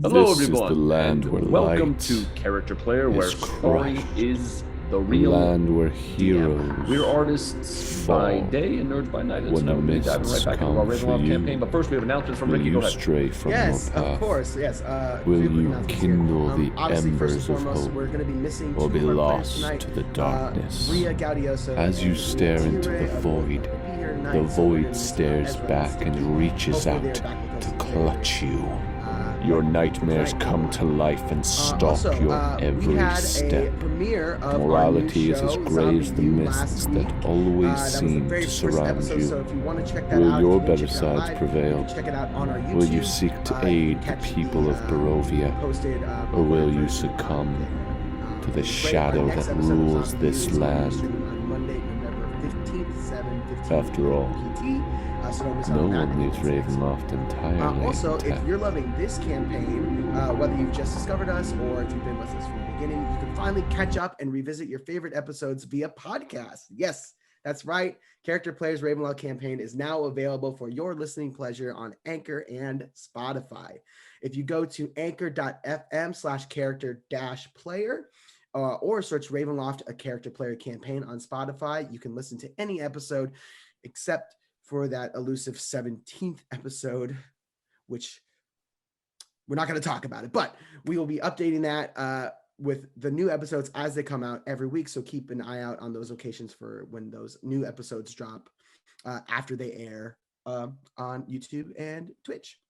Hello, This everyone. is the land and where welcome light to Character Player, where is story crushed. is the The real land where DM. heroes We're artists by fall. day and nerds by night, and When tonight we're going to be diving mists right back into our come for Ravenloft you, campaign. But first, we have announcements from will Ricky. you Go ahead. stray from Yes, your path? of course. Yes. Will few quick you announcements kindle here. the Obviously, first embers and of foremost, hope, we're going to be missing or two be of our players lost tonight. to the darkness? Gaudioso As you and stare into Tirre the will void, be here tonight, the so we're void gonna miss stares Ezra and back and Stiki. reaches Hopefully out they're back with us to very clutch soon. you. Your But nightmares tonight, come to life and stalk also, your we every had step. a premiere of Morality our is new as show, grey as the Zombie U, mists last that week. always That was the seem very to first surround episode, you. so if you want to check that Will out, your if you didn't better check it out sides live, prevail? you can check it out on our YouTube. Will you seek to You can aid the catch people of Barovia, posted, or will you version succumb there. to the Great. shadow Our next that episode of rules Zombie U this is gonna be land? streaming on Monday, November 15th, 7:15 After all, PT. So don't miss out no on that. one leaves Ravenloft entirely Also, if intact. you're loving this campaign, whether you've just discovered us or if you've been with us from the beginning, you can finally catch up and revisit your favorite episodes via podcast. Yes, that's right. Character Player's Ravenloft campaign is now available for your listening pleasure on Anchor and Spotify. If you go to anchor.fm/character-player or search Ravenloft, a Character Player campaign on Spotify, you can listen to any episode except for that elusive 17th episode, which we're not going to talk about it, but we will be updating that with the new episodes as they come out every week. So keep an eye out on those locations for when those new episodes drop after they air on YouTube and Twitch.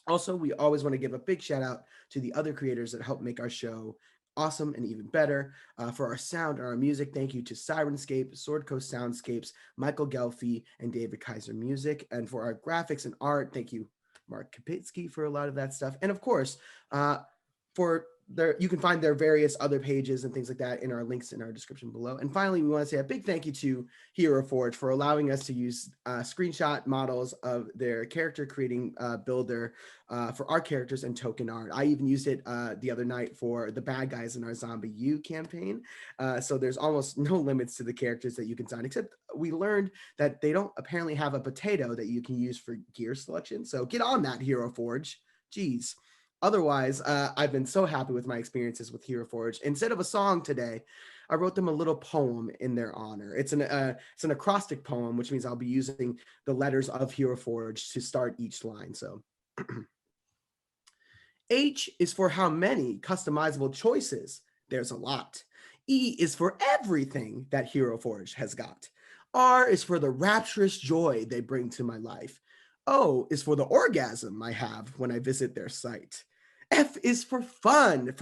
Also, we always want to give a big shout out to the other creators that help make our show awesome and even better. For our sound and our music, thank you to Syrinscape, SwordCoastSoundscapes, Michael Gelfi, and David Kaiser Music. And for our graphics and art, thank you, Mark Kopitzke, for a lot of that stuff. And of course, you can find their various other pages and things like that in our links in our description below. And finally, we want to say a big thank you to Hero Forge for allowing us to use screenshot models of their character creating builder for our characters and token art. I even used it the other night for the bad guys in our Zombie U campaign. So there's almost no limits to the characters that you can design, except we learned that they don't apparently have a potato that you can use for gear selection. So get on that, Hero Forge. Jeez. Otherwise, I've been so happy with my experiences with Hero Forge. Instead of a song today, I wrote them a little poem in their honor. It's an acrostic poem, which means I'll be using the letters of Hero Forge to start each line. So H is for how many customizable choices. There's a lot. E is for everything that Hero Forge has got. R is for the rapturous joy they bring to my life. O is for the orgasm I have when I visit their site. F is for fun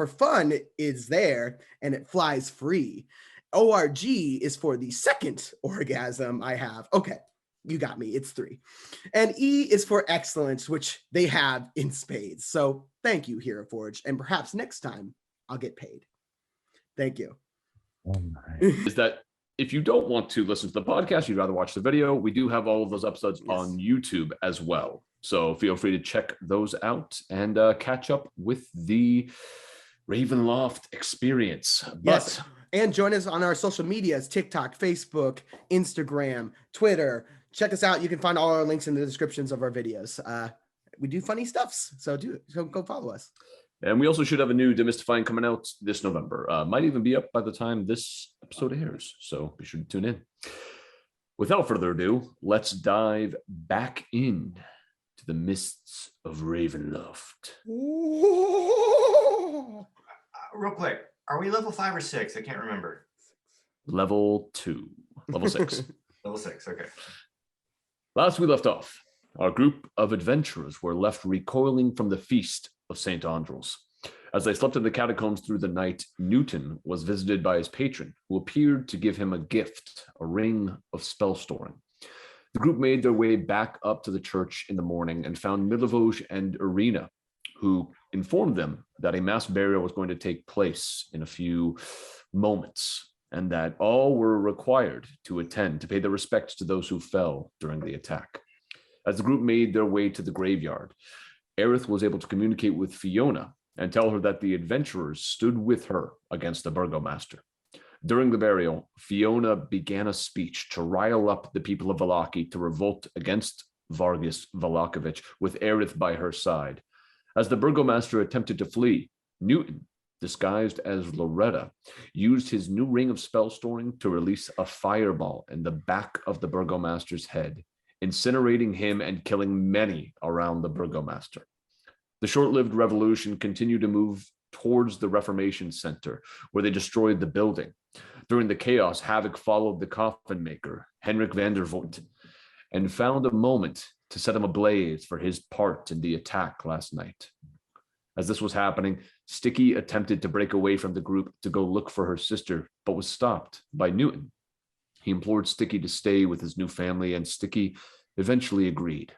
is there and it flies free. ORG is for the second orgasm I have. Okay, you got me, it's 3. And E is for excellence, which they have in spades. So thank you, Hero Forge, and perhaps next time I'll get paid. Thank you. Is that if you don't want to listen to the podcast, you'd rather watch the video, we do have all of those episodes on YouTube as well. So feel free to check those out and catch up with the Ravenloft experience. Yes, and join us on our social medias, TikTok, Facebook, Instagram, Twitter. Check us out. You can find all our links in the descriptions of our videos. We do funny stuffs, so go follow us. And we also should have a new Demystifying coming out this November. Might even be up by the time this episode airs, so be sure to tune in. Without further ado, let's dive back in to the mists of Ravenloft. Real quick, are we level 5 or 6? I can't remember. Level 2. Level 6. Level 6, okay. Last we left off, our group of adventurers were left recoiling from the feast of St. Andros. As they slept in the catacombs through the night, Newton was visited by his patron, who appeared to give him a gift, a ring of spell storing. The group made their way back up to the church in the morning and found Milivoj and Irina, who informed them that a mass burial was going to take place in a few moments, and that all were required to attend to pay their respects to those who fell during the attack. As the group made their way to the graveyard, Aerith was able to communicate with Fiona and tell her that the adventurers stood with her against the burgomaster. During the burial, Fiona began a speech to rile up the people of Vallaki to revolt against Vargas Valakovich with Aerith by her side. As the burgomaster attempted to flee, Newton, disguised as Loretta, used his new ring of spell storing to release a fireball in the back of the burgomaster's head, incinerating him and killing many around the burgomaster. The short-lived revolution continued to move towards the Reformation Center, where they destroyed the building. During the chaos, Havok followed the coffin maker, Henrik van der Voort, and found a moment to set him ablaze for his part in the attack last night. As this was happening, Stiki attempted to break away from the group to go look for her sister, but was stopped by Newton. He implored Stiki to stay with his new family, and Stiki eventually agreed.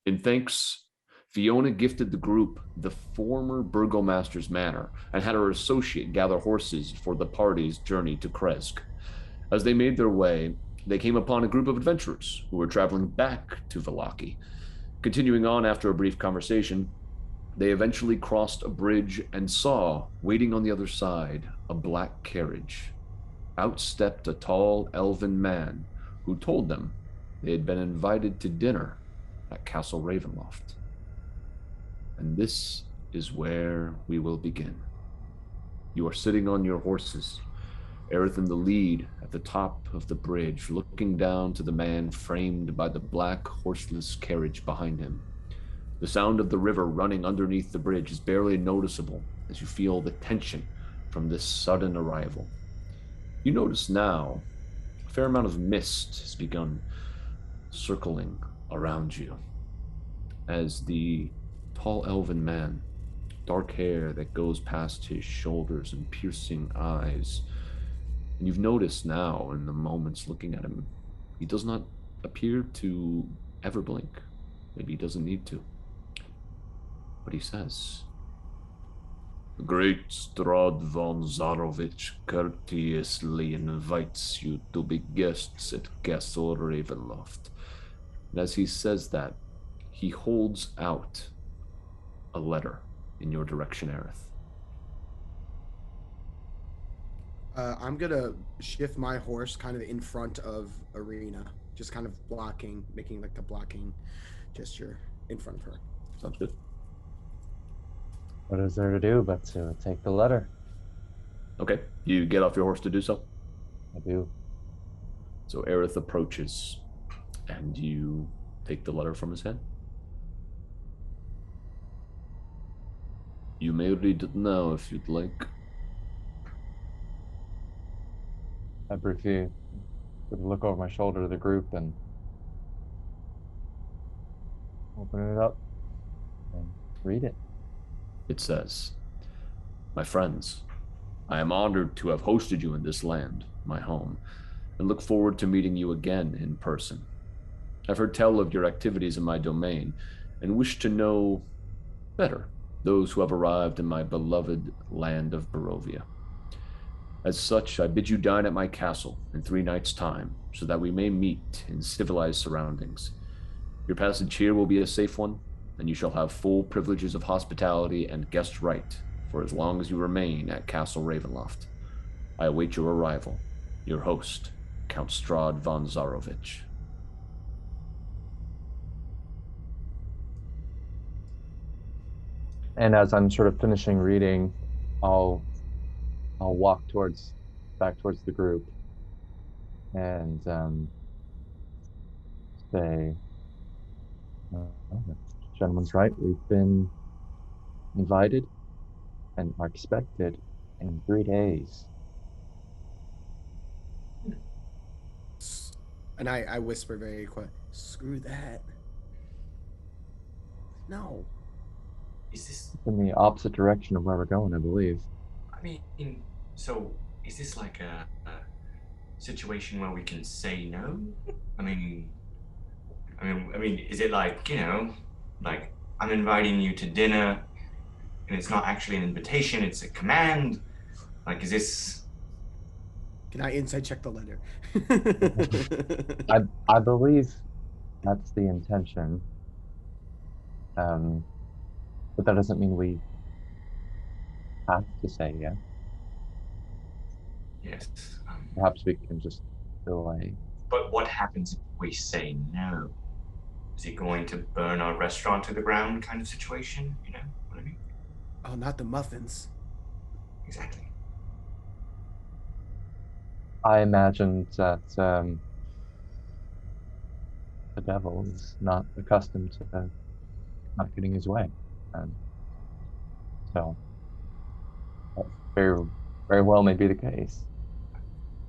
In thanks, Fiona gifted the group the former burgomaster's manor and had her associate gather horses for the party's journey to Krezk. As they made their way, they came upon a group of adventurers who were traveling back to Vallaki. Continuing on after a brief conversation, they eventually crossed a bridge and saw, waiting on the other side, a black carriage. Out stepped a tall elven man who told them they had been invited to dinner at Castle Ravenloft. And this is where we will begin. You are sitting on your horses, Aerith in the lead at the top of the bridge, looking down to the man framed by the black horseless carriage behind him. The sound of the river running underneath the bridge is barely noticeable as you feel the tension from this sudden arrival. You notice now a fair amount of mist has begun circling around you as the tall elven man, dark hair that goes past his shoulders and piercing eyes. And you've noticed now in the moments looking at him, he does not appear to ever blink. Maybe he doesn't need to. But he says, "The great Strahd von Zarovich courteously invites you to be guests at Castle Ravenloft." And as he says that, he holds out a letter in your direction, Aerith. I'm gonna shift my horse kind of in front of Arena, just kind of blocking, making like the blocking gesture in front of her. Sounds good. What is there to do but to take the letter? Okay, you get off your horse to do so? I do. So Aerith approaches, and you take the letter from his hand. You may read it now if you'd like. I briefly look over my shoulder to the group and open it up and read it. It says, "My friends, I am honored to have hosted you in this land, my home, and look forward to meeting you again in person. I've heard tell of your activities in my domain and wish to know better those who have arrived in my beloved land of Barovia. As such, I bid you dine at my castle in 3 nights' time, so that we may meet in civilized surroundings. Your passage here will be a safe one, and you shall have full privileges of hospitality and guest right for as long as you remain at Castle Ravenloft. I await your arrival. Your host, Count Strahd von Zarovich." And as I'm sort of finishing reading, I'll walk back towards the group and say, "Gentleman's right. We've been invited and are expected in 3 days." And I whisper very quiet, "Screw that. No." Is this? In the opposite direction of where we're going, I believe. I mean, so is this like a situation where we can say no? I mean, is it like, like I'm inviting you to dinner, and it's not actually an invitation; it's a command? Like, is this? Can I inside check the letter? I believe that's the intention. But that doesn't mean we have to say yes. Yes. Perhaps we can just delay. But what happens if we say no? Is he going to burn our restaurant to the ground kind of situation? You know what I mean? Oh, not the muffins. Exactly. I imagined that the devil is not accustomed to not getting his way. And so that very, very well may be the case.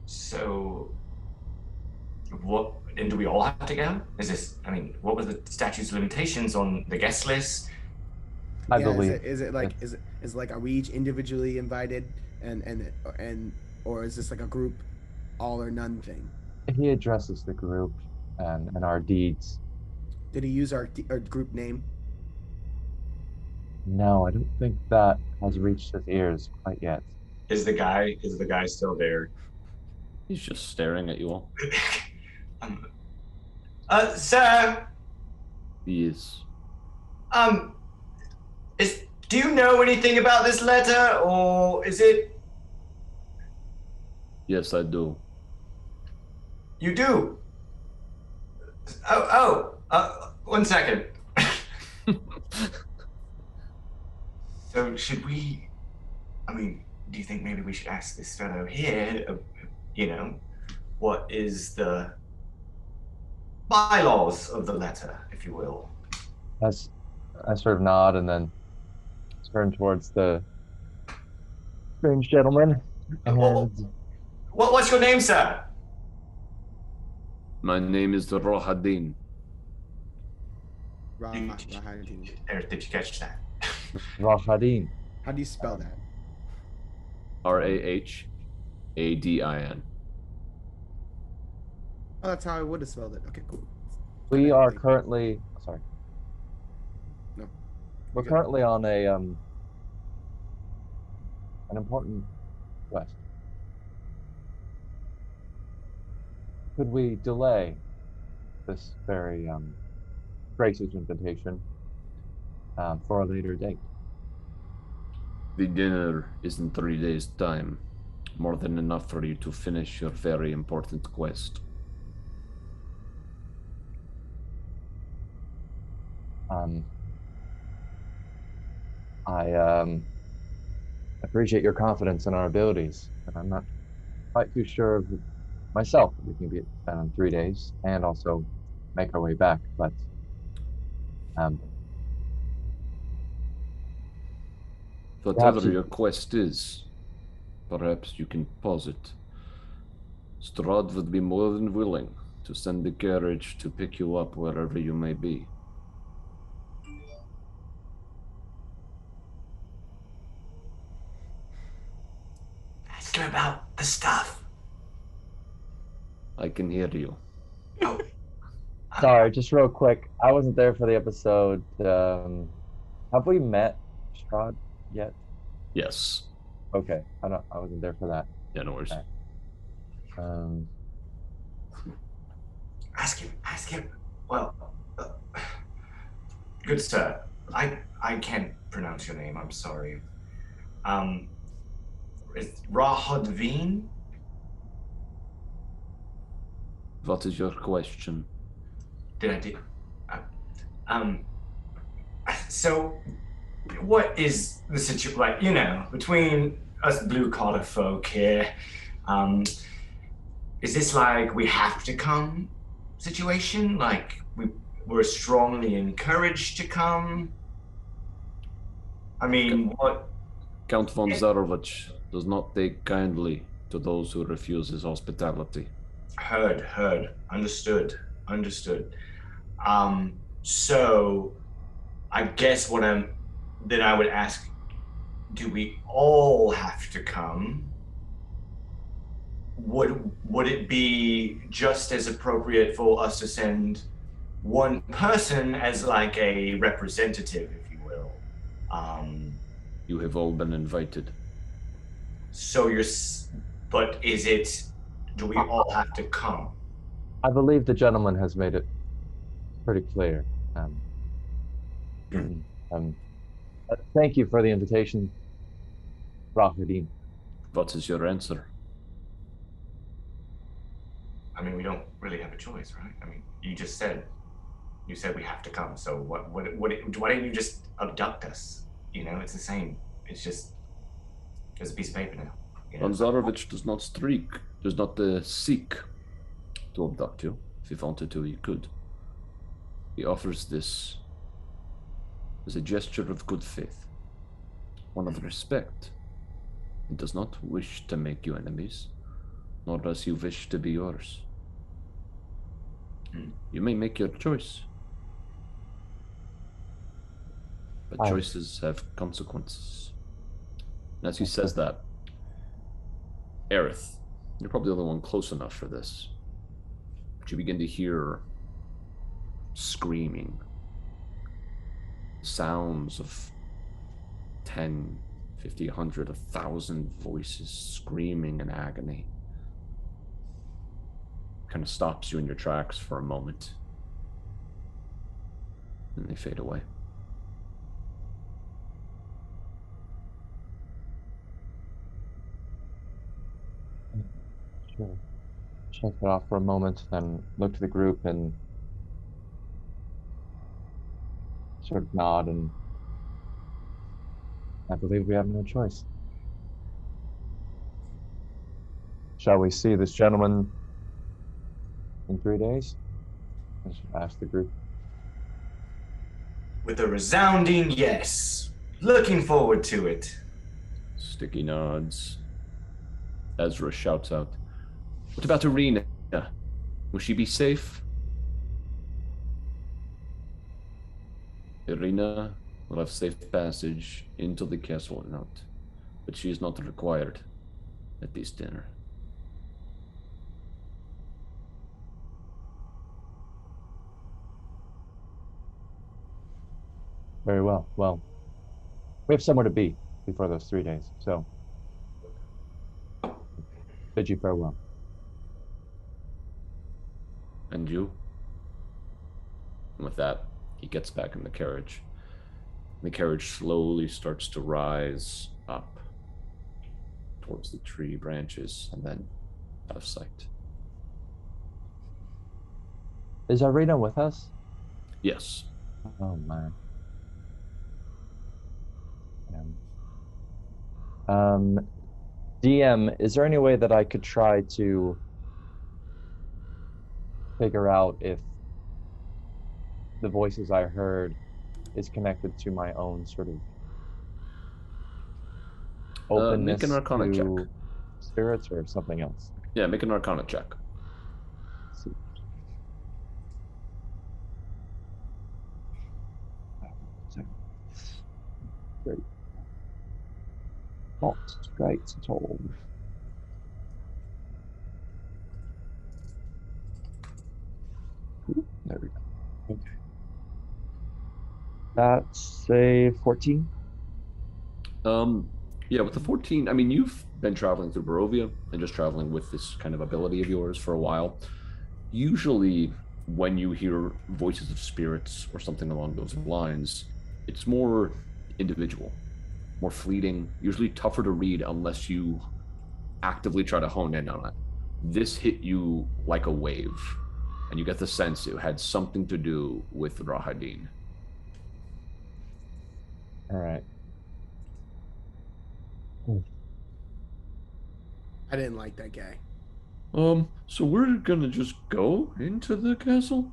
So, what? And do we all have to go? Is this? I mean, what was the statute's limitations on the guest list? I believe. Is it like are we each individually invited and or is this like a group all or none thing? He addresses the group and our deeds. Did he use our group name? No, I don't think that has reached his ears quite yet. Is the guy still there? He's just staring at you all. Sir. He is. Do you know anything about this letter, or is it? Yes, I do. You do? One second. So should we, I mean, do you think maybe we should ask this fellow here, what is the bylaws of the letter, if you will? I sort of nod and then turn towards the strange gentleman. And What's your name, sir? My name is Rohadin. Did you catch that? Rahadin. How do you spell that? Rahadin. Oh, that's how I would have spelled it. Okay, cool. We are currently sorry. No. We're currently on an important quest. Could we delay this very gracious invitation for a later date? The dinner is in 3 days' time. More than enough for you to finish your very important quest. I appreciate your confidence in our abilities, but I'm not quite too sure of myself if we can get done in 3 days and also make our way back. But whatever your quest is, perhaps you can pause it. Strahd would be more than willing to send the carriage to pick you up wherever you may be. Ask him about the stuff. I can hear you. Oh. Sorry, just real quick. I wasn't there for the episode. Have we met Strahd yet? Yes. Okay, I wasn't there for that. Yeah, no worries. Okay. Ask him. Well, good sir, I can't pronounce your name. I'm sorry. It's Rahadveen? What is your question? So, what is the situation, like, between us blue-collar folk here, is this like we have to come situation? Like, we're strongly encouraged to come? I mean, what? Count von Zarovich does not take kindly to those who refuse his hospitality. Heard. Understood. So I guess I would ask, do we all have to come? Would it be just as appropriate for us to send one person as like a representative, if you will? You have all been invited. So but do we all have to come? I believe the gentleman has made it pretty clear. Thank you for the invitation, Rahadin. What is your answer? I mean, we don't really have a choice, right? I mean, you said we have to come. So why don't you just abduct us? It's the same It's just there's a piece of paper now. You know? Lazarovich does not seek to abduct you. If he wanted to, he could. He offers this as a gesture of good faith, one of respect. He does not wish to make you enemies, nor does he wish to be yours. You may make your choice, but choices have consequences. And as he says that, Aerith, you're probably the only one close enough for this, but you begin to hear screaming, sounds of 10, 50, 100, 1,000 voices screaming in agony. Kind of stops you in your tracks for a moment, and they fade away. Sure. Shake it off for a moment, then look to the group and sort of nod, and I believe we have no choice. Shall we see this gentleman in 3 days? I should ask the group. With a resounding yes. Looking forward to it. Stiki nods. Ezra shouts out, "What about Irina? Will she be safe?" Irina will have safe passage into the castle and out, but she is not required at this dinner. Very well. Well, we have somewhere to be before those 3 days, so bid you farewell. And you? And with that, he gets back in the carriage. The carriage slowly starts to rise up towards the tree branches and then out of sight. Is Irina with us? Yes. Oh, man. DM, is there any way that I could try to figure out if the voices I heard is connected to my own sort of openness make an Arcana to check. spirits or something else? Yeah, make an Arcana check. Let's see. Great. Not great at all. Ooh, there we go. Okay. That's a 14. Yeah, with the 14, I mean, you've been traveling through Barovia and just traveling with this kind of ability of yours for a while. Usually, when you hear voices of spirits or something along those lines, it's more individual, more fleeting, usually tougher to read unless you actively try to hone in on it. This hit you like a wave, and you get the sense it had something to do with Rahadin. All right. I didn't like that guy. So we're gonna just go into the castle?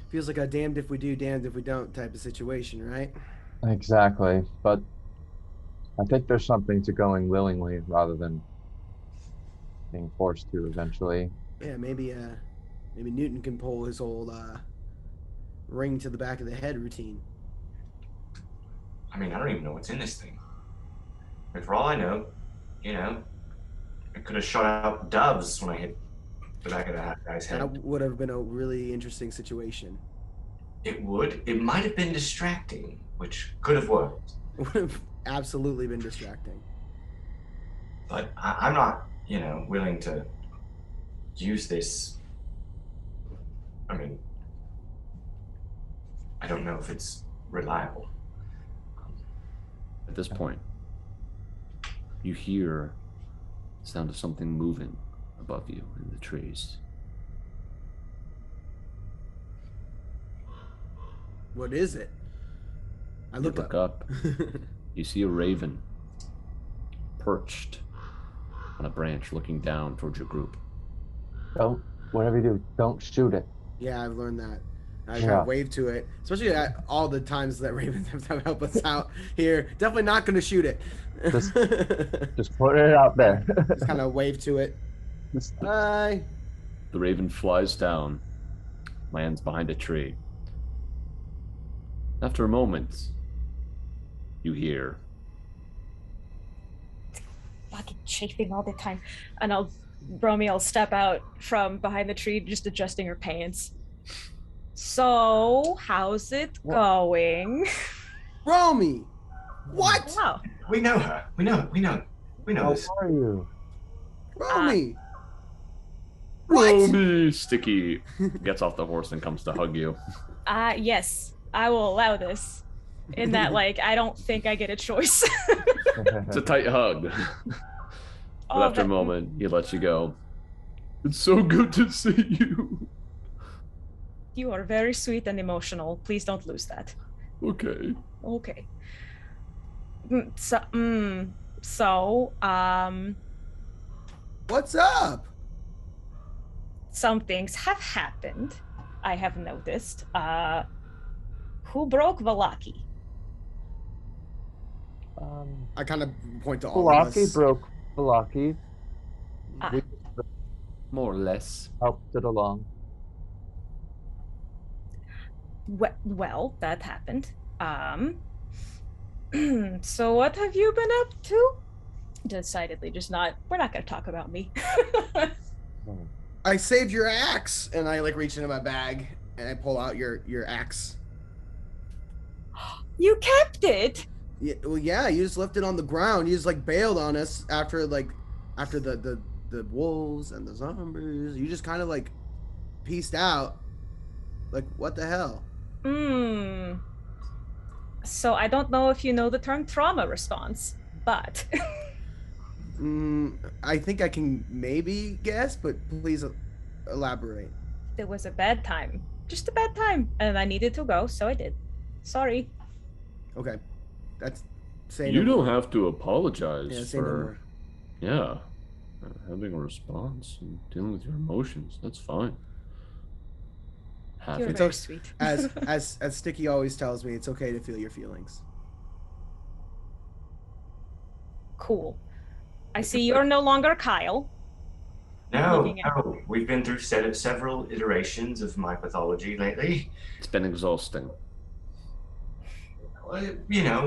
Feels like a damned if we do, damned if we don't type of situation, right? Exactly, but I think there's something to going willingly rather than being forced to eventually. Yeah, maybe Newton can pull his old ring to the back of the head routine. I mean, I don't even know what's in this thing. I mean, for all I know, you know, I could have shot out doves when I hit the back of that guy's head. That would have been a really interesting situation. It would. It might have been distracting, which could have worked. It would have absolutely been distracting. But I'm not, you know, willing to use this. I mean, I don't know if it's reliable. At this point, you hear the sound of something moving above you in the trees. What is it? I You look up. You see a raven perched on a branch looking down towards your group. Don't, whatever you do, don't shoot it. Yeah, I've learned that. I kind of wave to it, especially at all the times that ravens have helped us out here. Definitely not going to shoot it. Just put it out there. Just kind of wave to it. Hi. The raven flies down, lands behind a tree. After a moment, you hear. Fucking chafing all the time. And I'll step out from behind the tree, just adjusting her pants. So, how's it going? Romy! What? Wow. We know her. We know How this. are you? Romy! What? Romy! Stiki gets off the horse and comes to hug you. Yes, I will allow this. In that, I don't think I get a choice. It's a tight hug. But after a moment, he lets you go. It's so good to see you. You are very sweet and emotional. Please don't lose that. Okay. Okay. So, What's up? some things have happened. I have noticed. Who broke Valaki? I kind of point to all of Valaki us. broke Valaki. We More or less. helped it along. Well, that happened. So what have you been up to? Decidedly, we're not gonna talk about me. I saved your axe, and I reach into my bag and I pull out your axe. You kept it? Yeah, well, yeah, you just left it on the ground. You just bailed on us after the wolves and the zombies. You just kind of pieced out. What the hell? So I don't know if you know the term trauma response, but I think I can maybe guess, but please elaborate. there was a bad time. Just a bad time. And I needed to go, so I did. Sorry. Okay, that's say You no don't more. have to apologize Yeah, say no for more. having a response and dealing with your emotions. That's fine. Have You're it. very sweet. As Stiki always tells me, it's okay to feel your feelings. Cool. I see you're no longer Kyle. No. We've been through several iterations of my pathology lately. It's been exhausting. Well,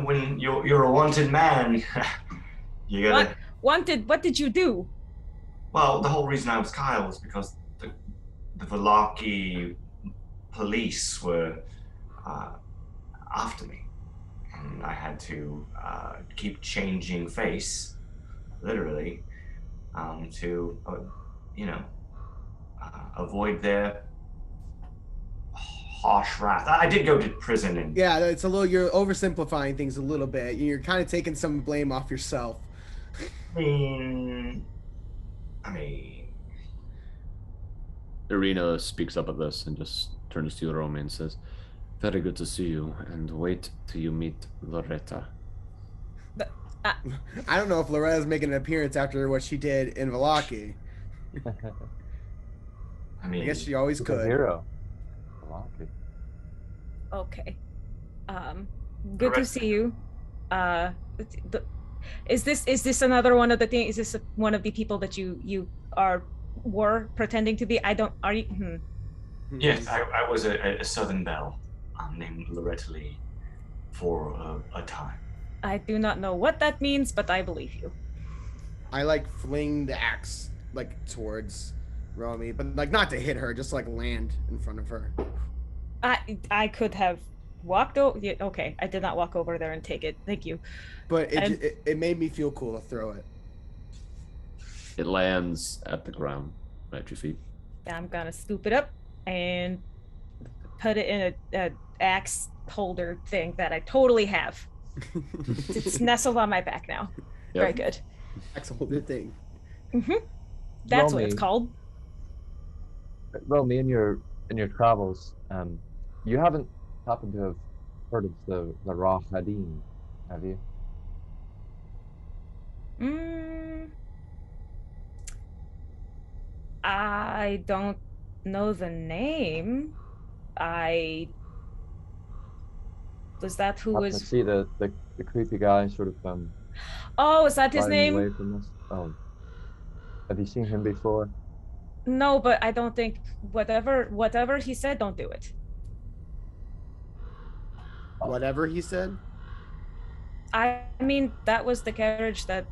when you're a wanted man, you gotta. What did you do? Well, the whole reason I was Kyle was because the Valaki police were after me, and I had to keep changing face, literally, to avoid their harsh wrath. I did go to prison and Yeah, it's a little. You're oversimplifying things a little bit. You're kind of taking some blame off yourself. I mean, Irina speaks up at this and just turns to Romy and says, "Very good to see you, and wait till you meet Loretta." I don't know if Loretta's making an appearance after what she did in Valaki. I mean, I guess she always She's a could. hero. Valaki. Okay. Good to see you. Is this another one of the things? Is this one of the people that you were pretending to be? Are you? yes, I was a Southern Belle named Loretta Lee for a time. I do not know what that means, but I believe you. I fling the axe towards Romy, but not to hit her, just land in front of her. I could have walked over. Yeah, okay, I did not walk over there and take it. Thank you. But it made me feel cool to throw it. It lands at the ground at your feet. I'm gonna scoop it up and put it in a axe holder thing that I totally have. It's nestled on my back now. Yep. Very good. Axe holder thing. That's what Romy. it's called. Romy, in your travels, you haven't happen to have heard of the Rahadin, have you? I don't know the name. Was that who Happen to was? see the creepy guy sort of Oh, is that his riding away name? from us? Oh, have you seen him before? No, but I don't think whatever he said, don't do it. Whatever he said. I mean, that was the carriage that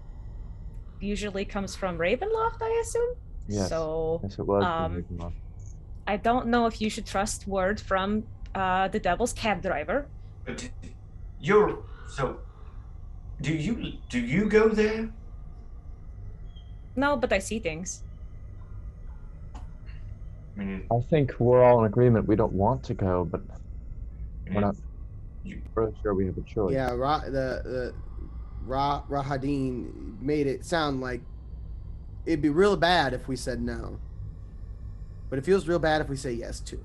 usually comes from Ravenloft, I assume. Yes. So, Yes, it was. From Ravenloft. I don't know if you should trust word from the devil's cab driver. But do you go there? No, but I see things. I mean, I think we're all in agreement. We don't want to go, but we're not really sure we have a choice. Yeah, Rahadin made it sound like it'd be real bad if we said no. But it feels real bad if we say yes too.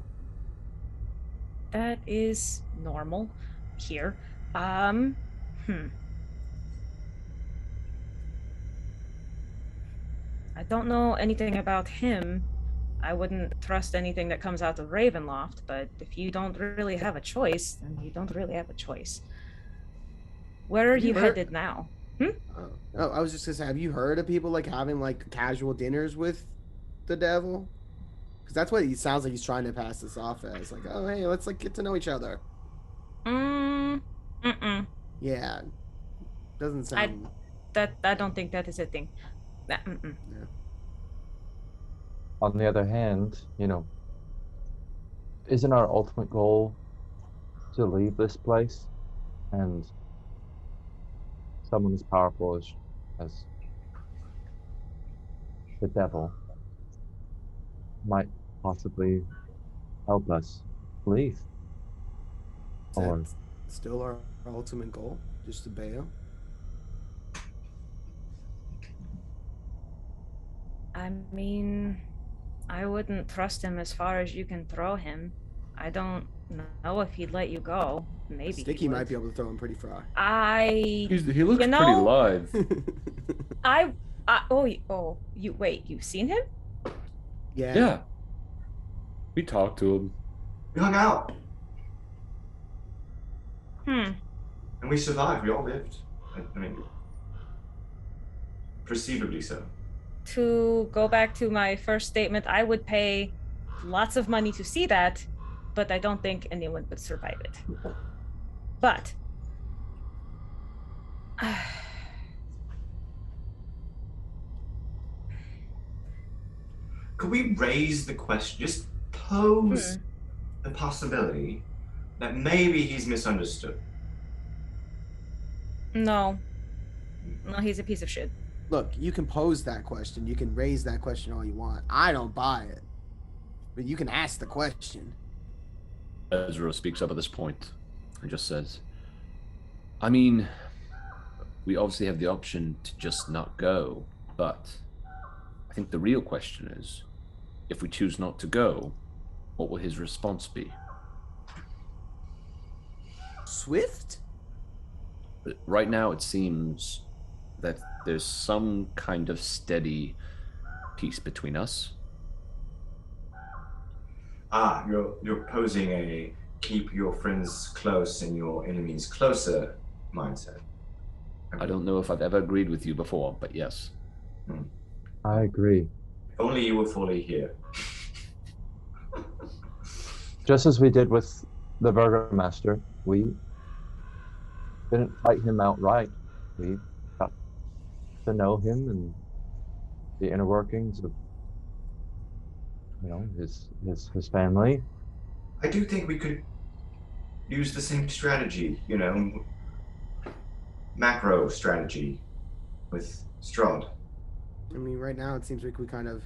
That is normal here. I don't know anything about him. I wouldn't trust anything that comes out of Ravenloft, but if you don't really have a choice, then you don't really have a choice. Where are you headed now? Oh, I was just gonna say, have you heard of people like having like casual dinners with the devil? Because that's what he sounds like he's trying to pass this off as. Like, oh hey, let's like get to know each other. Yeah. Doesn't sound I don't think that is a thing. Yeah. On the other hand, isn't our ultimate goal to leave this place? And someone as powerful as the devil might possibly help us leave. Or Is that still our ultimate goal? Just to bail? I mean, I wouldn't trust him as far as you can throw him. I don't know if he'd let you go. Maybe Stiki might be able to throw him pretty far. He looks pretty live. You've seen him? Yeah. We talked to him. we hung out Hmm. and we survived. We all lived. I mean, perceivably so. To go back to my first statement, I would pay lots of money to see that, but I don't think anyone would survive it. But Could we raise the question, just pose the possibility that maybe he's misunderstood? No, he's a piece of shit. Look, you can pose that question. You can raise that question all you want. I don't buy it. But you can ask the question. Ezra speaks up at this point and just says, I mean, we obviously have the option to just not go, but I think the real question is, if we choose not to go, what will his response be? Swift? But right now, it seems that there's some kind of steady peace between us. You're posing a keep your friends close and your enemies closer mindset. I don't know if I've ever agreed with you before, but yes. I agree. If only you were fully here. Just as we did with the Burgermaster, we didn't fight him outright. We got to know him and the inner workings of, his family. I do think we could use the same strategy, macro strategy with Strahd. I mean, right now it seems like we kind of,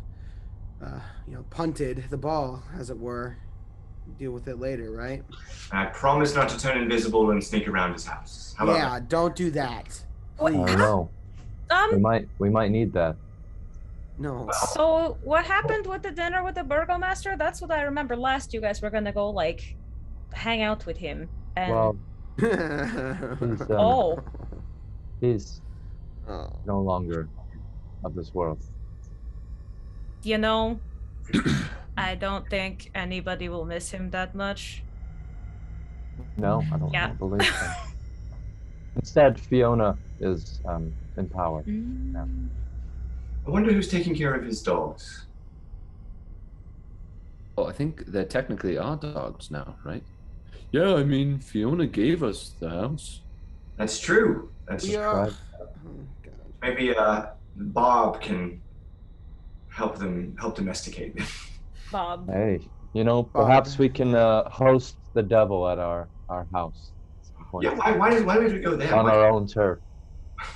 punted the ball, as it were. Deal with it later, right? I promise not to turn invisible and sneak around his house. How about Yeah, don't do that. I Please. don't know. We might need that. No. So what happened with the dinner with the Burgomaster? That's what I remember last. You guys were gonna go hang out with him. And Well, he's Oh. no longer of this world. you know, I don't think anybody will miss him that much. No, I Yeah. don't believe so. Instead, Fiona is in power. I wonder who's taking care of his dogs. Oh, I think they're technically our dogs now, right? Yeah, I mean, Fiona gave us the house. That's true. That's Yeah. Right. Oh, God. maybe Bob can help domesticate them. Bob. Hey, perhaps we can host the devil at our house. at some point. Yeah, why did we go there? On Why- our own turf.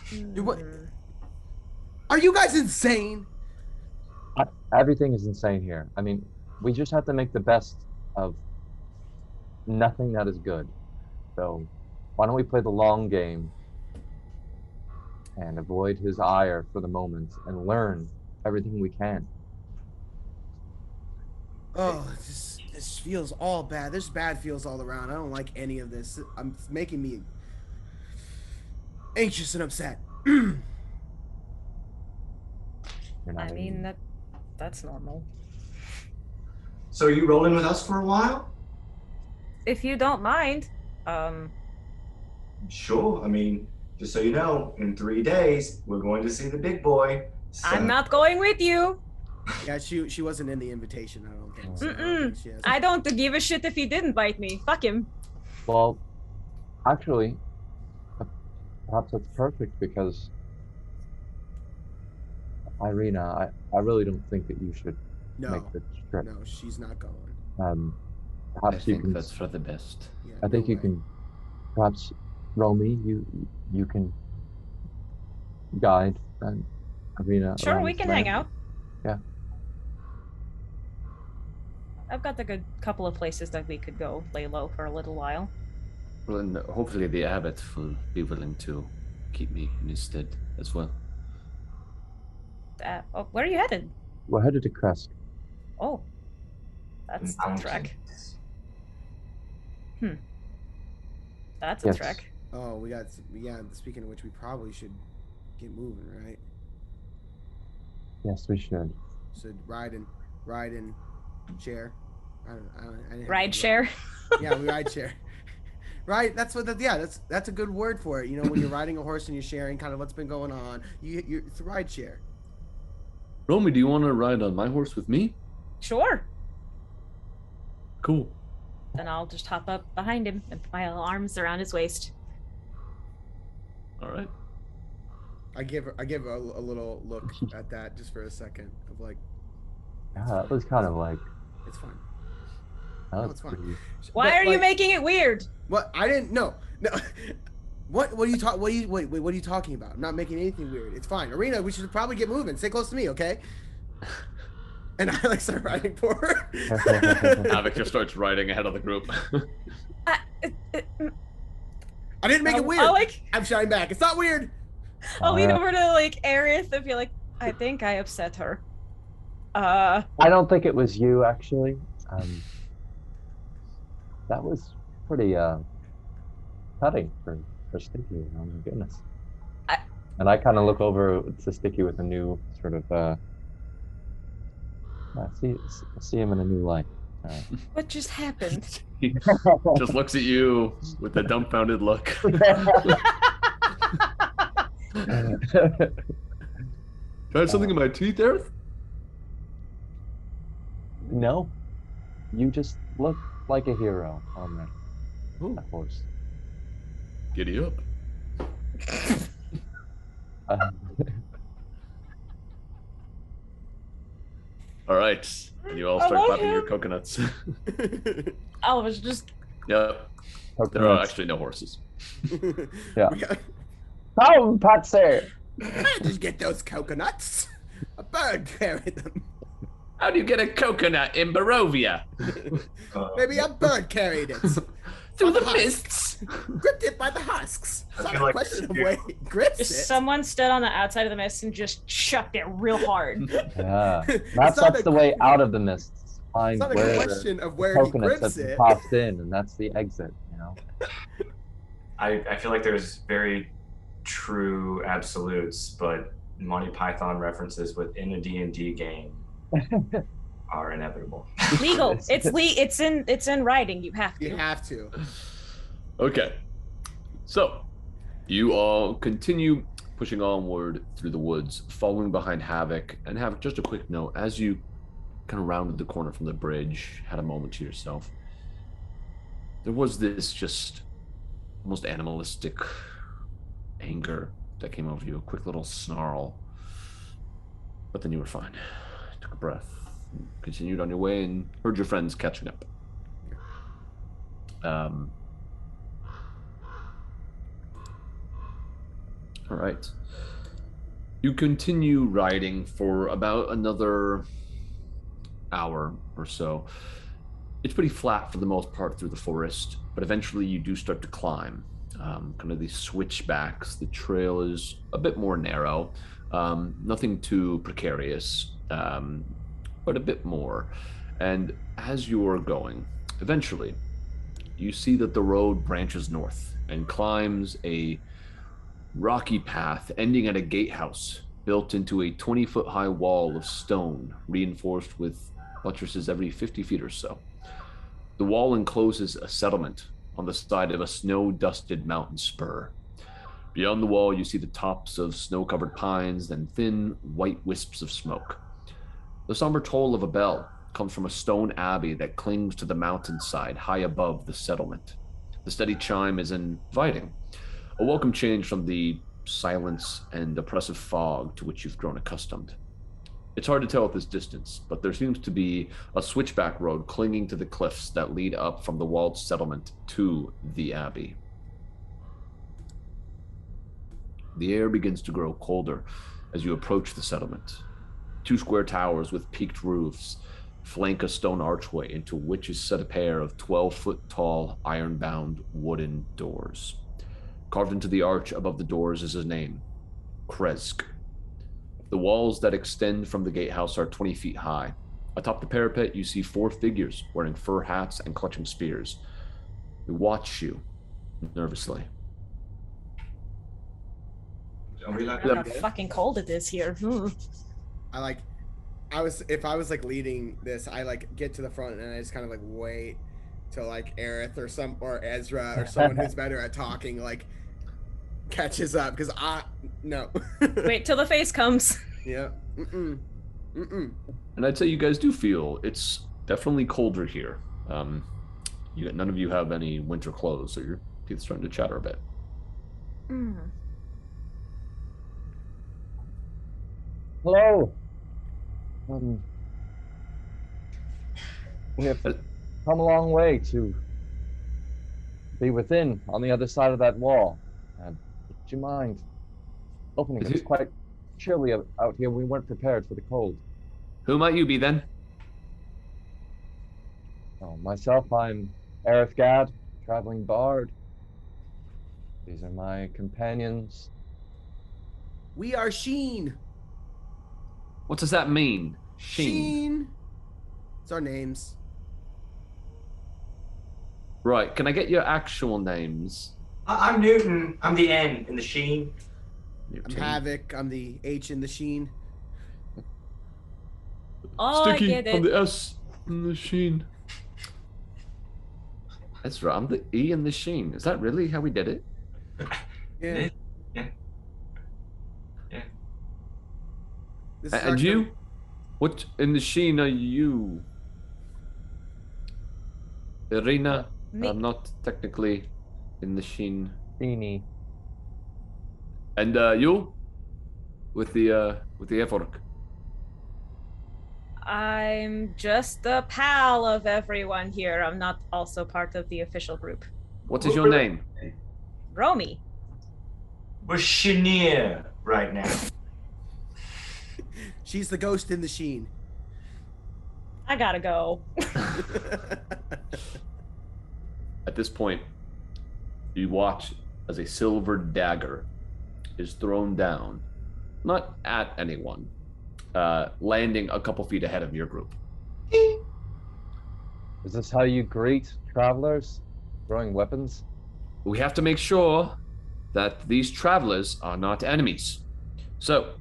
Dude, what? Are you guys insane? Everything is insane here. I mean, we just have to make the best of nothing that is good. So why don't we play the long game and avoid his ire for the moment and learn everything we can. Oh, this feels all bad. There's bad feels all around. I don't like any of this. It's making me anxious and upset. You're not I in- mean, that's normal. So are you rolling with us for a while? If you don't mind, Sure. I mean, just so you know, in 3 days we're going to see the big boy. So- I'm not going with you. Yeah, she wasn't in the invitation. I don't think. So I don't Mm-mm. think she has- I don't give a shit if he didn't bite me. Fuck him. Well, actually, perhaps that's perfect because Irina, I really don't think that you should No, make the trip. no, she's not going. I Perhaps you think can. that's for the best. Yeah, I think no you way. can. Perhaps, Romy, you can guide and Irina. Sure, around we this can land. hang out. Yeah. I've got a good couple of places that we could go lay low for a little while. Well, and hopefully the abbot will be willing to keep me in his stead as well. Where are you headed? We're headed to Krezk. Oh, that's a trek. That's a Yes. trek. Oh, we got. Yeah. Speaking of which, we probably should get moving, right? Yes, we should. So ride in share. I didn't Ride share. Yeah, we ride share. Right, that's what. That's a good word for it. You know, when you're riding a horse and you're sharing kind of what's been going on. It's a ride share. Romy, do you want to ride on my horse with me? Sure. Cool. Then I'll just hop up behind him and put my arms around his waist. All right. I give a little look at that just for a second of like, Yeah, that was kind of like. it's fine. That No, was it's fine. pretty- Why But, are you like, making it weird? What? I didn't. No. What are you talking? What are you talking about? I'm not making anything weird. It's fine. Irina, we should probably get moving. Stay close to me, okay? And I like start riding for her. Havok just starts riding ahead of the group. I didn't make it weird. I'm shouting back. It's not weird. I'll lean yeah. over to Aerith and be like, I think I upset her. I don't think it was you actually. That was pretty cutting for Stiki. Oh my goodness. And I kind of look over to Stiki with a new sort of see him in a new light. What just happened? He just looks at you with a dumbfounded look. Do I have something in my teeth, Aerith? No, you just look like a hero on that horse. Giddy up. All right. And you all I start love clapping your him. coconuts. I was just Yep. There are actually no horses. Yeah. We got- Come, Patsy! Where did you get those coconuts? A bird carried them. How do you get a coconut in Barovia? Maybe a bird carried it. Through the Husks. mists. Gripped it by the husks. It's I not feel a like question of you- way he grips it. someone stood on the outside of the mist and just chucked it real hard. Yeah. It's That's not a- the way out of the mists. find not a where question of where he coconuts grips have been it. tossed in, and that's the exit. I feel like there's very true absolutes, but Monty Python references within a D&D game are inevitable. Legal. It's in writing. You have to. You have to. Okay. So, you all continue pushing onward through the woods, following behind Havok. And Havok, just a quick note, as you kind of rounded the corner from the bridge, had a moment to yourself, there was this just almost animalistic anger that came over you, a quick little snarl. But then you were fine. Took a breath, continued on your way, and heard your friends catching up. All right. You continue riding for about another hour or so. It's pretty flat for the most part through the forest, but eventually you do start to climb. Kind of these switchbacks. The trail is a bit more narrow. Nothing too precarious, but a bit more. And as you're going, eventually, you see that the road branches north and climbs a rocky path ending at a gatehouse built into a 20-foot high wall of stone, reinforced with buttresses every 50 feet or so. The wall encloses a settlement on the side of a snow-dusted mountain spur. Beyond the wall, you see the tops of snow-covered pines and thin, white wisps of smoke. The somber toll of a bell comes from a stone abbey that clings to the mountainside high above the settlement. The steady chime is inviting, a welcome change from the silence and oppressive fog to which you've grown accustomed. It's hard to tell at this distance, but there seems to be a switchback road clinging to the cliffs that lead up from the walled settlement to the abbey. The air begins to grow colder as you approach the settlement. 2 square towers with peaked roofs flank a stone archway into which is set a pair of 12-foot-tall, iron-bound wooden doors. Carved into the arch above the doors is his name, Krezk. The walls that extend from the gatehouse are 20 feet high. Atop the parapet, you see 4 figures wearing fur hats and clutching spears. They watch you nervously. Are we like I don't know how fucking cold it is here. If I was like leading this, I like get to the front and I just kind of like wait till like Aerith or Ezra or someone who's better at talking like catches up, because no. Wait till the face comes. Yeah. Mm-mm. And I'd say you guys do feel it's definitely colder here. None of you have any winter clothes, so your teeth starting to chatter a bit. Hello. We have come a long way to be within on the other side of that wall. Would you mind opening it? It's quite chilly out here. We weren't prepared for the cold. Who might you be then? Oh, myself, I'm Aerith Gaad, traveling bard. These are my companions. We are Sheen. What does that mean? Sheen. It's our names. Right, can I get your actual names? I'm Newton. I'm the N in the Sheen. I'm Havok. I'm the H in the Sheen. Oh, Stiki, I get it. I'm the S in the Sheen. Ezra, I'm the E in the Sheen. Is that really how we did it? Yeah. This is And you? What in the Sheen are you? Irina? Me. I'm not technically in the Sheen. Beanie. And you? With the Havok. I'm just a pal of everyone here. I'm not also part of the official group. What is your name? Romy. We're Chenier right now. She's the ghost in the Sheen. I gotta go. At this point, you watch as a silver dagger is thrown down, not at anyone, landing a couple feet ahead of your group. Is this how you greet travelers? Throwing weapons? We have to make sure that these travelers are not enemies. So,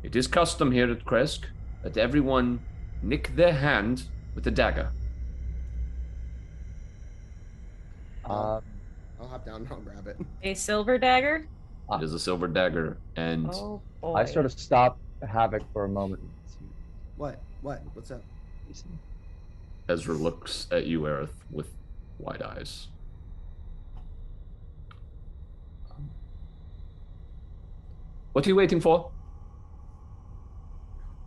it is custom here at Krezk that everyone nick their hand with a dagger. I'll hop down and I'll grab it. A silver dagger? It is a silver dagger, and Oh boy. I sort of stop Havok for a moment. What? What's up? Ezra looks at you, Aerith, with wide eyes. What are you waiting for?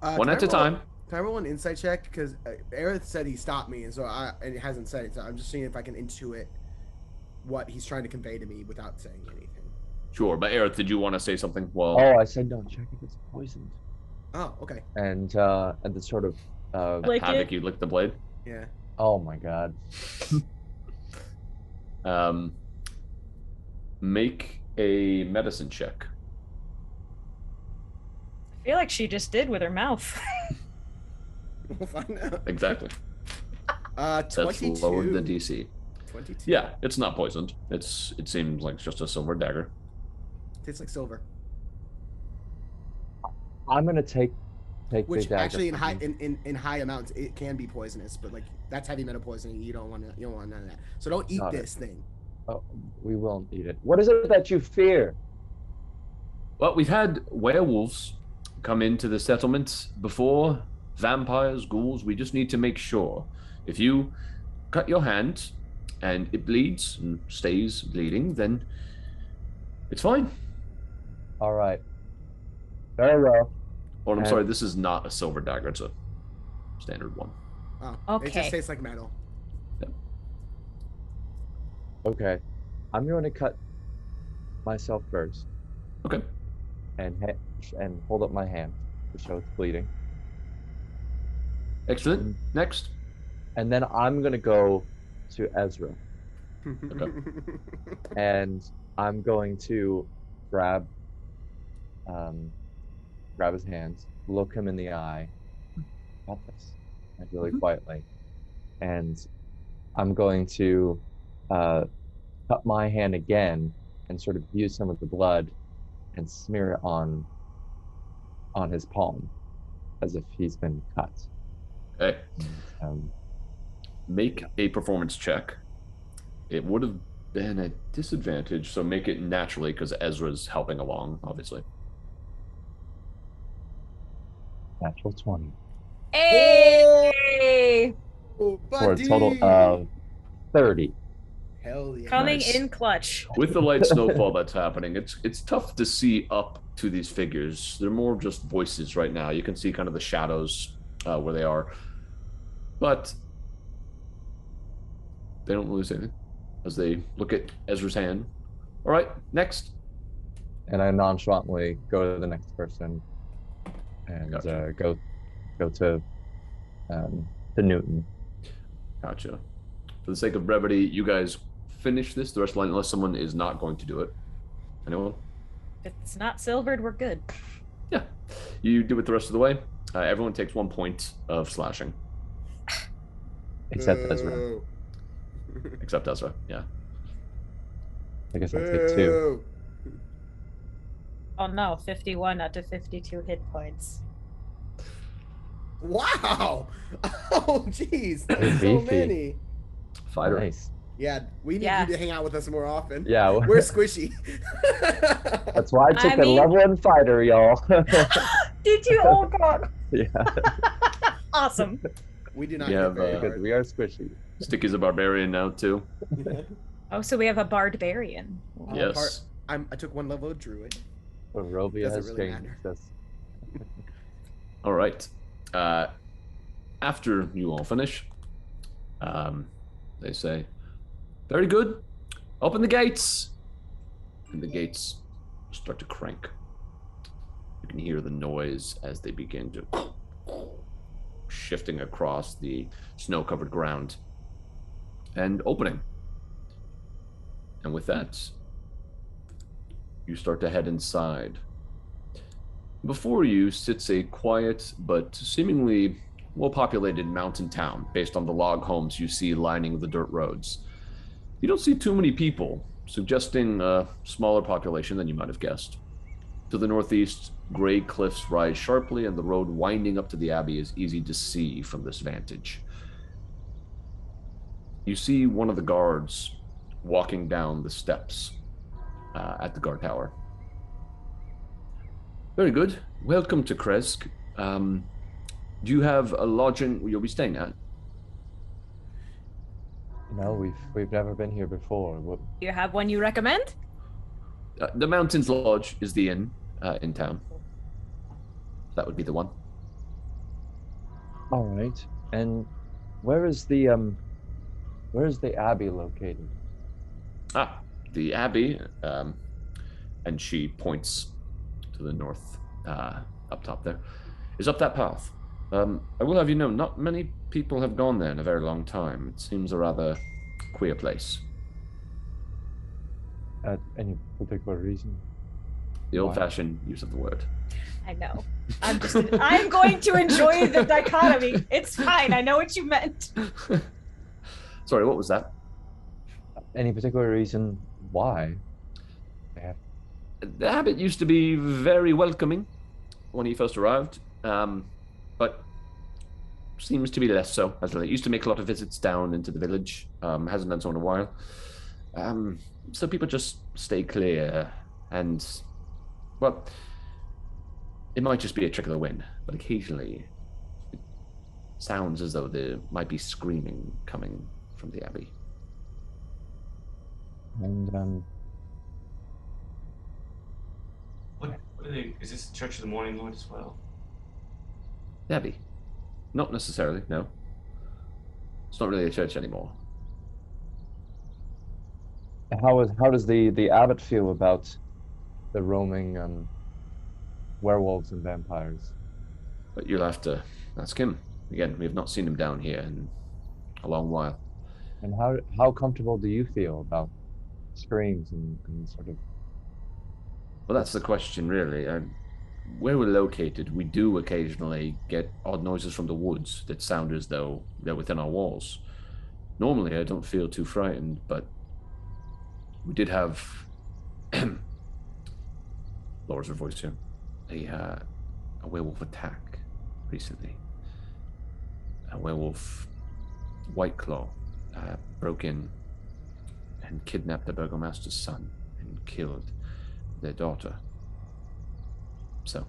One at a time. Can I roll an insight check? Because Aerith said he stopped me, and he hasn't said it. So I'm just seeing if I can intuit what he's trying to convey to me without saying anything. Sure, but Aerith, did you want to say something? Well, Oh, I said no. Check if it's poisoned. Oh, okay. And the sort of Lick Havok, it. you lick the blade. Yeah. oh my god. Make a medicine check. I feel like she just did with her mouth. We'll find out. Exactly. That's 22. lowered the DC. 22. Yeah, it's not poisoned. It seems like just a silver dagger. Tastes like silver. I'm gonna take Which the dagger. actually in from him. high amounts it can be poisonous, but like that's heavy metal poisoning. You don't want none of that. So don't eat Got it. this thing. Oh, we won't eat it. What is it that you fear? Well, we've had werewolves come into the settlement before, vampires, ghouls. We just need to make sure. If you cut your hand and it bleeds and stays bleeding, then it's fine. All right. Very well. Oh, I'm And- sorry, this is not a silver dagger. It's a standard one. Oh, It Okay. just tastes like metal. Okay. I'm going to cut myself first Okay. and hold up my hand to show it's bleeding. Excellent. Next. And then I'm going to go to Ezra and I'm going to grab his hands, look him in the eye, got this, and really quietly, and I'm going to cut my hand again and sort of use some of the blood and smear it on his palm as if he's been cut. Okay. Um, Make a performance check. It would have been a disadvantage, so make it naturally because Ezra's helping along, obviously. natural 20 Hey! Oh, for a buddy. total of 30. Hell yeah. Coming Nice. in clutch. With the light snowfall that's happening, it's tough to see up to these figures. They're more just voices right now. You can see kind of the shadows where they are, but they don't really say anything as they look at Ezra's hand. All right, next. And I nonchalantly go to the next person and Gotcha. go to Newton. Gotcha. For the sake of brevity, you guys finish this the rest of the line unless someone is not going to do it. Anyone? If it's not silvered, we're good. Yeah. You do it the rest of the way. Everyone takes 1 point of slashing, Except Ezra. Boo. except Ezra. Yeah. I guess I'll take 2. Boo. Oh no, 51 out of 52 hit points. Wow. Oh, jeez. That's You're so beefy. many. Fighter. Nice. Yeah, we need Yeah. you to hang out with us more often. Yeah, We're squishy. that's why I took I a mean- level 1 fighter, y'all. Did you? Oh god. Yeah, Awesome. We do not We hit have, very because hard. we are squishy. Sticky's a barbarian now too. Oh, so we have a barbarian. Yes. I took 1 level of druid. Barovia Doesn't has really changed matter. this. All right. After you all finish, they say, "Very good. Open the gates." And the gates start to crank. You can hear the noise as they begin to shifting across the snow-covered ground and opening. And with that, you start to head inside. Before you sits a quiet but seemingly well-populated mountain town based on the log homes you see lining the dirt roads. You don't see too many people, suggesting a smaller population than you might have guessed. To the northeast, gray cliffs rise sharply, and the road winding up to the Abbey is easy to see from this vantage. You see one of the guards walking down the steps at the guard tower. Very good. Welcome to Krezk. Do you have a lodging you'll be staying at? No, we've never been here before. Do you have one you recommend? The Mountains Lodge is the inn in town. That would be the one. All right. And where is the Abbey located? The Abbey, and she points to the north, up top there, is up that path. I will have you know, not many people have gone there in a very long time. It seems a rather queer place. Any particular reason? The old-fashioned use of the word. I know. I'm going to enjoy the dichotomy. It's fine. I know what you meant. Sorry, what was that? Any particular reason why? The abbot used to be very welcoming when he first arrived, but seems to be less so. As he used to make a lot of visits down into the village. Hasn't done so in a while. So people just stay clear, and well, it might just be a trick of the wind, but occasionally it sounds as though there might be screaming coming from the Abbey. And What are they? Is this Church of the Morning Lord as well? The Abbey? Not necessarily, no. It's not really a church anymore. how does the abbot feel about the roaming werewolves and vampires? But you'll have to ask him. Again, we have not seen him down here in a long while. And how comfortable do you feel about screams and sort of... Well, that's the question, really. Where we're located, we do occasionally get odd noises from the woods that sound as though they're within our walls. Normally, I don't feel too frightened, but we did have... lowers her voice here. A werewolf attack recently. A werewolf, White Claw, broke in and kidnapped the burgomaster's son and killed their daughter. So,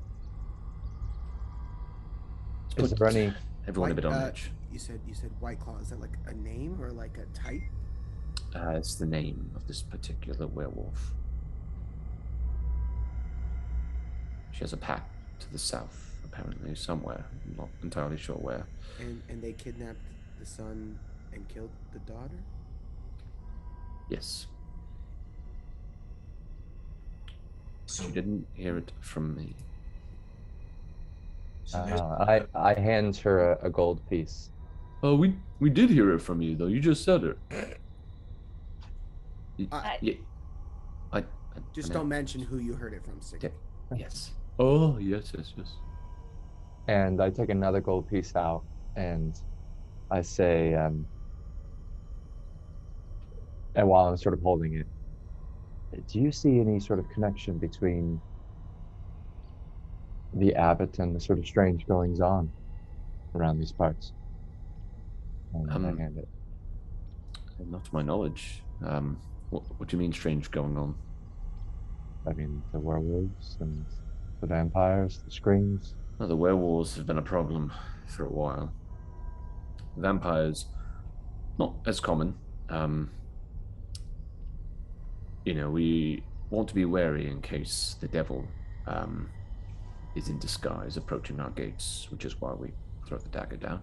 Is there any... everyone a bit on edge. You said White Claw. Is that like a name or like a type? It's the name of this particular werewolf. She has a pack to the south, apparently, somewhere. I'm not entirely sure where. And they kidnapped the son and killed the daughter? Yes. So You didn't hear it from me. I hand her a gold piece. Oh, we did hear it from you, though. You just said it. Just don't mention who you heard it from, Stiki. Okay. Yes. Oh, yes. And I take another gold piece out and I say, and while I'm sort of holding it, do you see any sort of connection between the abbot and the sort of strange goings on around these parts? And I hand it. Not to my knowledge. What do you mean strange going on? I mean, the werewolves and the vampires, the screams. Well, the werewolves have been a problem for a while. Vampires, not as common. We want to be wary in case the devil is in disguise approaching our gates, which is why we throw the dagger down.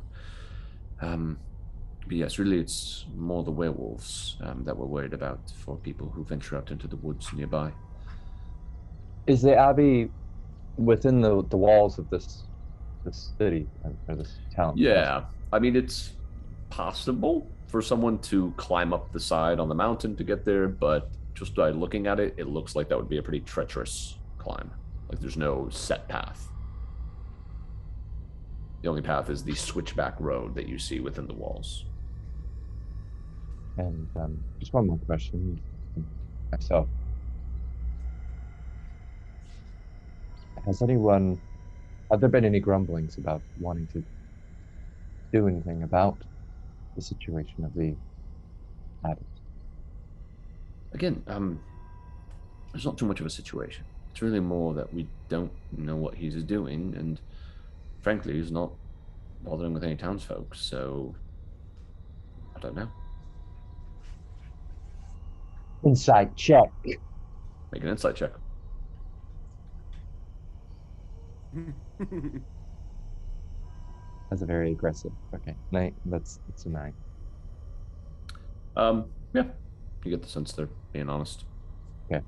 But yes, really it's more the werewolves that we're worried about for people who venture out into the woods nearby. Is the abbey within the walls of this city or this town? Yeah, I mean, it's possible for someone to climb up the side on the mountain to get there, but just by looking at it, it looks like that would be a pretty treacherous climb. Like there's no set path. The only path is the switchback road that you see within the walls. And just one more question myself. Have there been any grumblings about wanting to do anything about the situation of the Abbey? Again, there's not too much of a situation. It's really more that we don't know what he's doing, and frankly, he's not bothering with any townsfolk, so I don't know. Insight check. Make an insight check. That's a very aggressive. Okay, 9. That's a 9. Yeah, you get the sense they're being honest. Okay.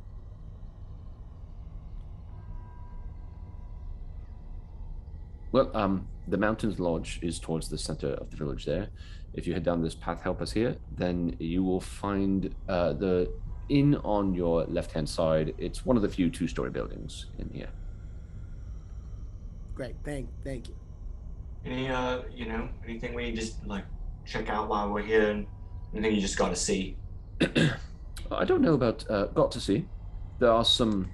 Well, the Mountains Lodge is towards the center of the village there. If you head down this path, help us here, then you will find the inn on your left-hand side. It's one of the few 2-story buildings in here. Great, thank you. Any, anything we just like check out while we're here? And anything you just got to see? I don't know about got to see. There are some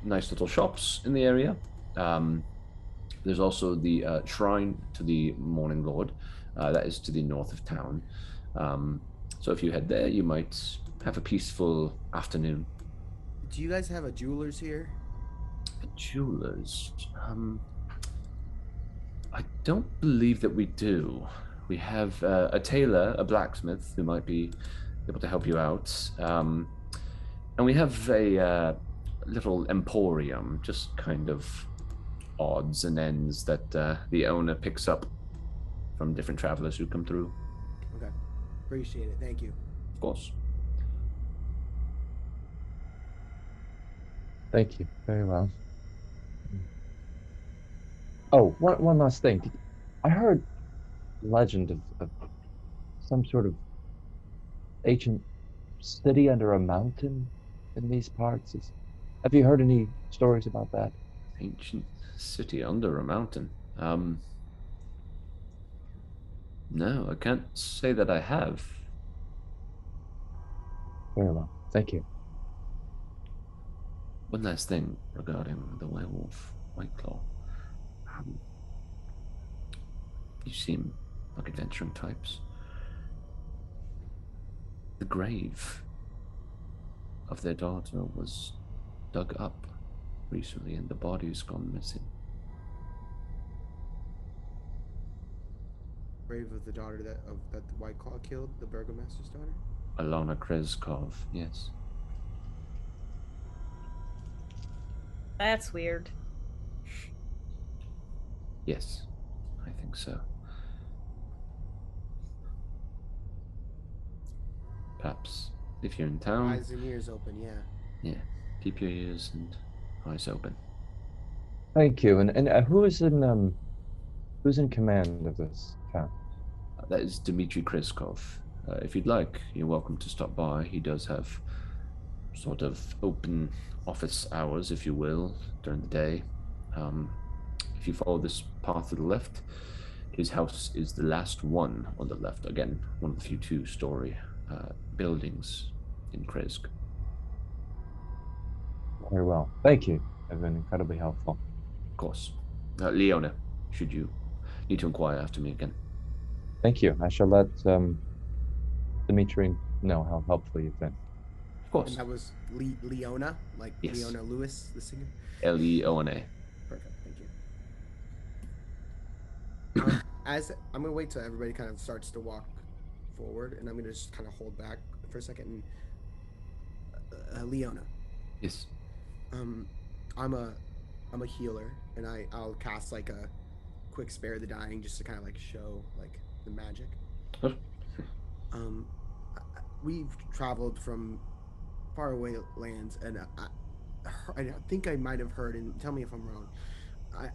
nice little shops in the area. There's also the shrine to the Morning Lord. That is to the north of town. So if you head there, you might have a peaceful afternoon. Do you guys have a jeweler's here? A jeweler's? I don't believe that we do. We have a tailor, a blacksmith, who might be able to help you out. And we have a little emporium, just kind of odds and ends that the owner picks up from different travelers who come through. Okay, appreciate it. Thank you. Of course. Thank you. Very well. Oh, one last thing. I heard legend of some sort of ancient city under a mountain in these parts. Have you heard any stories about that? Ancient city under a mountain. No, I can't say that I have. Very well. Thank you. One last thing regarding the werewolf, Whiteclaw. You seem like adventuring types. The grave of their daughter was dug up recently and the body's gone missing. Grave of the daughter that the White Claw killed, the burgomaster's daughter? Alana Krezkov, yes. That's weird. Yes, I think so. Perhaps if you're in town. Eyes and ears open, yeah. Yeah, keep your ears and eyes open. Thank you. And who's in command of this town? That is Dimitri Kriskov. If you'd like, you're welcome to stop by. He does have sort of open office hours, if you will, during the day. If you follow this path to the left, his house is the last one on the left. Again, one of the few 2-story buildings in Krezk. Very well. Thank you. You've been incredibly helpful. Of course. Leona, should you need to inquire after me again. Thank you. I shall let Dimitri know how helpful you've been. Of course. And that was Leona, like Yes. Leona Lewis, the singer? Leona. Perfect, thank you. As I'm gonna wait till everybody kind of starts to walk forward, and I'm gonna just kind of hold back for a second. And, Leona. Yes. I'm a healer, and I'll cast like a quick spare the dying just to kind of like show like the magic. Oh. We've traveled from faraway lands, and I think I might have heard, and tell me if I'm wrong,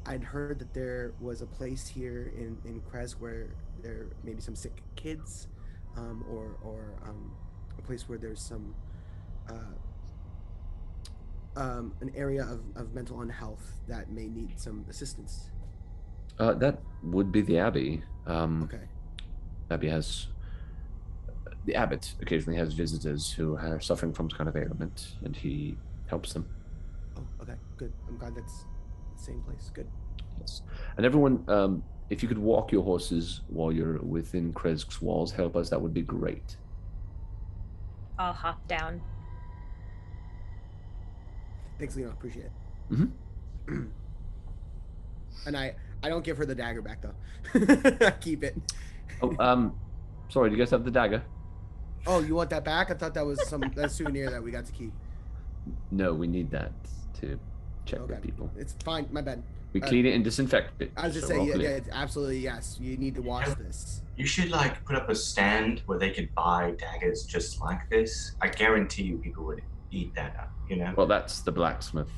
I'd heard that there was a place here in Krezk where there may be some sick kids, or a place where there's some an area of mental unhealth that may need some assistance. That would be the Abbey. Okay. Abbey has the abbot occasionally has visitors who are suffering from some kind of ailment, and he helps them. Oh, okay, good. I'm glad that's the same place. Good. Yes, and everyone, if you could walk your horses while you're within Krezk's walls, help us. That would be great. I'll hop down. Thanks, Leo. Appreciate it. Mm-hmm. And I don't give her the dagger back though. I keep it. Oh, sorry. Do you guys have the dagger? Oh, you want that back? I thought that was that souvenir that we got to keep. No, we need that to check Okay. with people. It's fine. My bad. We clean it and disinfect it. I was just so we're saying, all yeah, clear. it's absolutely yes. You need to wash this. You should like put up a stand where they could buy daggers just like this. I guarantee you people would eat that up, you know? Well, that's the blacksmith.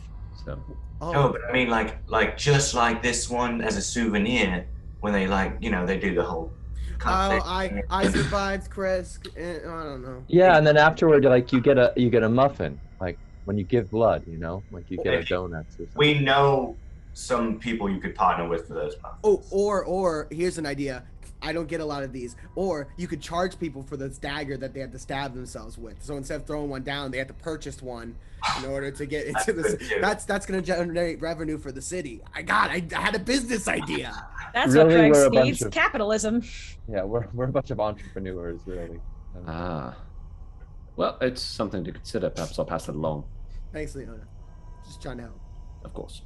So Oh, No, but I mean like just like this one as a souvenir when they they do the whole cut thing. I survived Krezk. I don't know. Yeah, and then afterward, like you get a muffin, like when you give blood, like you get a donut or something. We know some people you could partner with for those muffins. Oh, or here's an idea. I don't get a lot of these. Or you could charge people for this dagger that they have to stab themselves with. So instead of throwing one down, they have to purchase one in order to get into this. good too. That's going to generate revenue for the city. I had a business idea. That's Really, what we're a Craig bunch needs. of- Capitalism. Yeah, we're a bunch of entrepreneurs, really. well, it's something to consider. Perhaps I'll pass it along. Thanks, Leona. Just trying to help. Of course.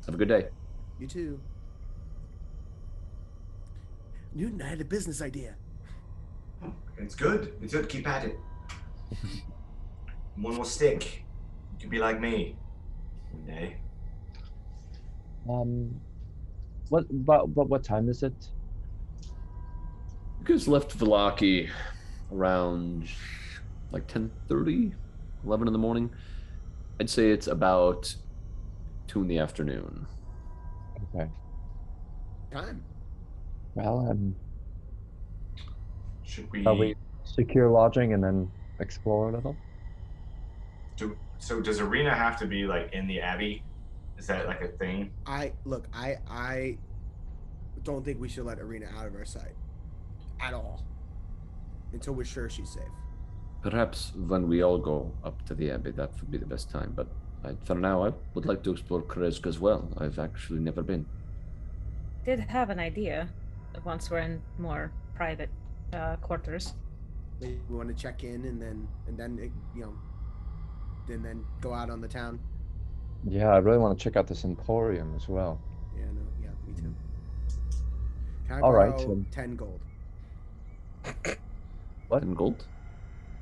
Have a good day. You too. Newton, I had a business idea. It's good. It's good. Keep at it. One will stick. You can be like me one day. What time is it? You guys left Villaki around like 10:30, 11 in the morning. I'd say it's about 2 in the afternoon. Okay. Time. Well, Should we? shall we secure lodging and then explore a little? So does Arena have to be like in the Abbey? Is that like a thing? I don't think we should let Arena out of our sight at all until we're sure she's safe. Perhaps when we all go up to the Abbey, that would be the best time. But for now, I would like to explore Krezk as well. I've actually never been. Did have an idea once we're in more private quarters. Maybe we want to check in and then go out on the town. Yeah, I really want to check out this Emporium as well. Yeah, no, yeah, me too. Can I All right, borrow then. 10 gold? What? And gold?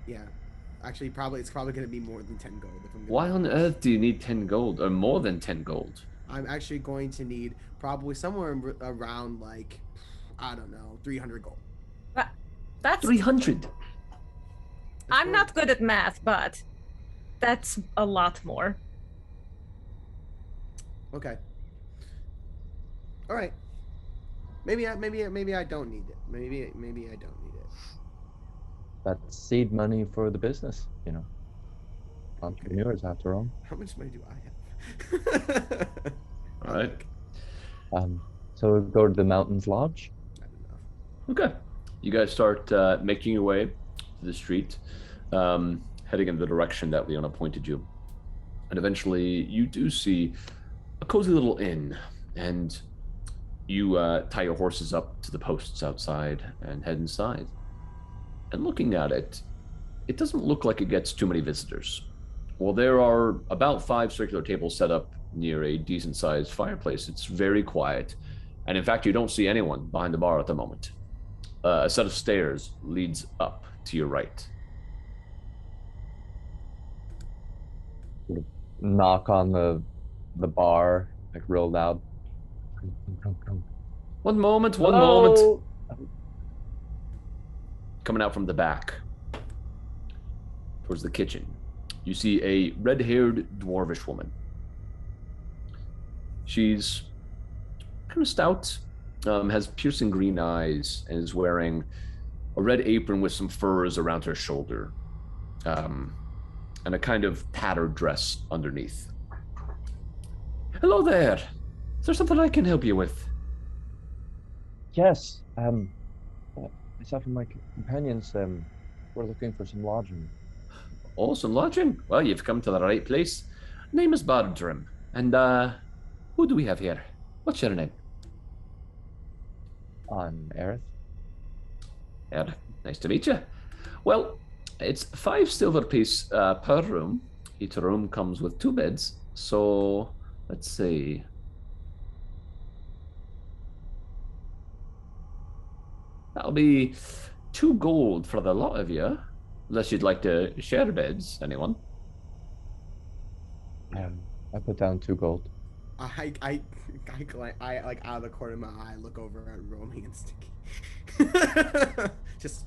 Yeah. Actually, it's probably going to be more than 10 gold. If I'm gonna Why on earth do you need 10 gold, or more than 10 gold? I'm actually going to need probably somewhere around like, I don't know, 300 gold. That's 300. I'm not good at math, but that's a lot more. Okay. All right. Maybe I don't need it. Maybe I don't need it. That's seed money for the business, Entrepreneurs, after all. How much money do I have? All right. So we'll go to the Mountains Lodge. I don't know. Okay. You guys start making your way to the street, heading in the direction that Leona pointed you. And eventually you do see a cozy little inn, and you tie your horses up to the posts outside and head inside. And looking at it, it doesn't look like it gets too many visitors. Well, there are about 5 circular tables set up near a decent-sized fireplace. It's very quiet, and in fact, you don't see anyone behind the bar at the moment. A set of stairs leads up to your right. Knock on the bar, like real loud. One moment. Hello? Coming out from the back towards the kitchen, you see a red-haired dwarvish woman. She's kind of stout, has piercing green eyes, and is wearing a red apron with some furs around her shoulder, and a kind of tattered dress underneath. Hello there. Is there something I can help you with? Yes. Myself and my companions were looking for some lodging. Awesome lodging. Well, you've come to the right place. Name is Bardrim. And who do we have here? What's your name? I'm Aerith. Yeah, nice to meet you. Well, it's 5 silver piece per room. Each room comes with 2 beds. So let's see. That'll be 2 gold for the lot of you, unless you'd like to share beds. Anyone? I put down 2 gold. I like out of the corner of my eye look over at Romy and Stiki. Just.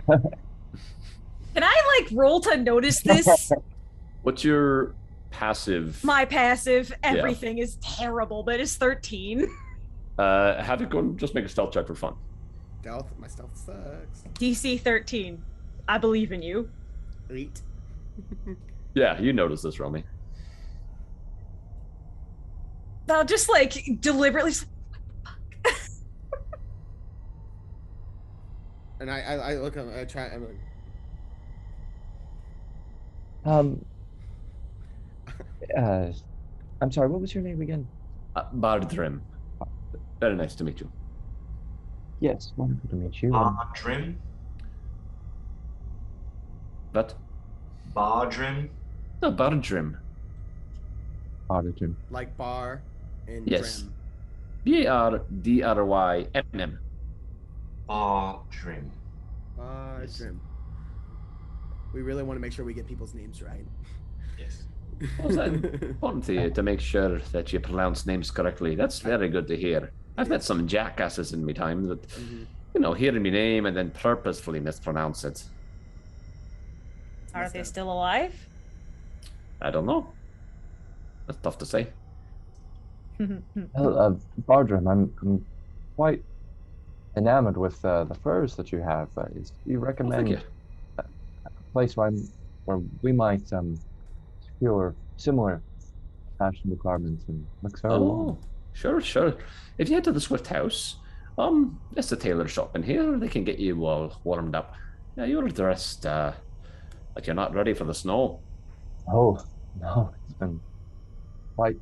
Can I like roll to notice this? What's your passive? My passive, everything is terrible, but it's 13. Have it go and just make a stealth check for fun. Stealth. My stealth sucks. DC 13. I believe in you. 8. Yeah, you notice this, Romy. I'll just like deliberately. And I look at him, I try, I'm like, I'm sorry, what was your name again? Bardrim. Very nice to meet you. Yes, wonderful to meet you. Bardrim? What? Bardrim? No, Bardrim. Bardrim. like bar and Yes. Drim. Bardrym. Bardrim. Drim. We really want to make sure we get people's names right. Yes. Was that important to you to make sure that you pronounce names correctly? That's very good to hear. I've met some jackasses in my time that, hearing my name and then purposefully mispronounce it. Are they still alive? I don't know. That's tough to say. Bardrim, I'm quite enamored with the furs that you have. Do you recommend you. a place where we might secure similar fashion garments and looks very warm? Sure. If you head to the Swift House, it's a tailor shop in here. They can get you all warmed up. Yeah, you're dressed like you're not ready for the snow. Oh, no, it's been quite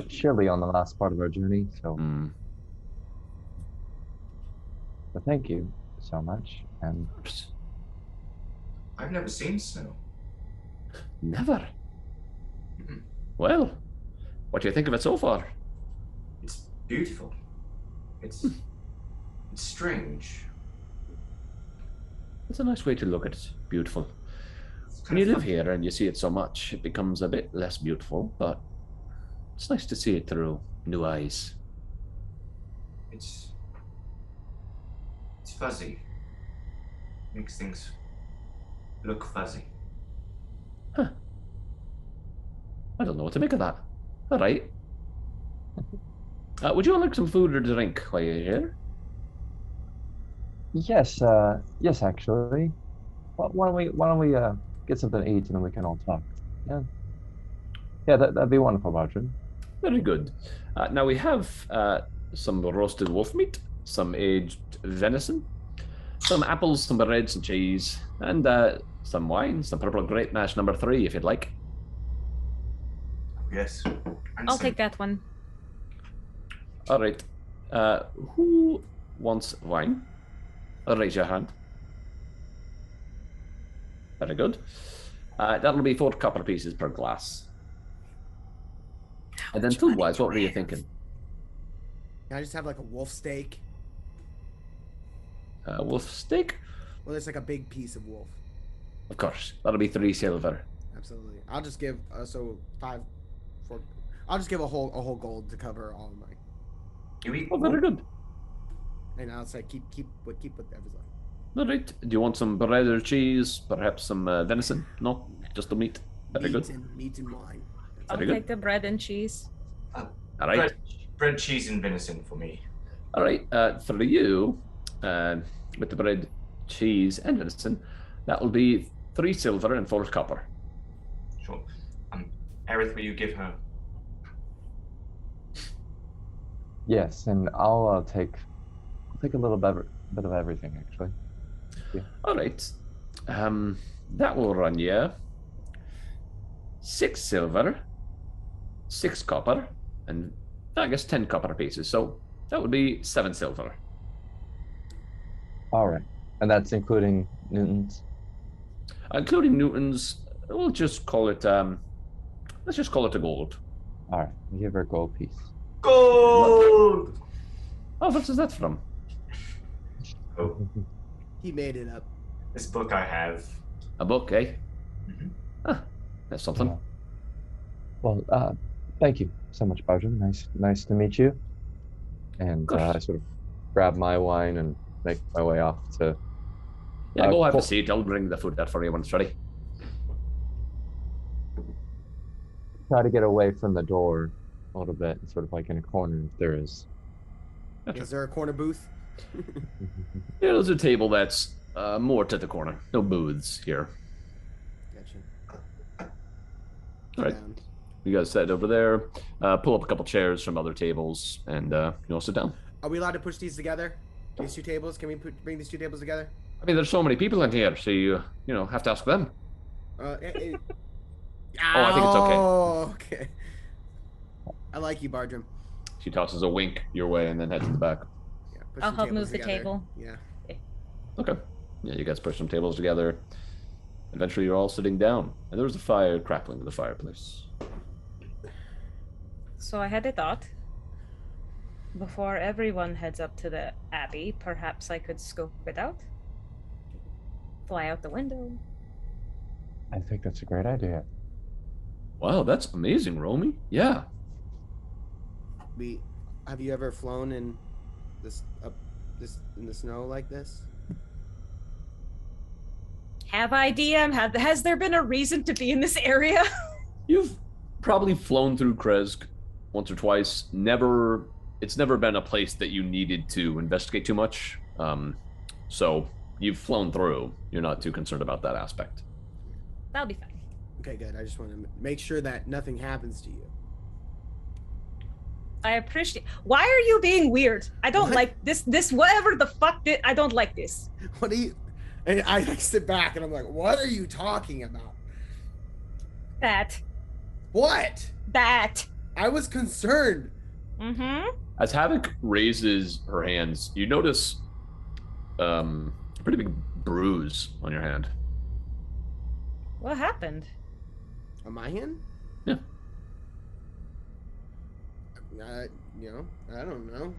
chilly on the last part of our journey, so but thank you so much. And I've never seen snow. Never. Well, what do you think of it so far? It's beautiful. It's strange. It's a nice way to look at it. Beautiful. When you live here and you see it so much, it becomes a bit less beautiful, but it's nice to see it through new eyes. It's fuzzy. Makes things look fuzzy. Huh. I don't know what to make of that. All right. Would you like some food or drink while you're here? yes, actually. Why don't we get something to eat and then we can all talk? Yeah, that'd be wonderful, Bardrim. Very good. Now we have some roasted wolf meat, some aged venison, some apples, some bread, some cheese, and some wine, some purple grape mash number 3 if you'd like. Yes. I'll take that one. All right. Who wants wine? Raise your hand. Very good. That'll be 4 copper pieces per glass. And then food-wise, what were you thinking? Can I just have like a wolf steak? Wolf steak? Well, there's like a big piece of wolf. Of course. That'll be 3 silver. Absolutely. I'll just give I'll just give a whole gold to cover all of my. You eat Very good. And I'll say keep with everything. All right. Do you want some bread or cheese? Perhaps some venison? No, just the meat. Very good. Meat and wine. I'll Very good. take the bread and cheese. All right. Bread, cheese, and venison for me. All right. For you, with the bread, cheese, and venison, that will be 3 silver and 4 copper. Sure. Aerith, will you give her? Yes, and I'll take take a little bit of everything, actually. Yeah. All right. That will run you 6 silver, 6 copper, and I guess 10 copper pieces. So that would be 7 silver. All right. And that's including Newton's? Including Newton's, we'll just call it, let's just call it a gold. All right. I'll give her a gold piece. Gold! Oh, what is that from? Oh, He made it up. this book I have. A book, eh? Mhm. Ah, that's something. Yeah. Well, thank you so much, Bartram. Nice to meet you. And I sort of grab my wine and make my way off to... Yeah, go have a cool. seat. I'll bring the food out for you when it's ready. Try to get away from the door a little bit, sort of like in a corner if there is. Gotcha. Is there a corner booth? Yeah, there's a table that's more to the corner. No booths here. Gotcha. All right. Down. You guys sit over there, pull up a couple chairs from other tables, and you all sit down. Are we allowed to push these together? These two tables? Can we bring these two tables together? I mean, there's so many people in here, so you have to ask them. Oh, I think it's okay. Oh, okay. I like you, Bartram. She tosses a wink your way and then heads to the back. Yeah, push I'll the help tables move the together. table. Yeah. Okay. Yeah, you guys push some tables together. Eventually, you're all sitting down, and there's a fire crackling in the fireplace. So I had a thought. Before everyone heads up to the Abbey, perhaps I could scope it out. Fly out the window. I think that's a great idea. Wow, that's amazing, Romy. Yeah. Have you ever flown in in the snow like this? Have I, DM? Has there been a reason to be in this area? You've probably flown through Krezk once or twice. It's never been a place that you needed to investigate too much. So you've flown through. You're not too concerned about that aspect. That'll be fine. Okay, good. I just want to make sure that nothing happens to you. I appreciate. Why are you being weird? I don't What? like this. This whatever the fuck. I don't like this. What do you? And I like sit back and I'm like, what are you talking about? That. What? That. I was concerned. Mm-hmm. As Havok raises her hands, you notice a pretty big bruise on your hand. What happened? On my hand? Yeah. I don't know.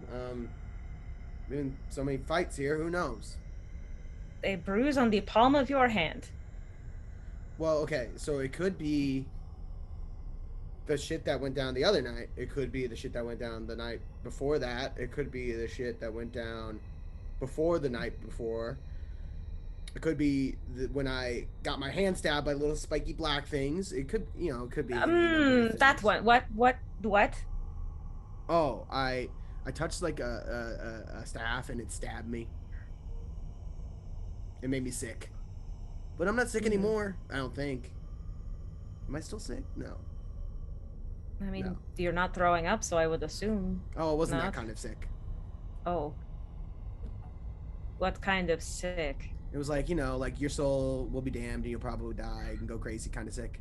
Been so many fights here. Who knows? A bruise on the palm of your hand. Well, okay. So it could be the shit that went down the other night. It could be the shit that went down the night before that. It could be the shit that went down before the night before. It could be when I got my hand stabbed by little spiky black things. It could, it could be. any number of That things. one. What? Oh, I touched like a staff and it stabbed me. It made me sick. But I'm not sick anymore, I don't think. Am I still sick? No. I mean, No. you're not throwing up, so I would assume. Oh, it wasn't Not? that kind of sick. Oh. What kind of sick? It was like, like your soul will be damned and you'll probably die and go crazy kind of sick.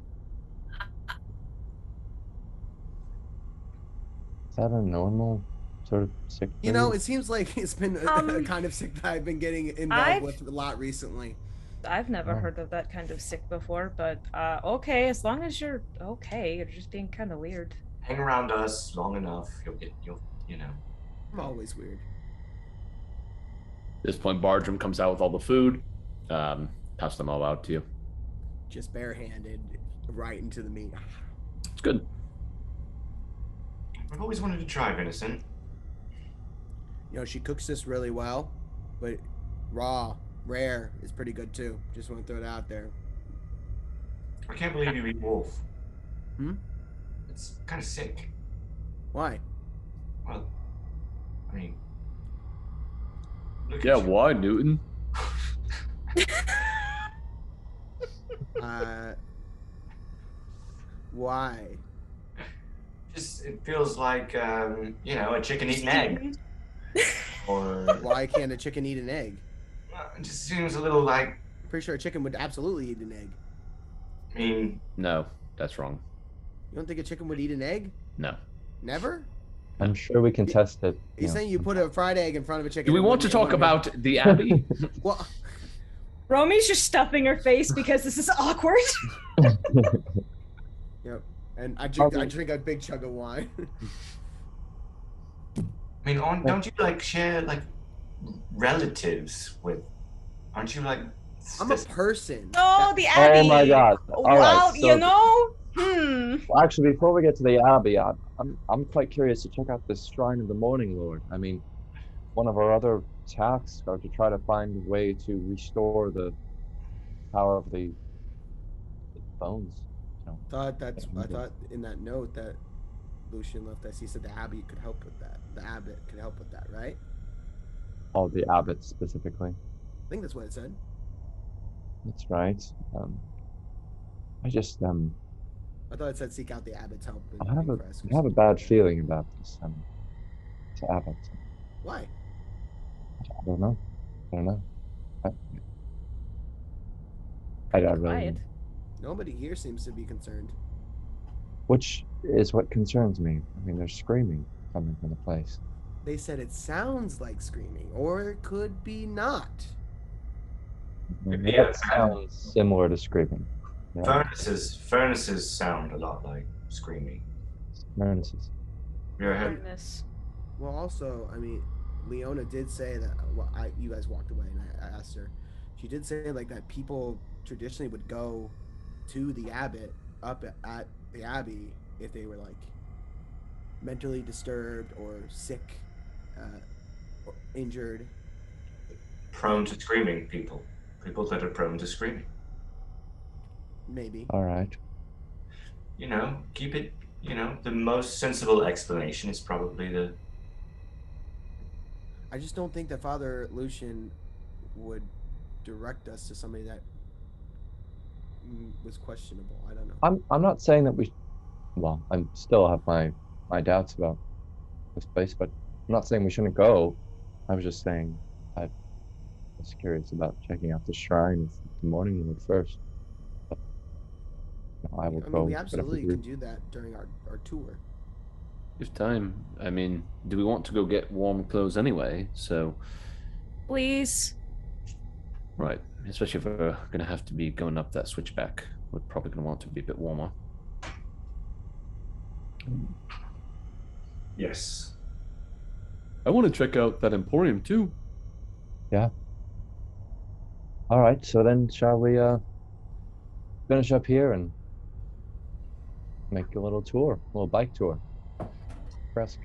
Is that a normal sort of sick? It seems like it's been a kind of sick that I've been getting involved with a lot recently. I've never Oh. heard of that kind of sick before, but okay, as long as you're okay, you're just being kind of weird. Hang around us long enough, you'll. I'm always weird. At this point, Bartram comes out with all the food. Pass them all out to you. Just barehanded right into the meat. It's good. I've always wanted to try venison. She cooks this really well, but raw, rare is pretty good too. Just want to throw it out there. I can't believe you eat wolf. Hmm? It's kind of sick. Why? Well, I mean, look Yeah, at you. why, Newton? Why? Just it feels like a chicken eating egg. Or Why can't a chicken eat an egg? it just seems a little like. Pretty sure a chicken would absolutely eat an egg. I mean, No, that's wrong. You don't think a chicken would eat an egg? No. Never? I'm sure we can test it. You're saying you put a fried egg in front of a chicken? Do we and want to wouldn't- talk about the Abbey? Well, Romi's just stuffing her face because this is awkward. yep. And I drink a big chug of wine. I mean, don't you like share like relatives with? Aren't you like? I'm a person. Oh, the Abbey. Oh my god. All right, Wow, so- you know? Well, actually, before we get to the Abbey, I'm quite curious to check out the Shrine of the Morning Lord. I mean, one of our other tasks are to try to find a way to restore the power of the bones. You know. I thought in that note that Lucian left us, he said the Abbey could help with that. The Abbot could help with that, right? Oh, the abbot specifically. I think that's what it said. That's right. I just I thought it said seek out the Abbot's help. in I have Krezk or a something bad like that. feeling about this abbot. Why? I don't know. I don't really. Quiet. Nobody here seems to be concerned. Which is what concerns me. I mean, they're screaming coming from the place. They said it sounds like screaming, or it could be not. Yeah. That sounds similar to screaming. Yeah. Furnaces sound a lot like screaming. Furnaces. Your head. Goodness. Well, also, I mean, Leona did say that. Well, you guys walked away, and I asked her. She did say like that people traditionally would go to the abbot up at the Abbey if they were like mentally disturbed or sick, or injured. Prone to screaming people. People that are prone to screaming. Maybe. All right. You know, keep it. You know, the most sensible explanation is probably the. I just don't think that Father Lucian would direct us to somebody that was questionable. I don't know. I'm not saying that we. Well, I still have my doubts about this place, but I'm not saying we shouldn't go. I was just saying I was curious about checking out the shrine of the Morning Lord first. But, I will go. We whatever absolutely route. can do that during our tour. If time. I mean, do we want to go get warm clothes anyway? So, Please. right. Especially if we're going to have to be going up that switchback. We're probably going to want to be a bit warmer. Yes. I want to check out that Emporium too. All right. So then, shall we finish up here and make a little tour, a little bike tour? Krezk.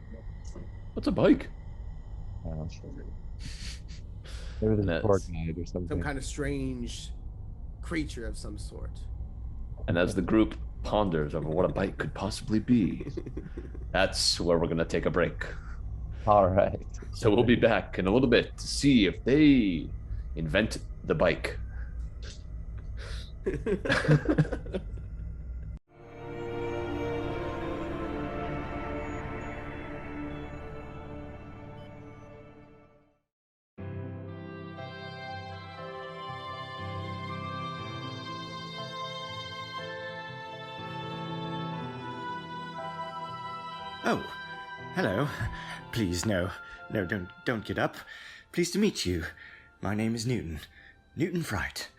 What's a bike? I don't know. Maybe there's a That's- tour guide or something. Some kind of strange creature of some sort. And as the group ponders over what a bike could possibly be, that's where we're going to take a break. All right. So we'll be back in a little bit to see if they invent the bike. Oh, hello. Please, no, don't get up. Pleased to meet you. My name is Newton Fright.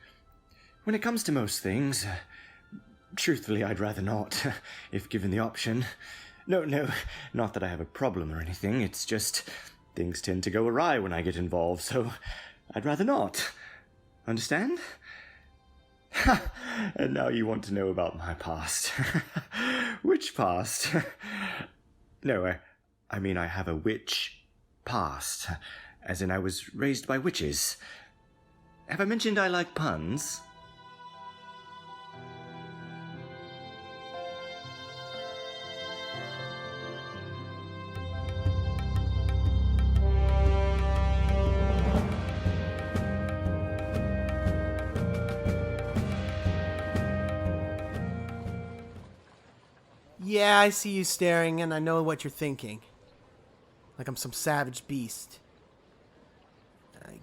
When it comes to most things, truthfully, I'd rather not, if given the option. No, not that I have a problem or anything. It's just things tend to go awry when I get involved, so I'd rather not. Understand? And now you want to know about my past. Which past? No, I mean I have a witch past, as in I was raised by witches. Have I mentioned I like puns? Yeah, I see you staring, and I know what you're thinking. Like I'm some savage beast.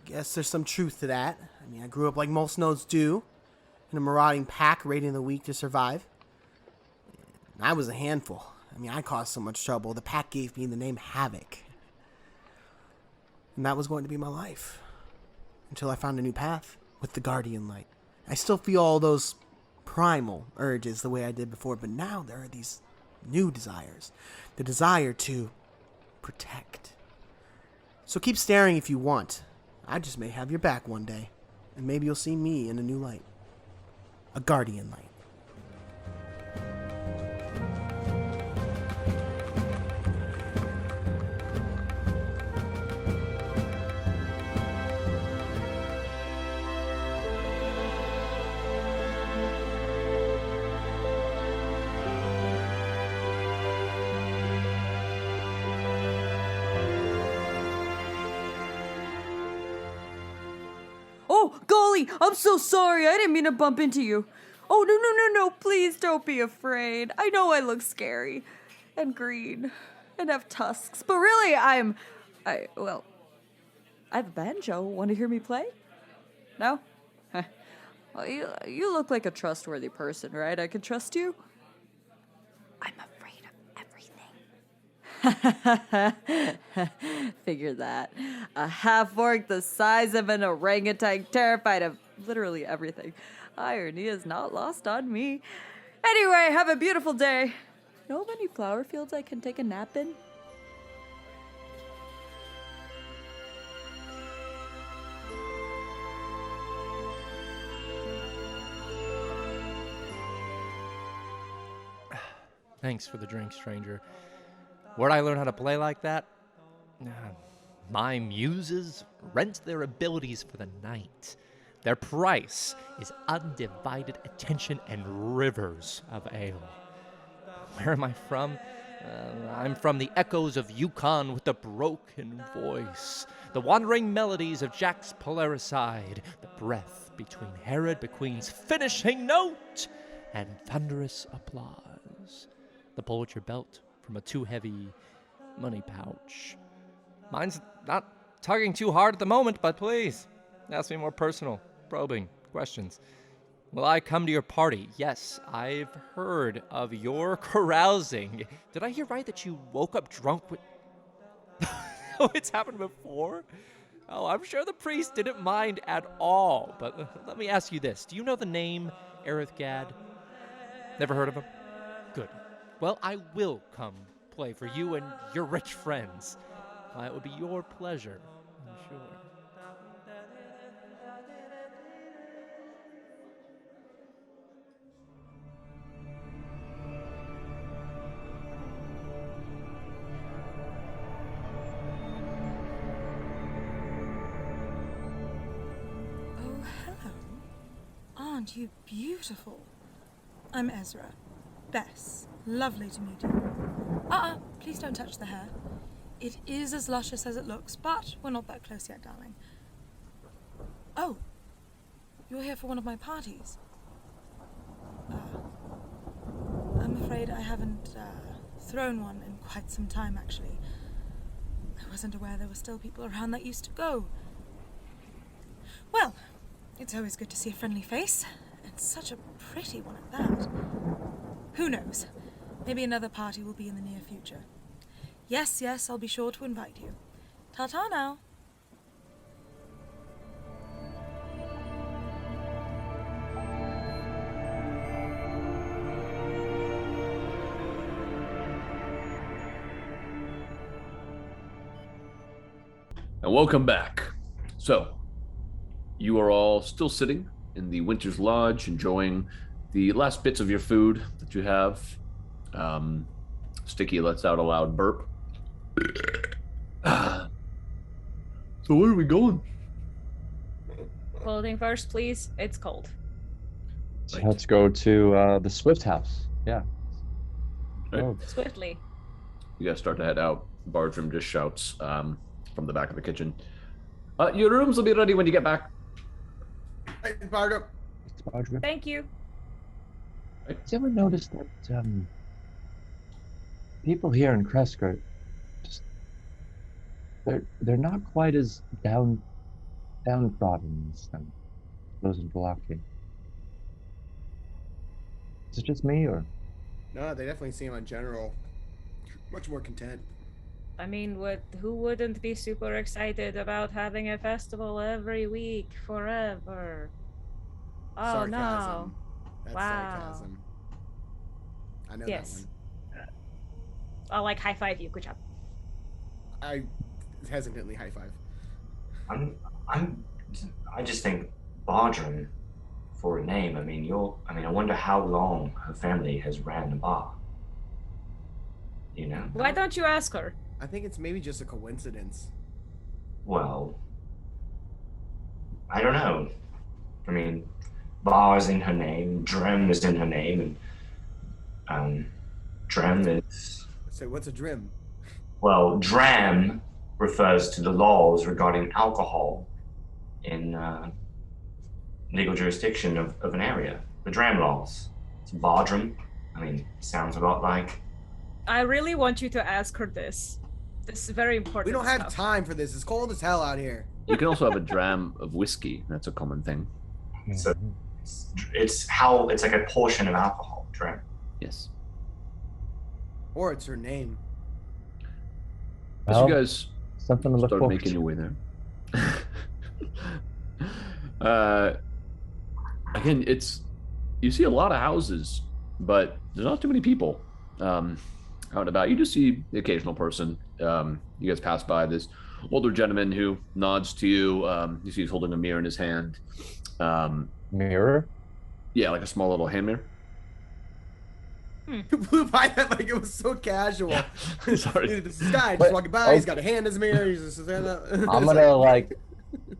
guess there's some truth to that. I mean, I grew up like most nodes do, in a marauding pack raiding the weak to survive. And I was a handful. I mean, I caused so much trouble. The pack gave me the name Havok. And that was going to be my life. Until I found a new path with the Guardian Light. I still feel all those primal urges the way I did before, but now there are these new desires. The desire to protect. So keep staring if you want. I just may have your back one day. And maybe you'll see me in a new light. A Guardian Light. Oh, golly, I'm so sorry. I didn't mean to bump into you. Oh, no. Please don't be afraid. I know I look scary and green and have tusks, but really I have a banjo. Want to hear me play? No? Well, you look like a trustworthy person, right? I can trust you? I'm afraid of everything. Figure that. A half-orc the size of an orangutan, terrified of literally everything. Irony is not lost on me. Anyway, have a beautiful day. Know of any flower fields I can take a nap in? Thanks for the drink, stranger. Where'd I learn how to play like that? My muses rent their abilities for the night. Their price is undivided attention and rivers of ale. Where am I from? I'm from the echoes of Yukon with a broken voice, the wandering melodies of Jack's Polaricide, the breath between Herod McQueen's finishing note and thunderous applause. The pull at your belt from a too heavy money pouch. Mine's not tugging too hard at the moment, but please, ask me more personal, probing questions. Will I come to your party? Yes, I've heard of your carousing. Did I hear right that you woke up drunk with... Oh, it's happened before? Oh, I'm sure the priest didn't mind at all. But let me ask you this. Do you know the name Gaad? Never heard of him? Good. Well, I will come play for you and your rich friends. Why, it would be your pleasure, I'm sure. Oh, hello. Aren't you beautiful? I'm Ezra. Bess. Lovely to meet you. Please don't touch the hair. It is as luscious as it looks, but we're not that close yet, darling. Oh, you're here for one of my parties. I'm afraid I haven't thrown one in quite some time, actually. I wasn't aware there were still people around that used to go. Well, it's always good to see a friendly face, and such a pretty one at that. Who knows? Maybe another party will be in the near future. Yes, I'll be sure to invite you. Ta-ta now. And welcome back. So, you are all still sitting in the Winter's Lodge, enjoying the last bits of your food that you have. Stiki lets out a loud burp. So where are we going? Clothing first, please. It's cold. So let's go to the Swift House. Yeah. Right. Oh. Swiftly. You guys start to head out. Bartram just shouts from the back of the kitchen. Your rooms will be ready when you get back. Hey, Bartram. Thank you. Have you ever noticed that people here in Krezk are just they're not quite as downtrodden and those in Vlaki. Is it just me, or? No, they definitely seem in general much more content. I mean, who wouldn't be super excited about having a festival every week forever? Oh Sarcasm. no. That's Wow. sarcasm. I know Yes. that one. I'll like high five you. Good job. I hesitantly high five. I just think Bardrum for a name. I mean, I wonder how long her family has ran the bar. You know? Why don't you ask her? I think it's maybe just a coincidence. Well, I don't know. I mean, Bar is in her name, Drem is in her name, and Drem is... So what's a drim? Well, Dram refers to the laws regarding alcohol in legal jurisdiction of an area. The Dram laws. It's Bardrum. I mean, sounds a lot like... I really want you to ask her this. This is very important. We don't have stuff. time for this. It's cold as hell out here. You can also have a dram of whiskey. That's a common thing. So it's like a portion of alcohol, Dram. Yes. Or it's her name. As Well, you guys something to look start forward making to. your way there. Again, you see a lot of houses, but there's not too many people out and about. You just see the occasional person. You guys pass by this older gentleman who nods to you. You see he's holding a mirror in his hand. Mirror? Yeah, like a small little hand mirror. You blew by that like it was so casual. Sorry. This guy just But- walking by. He's got a hand in his mirror. He's just I'm gonna like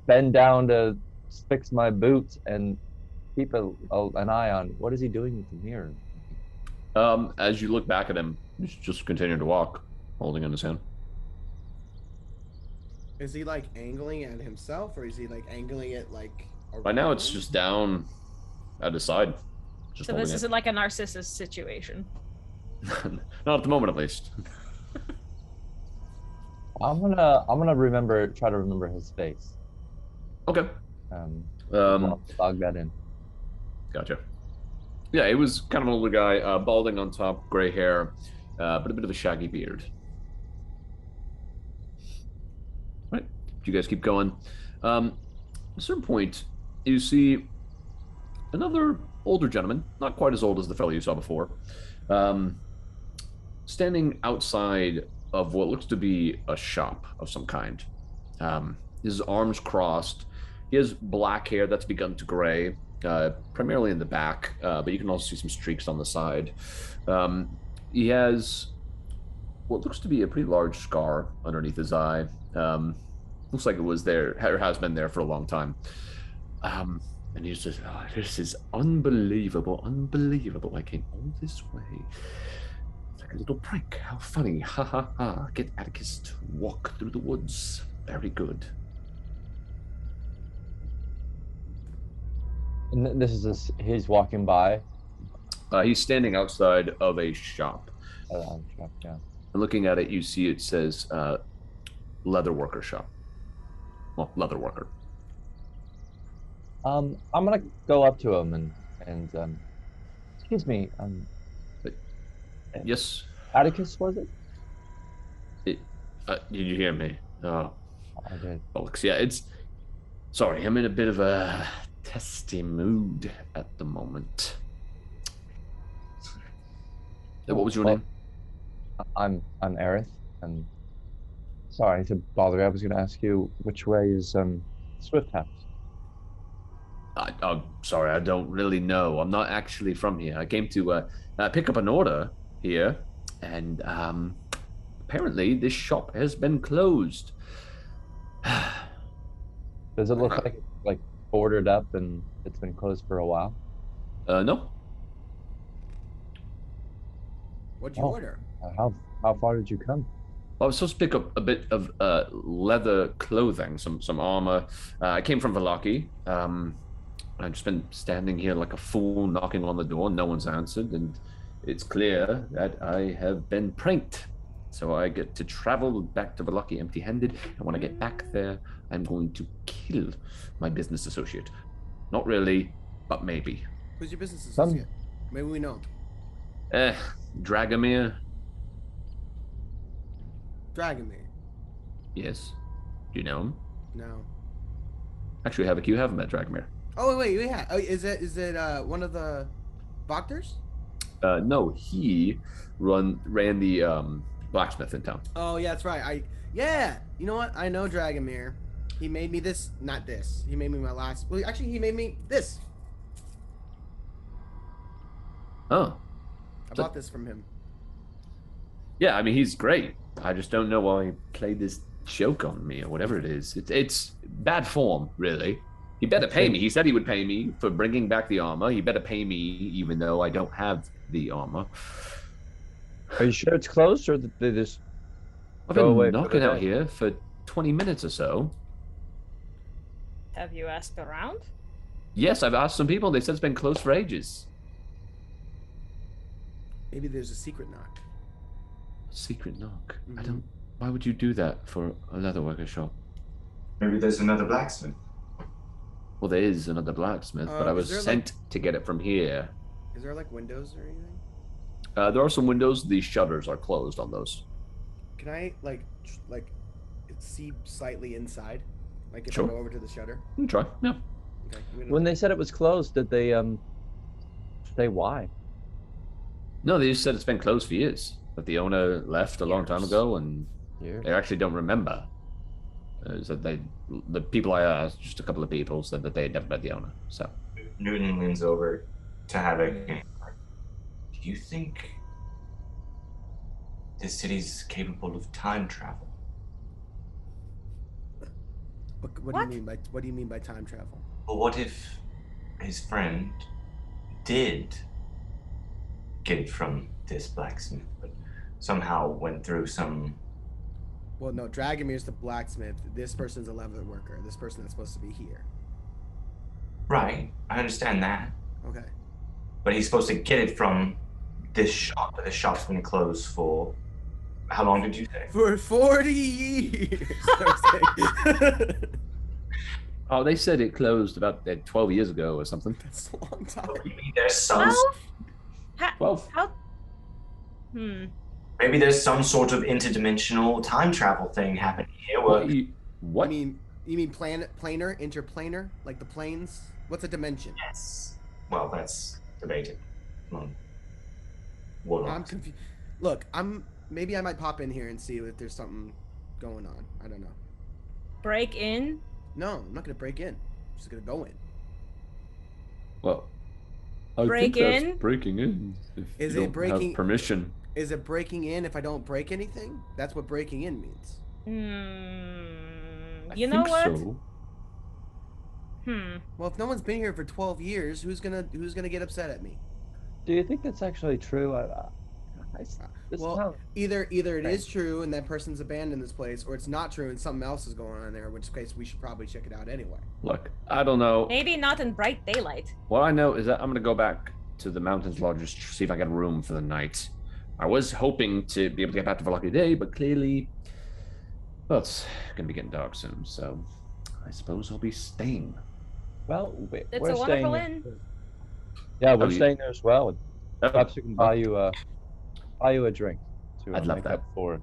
bend down to fix my boots and keep an eye on what is he doing with the mirror. As you look back at him, he's just continuing to walk, holding in his hand. Is he like angling at himself, or is he like angling it like? Right now, it's around? just down at his side. Just So this holding isn't like a narcissist situation. it. Not at the moment, at least. I'm gonna try to remember his face. Okay. Log that in. Gotcha. Yeah, he was kind of an older guy, balding on top, gray hair, but a bit of a shaggy beard. Right. You guys keep going. At a certain point, you see another older gentleman, not quite as old as the fellow you saw before, standing outside of what looks to be a shop of some kind. His arms crossed. He has black hair that's begun to gray, primarily in the back, but you can also see some streaks on the side. He has what looks to be a pretty large scar underneath his eye. Looks like it was there, or has been there for a long time. And he's just, oh, this is unbelievable. I came all this way. It's like a little prank. How funny. Ha ha ha. Get Atticus to walk through the woods. Very good. And this is he's walking by. He's standing outside of a shop. Yeah. And looking at it, you see it says leather worker shop. Well, leather worker. I'm gonna go up to him and excuse me. Yes. Atticus, was it? Did you hear me? Oh, I did. Bollocks. Yeah, it's. Sorry, I'm in a bit of a testy mood at the moment. What was your name? I'm Aerith, and sorry to bother you. I was going to ask you which way is Swift House. I'm sorry, I don't really know. I'm not actually from here. I came to pick up an order here, and apparently this shop has been closed. Does it look like it's like boarded up and it's been closed for a while? No. What'd you order? How far did you come? I was supposed to pick up a bit of leather clothing, some armor. I came from Village. I've just been standing here like a fool, knocking on the door. No one's answered, and it's clear that I have been pranked. So I get to travel back to Village empty-handed, and when I get back there, I'm going to kill my business associate. Not really, but maybe. Who's your business associate? Maybe we know him. Dragomir. Dragomir. Yes. Do you know him? No. Actually, Havok, you have met Dragomir. Oh wait, yeah. Oh, is it one of the Boctors? No, he ran the blacksmith in town. Oh yeah, that's right. Yeah. You know what? I know Dragomir. He made me this, not this. He made me my last. Well, actually, he made me this. Oh. I bought this from him. Yeah, I mean, he's great. I just don't know why he played this joke on me or whatever it is. It's bad form, really. He better pay me. He said he would pay me for bringing back the armor. He better pay me even though I don't have the armor. Are you sure it's closed, or did they just I've go away been for knocking the out day? here for 20 minutes or so. Have you asked around? Yes, I've asked some people. They said it's been closed for ages. Maybe there's a secret knock. Secret knock. I Mhm. don't... Why would you do that for a leatherworker shop? Maybe there's another blacksmith. Well, there is another blacksmith, but I is was there, sent to get it from here. Is there like windows or anything? There are some windows. The shutters are closed on those. Can I like see slightly inside? Like if Sure. I go over to the shutter? You can try. Yeah. Okay. I'm gonna- When they said it was closed, did they say why? No, they just said it's been closed for years. That the owner left a long time ago, and Years. they actually don't remember. So the people I asked, just a couple of people, said that they had never met the owner. So Newton leans over to Havok. Do you think this city's capable of time travel? What do you mean by time travel? Well, what if his friend did get it from this blacksmith, but somehow went through some... Well, no, Dragomir's the blacksmith. This person's a leather worker. This person that's supposed to be here. Right, I understand that. Okay. But he's supposed to get it from this shop, but the shop's been closed for... How long did you say? For 40 years. oh, they said it closed about 12 years ago or something. That's a long time. Maybe there's some... 12. How? Maybe there's some sort of interdimensional time travel thing happening here. Where... What? You mean planar, interplanar, like the planes? What's a dimension? Yes. Well, that's debated among I'm warlocks. confused. Look, maybe I might pop in here and see if there's something going on. I don't know. Break in? No, I'm not gonna break in. I'm just gonna go in. Well, I Break think that's in? breaking in. If Is you it don't breaking- have permission? Is it breaking in if I don't break anything? That's what breaking in means. I You know think what? So. Well, if no one's been here for 12 years, who's gonna get upset at me? Do you think that's actually true? This Well, sounds- either it is true and that person's abandoned this place, or it's not true and something else is going on there. In which case, we should probably check it out anyway. Look, I don't know. Maybe not in bright daylight. What I know is that I'm going to go back to the Mountains Lodge just to see if I get a room for the night. I was hoping to be able to get back to Valaki today, but clearly, well, it's going to be getting dark soon, so I suppose I'll be staying. Well, It's we're a staying wonderful there. inn. Yeah, we're Oh, you- staying there as well. Oh, Perhaps we can buy you a drink to I'd love make that. up for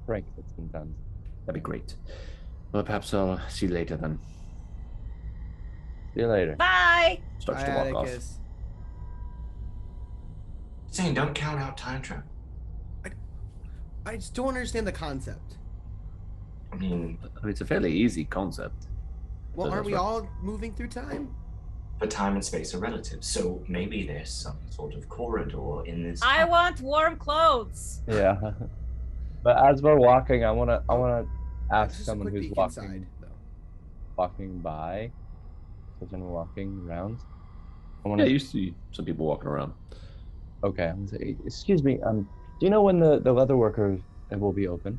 drink that's been done. That'd be great. Well, perhaps I'll see you later then. See you later. Bye! Starts to walk off. Atticus. Saying don't count out time travel. I just don't understand the concept. I mean, It's a fairly easy concept. Well, That's aren't we right. all moving through time? but time and space are relative, so maybe there's some sort of corridor in this. I want warm clothes. Yeah. But as we're walking, I wanna ask Just a someone quick who's peek walking inside, though. by. Someone walking around. I Yeah, wanna you see some people walking around. Okay, I'm gonna say, excuse me, do you know when the leather worker will be open?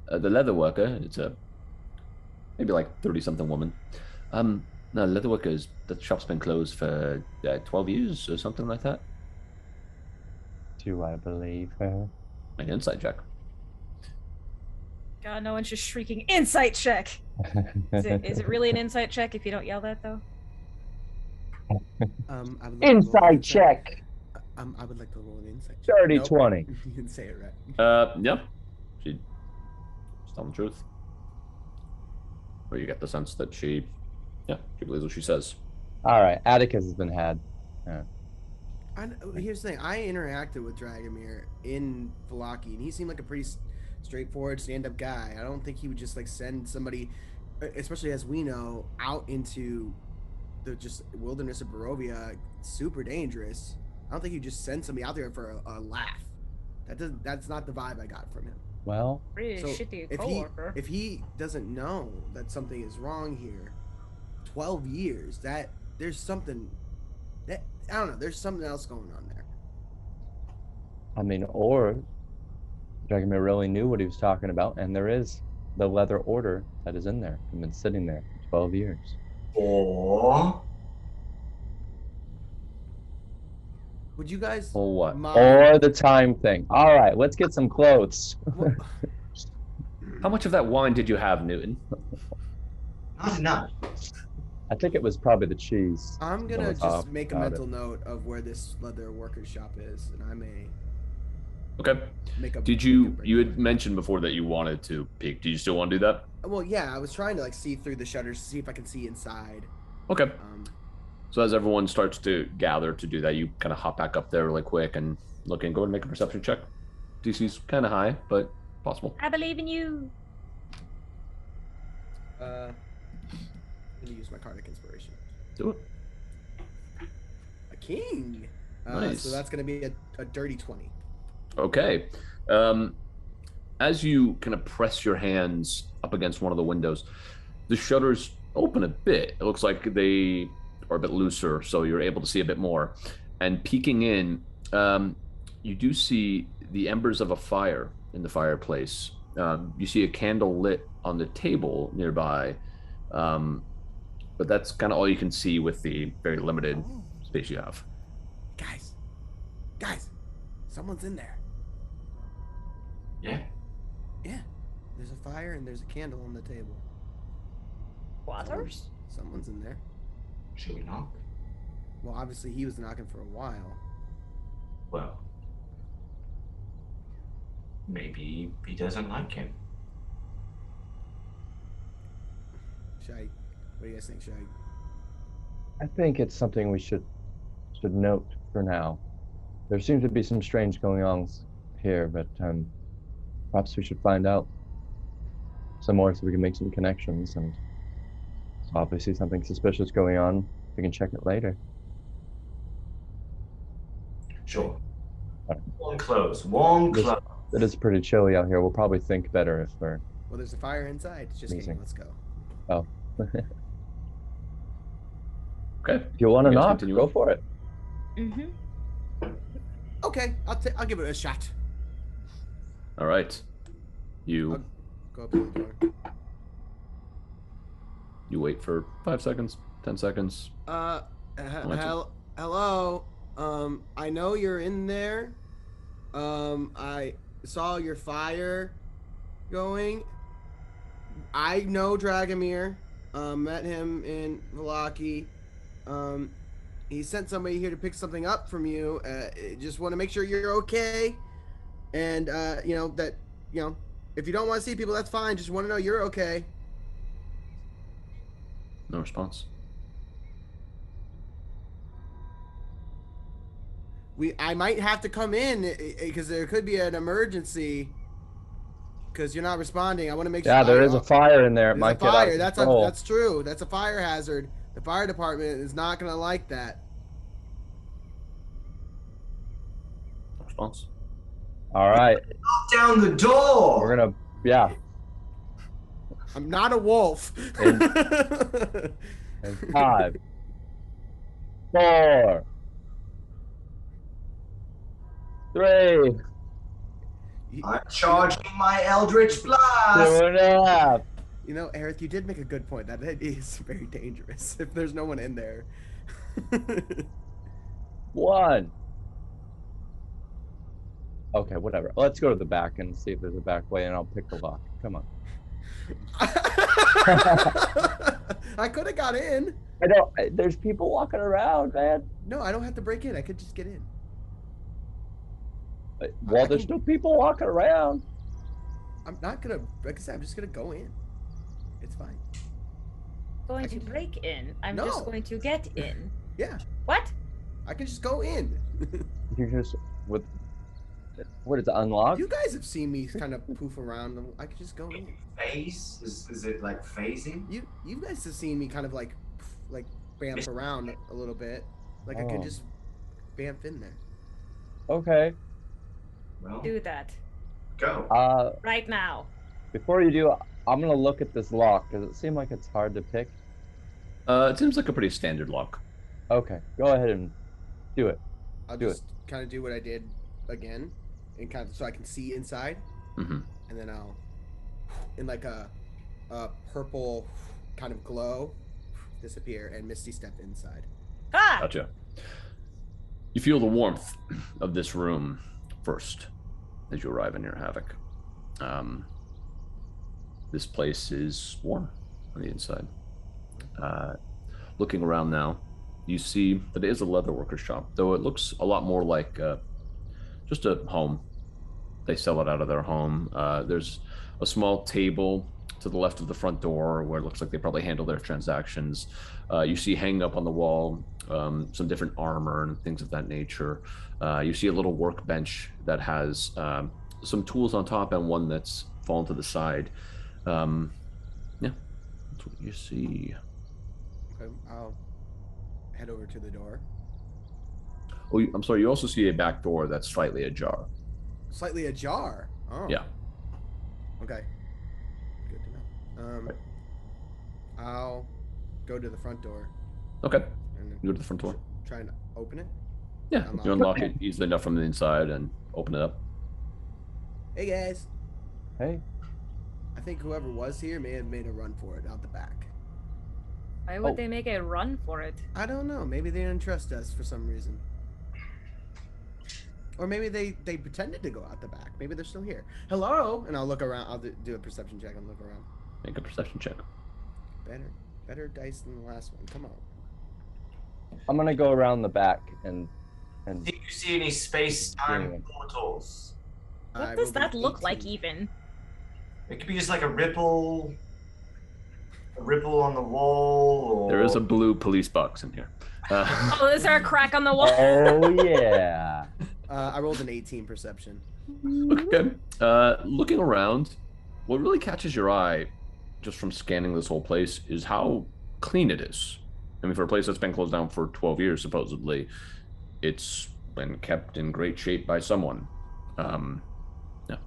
The leather worker, it's a maybe like 30-something woman. No, leather workers, the shop's been closed for 12 years or something like that. Do I believe her? An inside check. God, no one's just shrieking, insight check! Is it really an insight check if you don't yell that, though? I would like to roll an Inside check. I would like to roll an insight check. Dirty Nope. 20. You didn't say it right. Yeah. She's telling the truth. Or you get the sense that she believes what she says. All right, Atticus has been had. Yeah. Here's the thing. I interacted with Dragomir in Vallaki, and he seemed like a pretty straightforward, stand-up guy. I don't think he would just like send somebody, especially as we know, out into the just wilderness of Barovia, super dangerous. I don't think he'd just send somebody out there for a laugh. That's not the vibe I got from him. Well, Pretty shitty coworker. If he doesn't know that something is wrong here, 12 years, that there's something that I don't know. There's something else going on there. I mean, or Dragomir really knew what he was talking about, and there is the leather order that is in there and been sitting there for 12 years. Or Would you guys? Or what? Or the time thing. All right, let's get some clothes. How much of that wine did you have, Newton? not enough. I think it was probably the cheese. I'm gonna That was just off make a about mental note of where this leather workers shop is, and I may Okay. make a. Did you had mentioned before that you wanted to peek. Do you still want to do that? Well, yeah, I was trying to like see through the shutters to see if I can see inside. Okay. So as everyone starts to gather to do that, you kind of hop back up there really quick and look and go and make a perception check. DC's kind of high, but possible. I believe in you. I'm gonna use my Cardic Inspiration. Do it. A king. Nice. So that's gonna be a dirty 20. Okay. As you kind of press your hands up against one of the windows, the shutters open a bit. It looks like they are a bit looser, so you're able to see a bit more. And peeking in, you do see the embers of a fire in the fireplace. You see a candle lit on the table nearby, but that's kind of all you can see with the very limited space you have. Guys, someone's in there. Yeah. Yeah, there's a fire and there's a candle on the table. Waters? Someone's in there. Should we knock? Well, obviously he was knocking for a while. Well, maybe he doesn't like him. What do you guys think? I think it's something we should note for now. There seems to be some strange going on here, but perhaps we should find out some more so we can make some connections. And so obviously something suspicious going on. We can check it later. Sure. Right. Warm clothes. Warm clothes. It is pretty chilly out here. We'll probably think better if we're... Well, there's a fire inside. It's just kidding. Let's go. Oh. Okay. If you want to You guys knock, continue go on? for it. Okay, I'll give it a shot. All right. You Go up to the door. you wait for 5 seconds, 10 seconds. Hello. I know you're in there. I saw your fire going. I know Dragomir. Met him in Vallaki. He sent somebody here to pick something up from you. Just want to make sure you're okay. And if you don't want to see people, that's fine. Just want to know you're okay. No response. I might have to come in because there could be an emergency. Because you're not responding. I want to make sure. Yeah, there is a fire in there. It might There's a fire. get out of control. That's true. That's a fire hazard. The fire department is not going to like that. No response. All right. Knock down the door. We're gonna, yeah. I'm not a wolf. And 5, 4, 3, I'm charging my Eldritch Blast. 2.5. You know, Eric, you did make a good point. That is very dangerous if there's no one in there. 1. Okay, whatever. Let's go to the back and see if there's a back way, and I'll pick the lock. Come on. I could have got in. I don't. There's people walking around, man. No, I don't have to break in. I could just get in. Well, there's still people walking around. I'm not gonna. Like I said, I'm just gonna go in. It's fine. Going to break in. I'm No. just going to get in. Yeah, What? I can just go in. You just with what is it, unlocked? You guys have seen me kind of poof around. I can just go in. Phase? Is it like phasing? You guys have seen me kind of like bamf around a little bit. Like I could Oh. just bamf in there. Okay. Well, Do that go. right now. Before you do, I'm gonna look at this lock. Does it seem like it's hard to pick? It seems like a pretty standard lock. Okay, go ahead and do it. I'll Do just kind of do what I did again, and kind of so I can see inside, Mm-hmm. and then I'll, in like a purple kind of glow, disappear and misty step inside. Ah! Gotcha. You feel the warmth of this room first as you arrive in your Havok. This place is warm on the inside. Looking around now, you see that it is a leatherworker shop, though it looks a lot more like just a home. They sell it out of their home. There's a small table to the left of the front door where it looks like they probably handle their transactions. You see hanging up on the wall some different armor and things of that nature. You see a little workbench that has some tools on top and one that's fallen to the side. Yeah, that's what you see. Okay, I'll head over to the door. Oh, I'm sorry. You also see a back door that's slightly ajar. Slightly ajar. Oh. Yeah. Okay. Good to know. I'll go to the front door. Okay. And You go to the front door. try and open it. Yeah. Unlock You unlock it easily enough from the inside and open it up. Hey guys. Hey. I think whoever was here may have made a run for it out the back. Why would Oh. they make a run for it? I don't know. Maybe they didn't trust us for some reason. Or maybe they pretended to go out the back. Maybe they're still here. Hello? And I'll look around. I'll do a perception check and look around. Make a perception check. Better dice than the last one. Come on. I'm gonna go around the back and Do you see any space-time Yeah. portals? What I does rolled an that look like 18. even? It could be just like a ripple on the wall. Or... There is a blue police box in here. Oh, is there a crack on the wall? oh yeah. I rolled an 18 perception. Okay. Looking around, what really catches your eye, just from scanning this whole place, is how clean it is. I mean, for a place that's been closed down for 12 years, supposedly, it's been kept in great shape by someone. Yeah.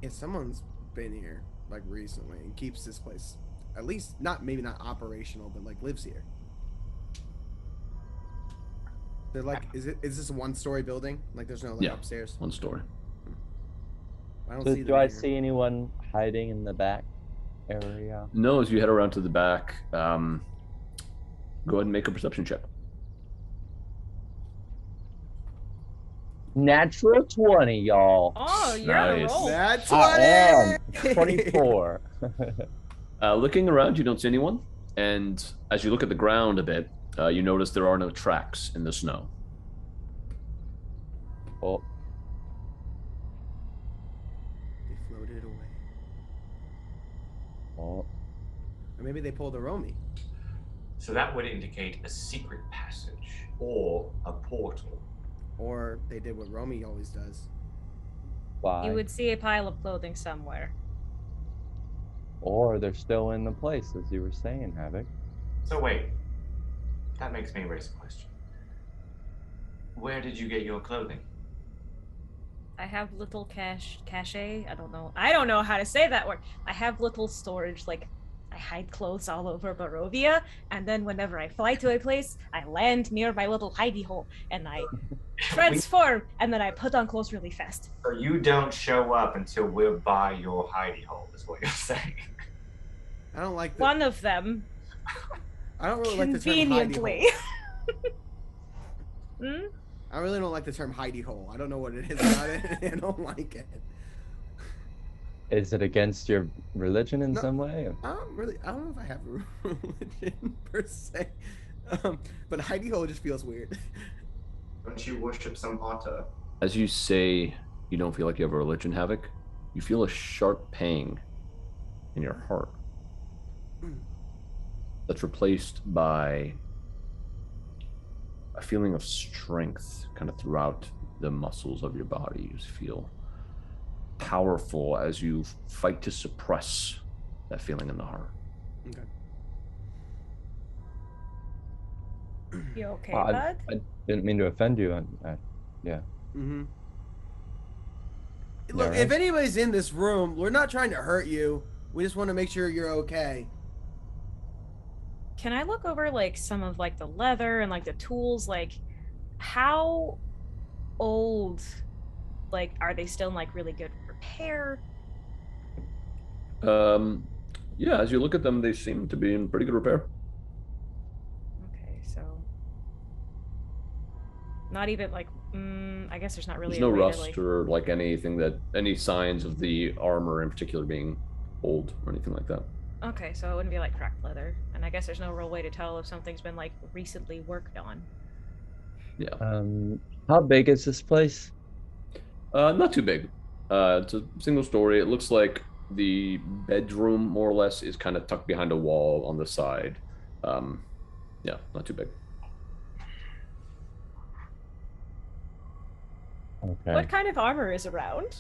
Yeah, someone's been here like recently and keeps this place at least maybe not operational, but like lives here. They're like, is this a one-story building? Like, there's no Yeah. upstairs. One story. I don't So see do them I here. see anyone hiding in the back area? No, as you head around to the back, go ahead and make a perception check. Natural 20, y'all. Oh, you're on a Nice. roll. That's I what am 24. Looking around, you don't see anyone. And as you look at the ground a bit, you notice there are no tracks in the snow. Oh, They floated away. oh. Or maybe they pulled a Romy. So that would indicate a secret passage or a portal. Or they did what Romy always does. Why? You would see a pile of clothing somewhere. Or they're still in the place, as you were saying, Havok. So wait, that makes me raise a question. Where did you get your clothing? I have little cache. I don't know how to say that word. I have little storage, like I hide clothes all over Barovia, and then whenever I fly to a place, I land near my little hidey hole, and I transform, and then I put on clothes really fast. So you don't show up until we're by your hidey hole, is what you're saying. I don't like One of them, I don't really like the term hidey conveniently. hole. Hmm? I really don't like the term hidey hole. I don't know what it is about it. I don't like it. Is it against your religion in No. some way? Or- I don't know if I have a religion per se. But hidey hole just feels weird. Don't you worship some otter? As you say, you don't feel like you have a religion, Havok. You feel a sharp pang in your heart that's replaced by a feeling of strength kind of throughout the muscles of your body. You just feel powerful as you fight to suppress that feeling in the heart. Okay. You okay, Well, bud? I didn't mean to offend you. Yeah. Mm-hmm. Yeah, Look, right? if anybody's in this room, we're not trying to hurt you. We just want to make sure you're okay. Can I look over like some of like the leather and like the tools? Like, how old? Like, are they still in like really good repair? Yeah, as you look at them, they seem to be in pretty good repair. Okay, so not even like I guess there's not really There's no a way rust to, like... or like any signs of the armor in particular being old or anything like that. Okay, so it wouldn't be like cracked leather, and I guess there's no real way to tell if something's been like recently worked on. Yeah. How big is this place? Not too big. It's a single story. It looks like the bedroom, more or less, is kind of tucked behind a wall on the side. Yeah, not too big. Okay. What kind of armor is around?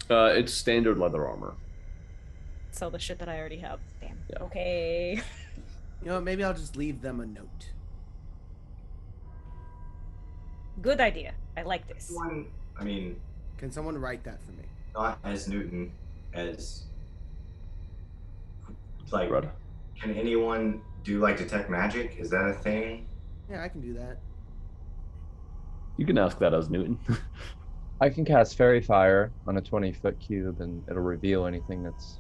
It's standard leather armor. So the shit that I already have. Damn. Yeah. Okay. You know what, maybe I'll just leave them a note. Good idea. I like this. One, I mean, Can someone write that for me? not as Newton as like. Right. Can anyone do like detect magic? Is that a thing? Yeah, I can do that. You can ask that as Newton. I can cast Fairy Fire on a 20-foot cube, and it'll reveal anything that's,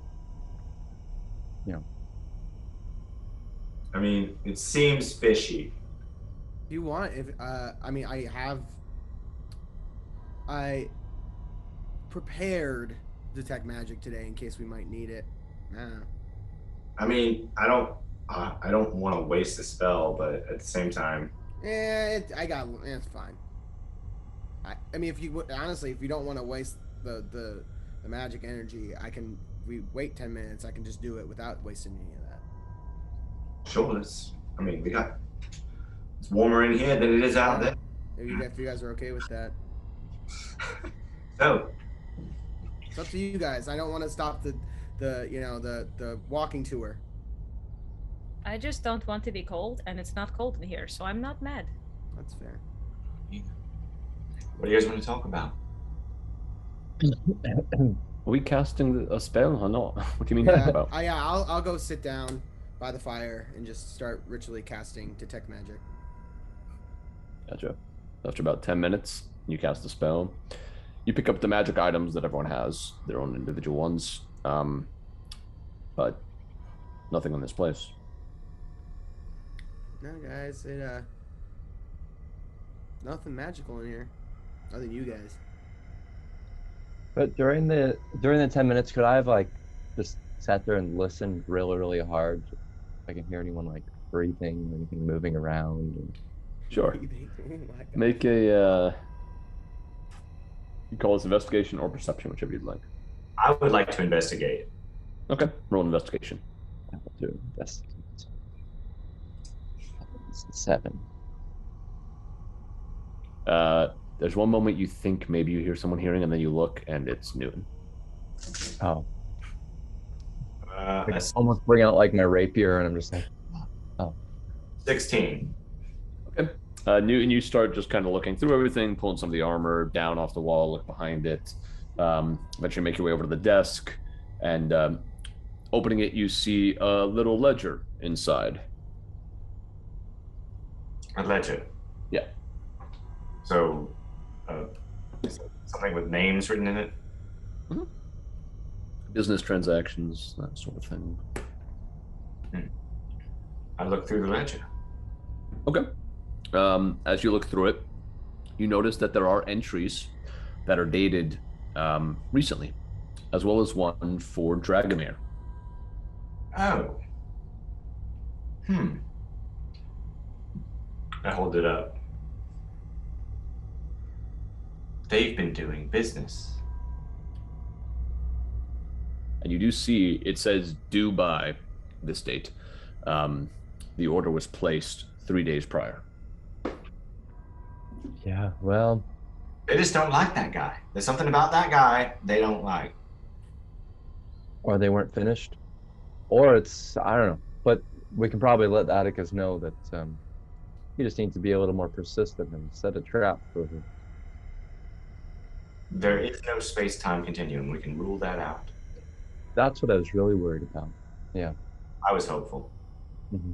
I mean, it seems fishy. If you want, I mean, I prepared detect magic today in case we might need it. I mean, I don't want to waste the spell, but at the same time, It's fine. I mean, if you honestly, if you don't want to waste the magic energy, we wait 10 minutes. I can just do it without wasting any of that. sure. It's warmer in here than it is out there. If you guys are okay with that, So, it's up to you guys. I don't want to stop the walking tour. I just don't want to be cold, and it's not cold in here, so I'm not mad. That's fair. what do you guys want to talk about? Are we casting a spell or not? What do you mean talking about? I'll go sit down by the fire and just start ritually casting detect magic. Gotcha. After about 10 minutes, you cast the spell. You pick up the magic items that everyone has, their own individual ones, but nothing on this place. No, guys, nothing magical in here, other than you guys. But during the 10 minutes, could I have like just sat there and listened really, really hard? If I can hear anyone like breathing or anything moving around. Sure. Oh my God. Make a, you call this investigation or perception, whichever you'd like. I would like to investigate. Okay, roll an investigation. I have to investigate. 7. There's one moment you think maybe you hear someone hearing, and then you look, and it's Newton. Oh. Uh, I almost bring out like my rapier, and I'm just like, oh. 16. Okay. Newton, you start just kind of looking through everything, pulling some of the armor down off the wall, look behind it. Eventually make your way over to the desk, and opening it, you see a little ledger inside. A ledger. Yeah. So, is it something with names written in it? Mm-hmm. Business transactions, that sort of thing. I look through the ledger. Okay. As you look through it, you notice that there are entries that are dated recently, as well as one for Dragomir. Oh. I hold it up. They've been doing business. And you do see it says due by this date. The order was placed 3 days prior. Yeah, well, They just don't like that guy. There's something about that guy they don't like. or they weren't finished, or it's, I don't know. But we can probably let Atticus know that he just needs to be a little more persistent and set a trap for him. There is no space-time continuum. We can rule that out. That's what I was really worried about. Yeah. I was hopeful. Mm-hmm.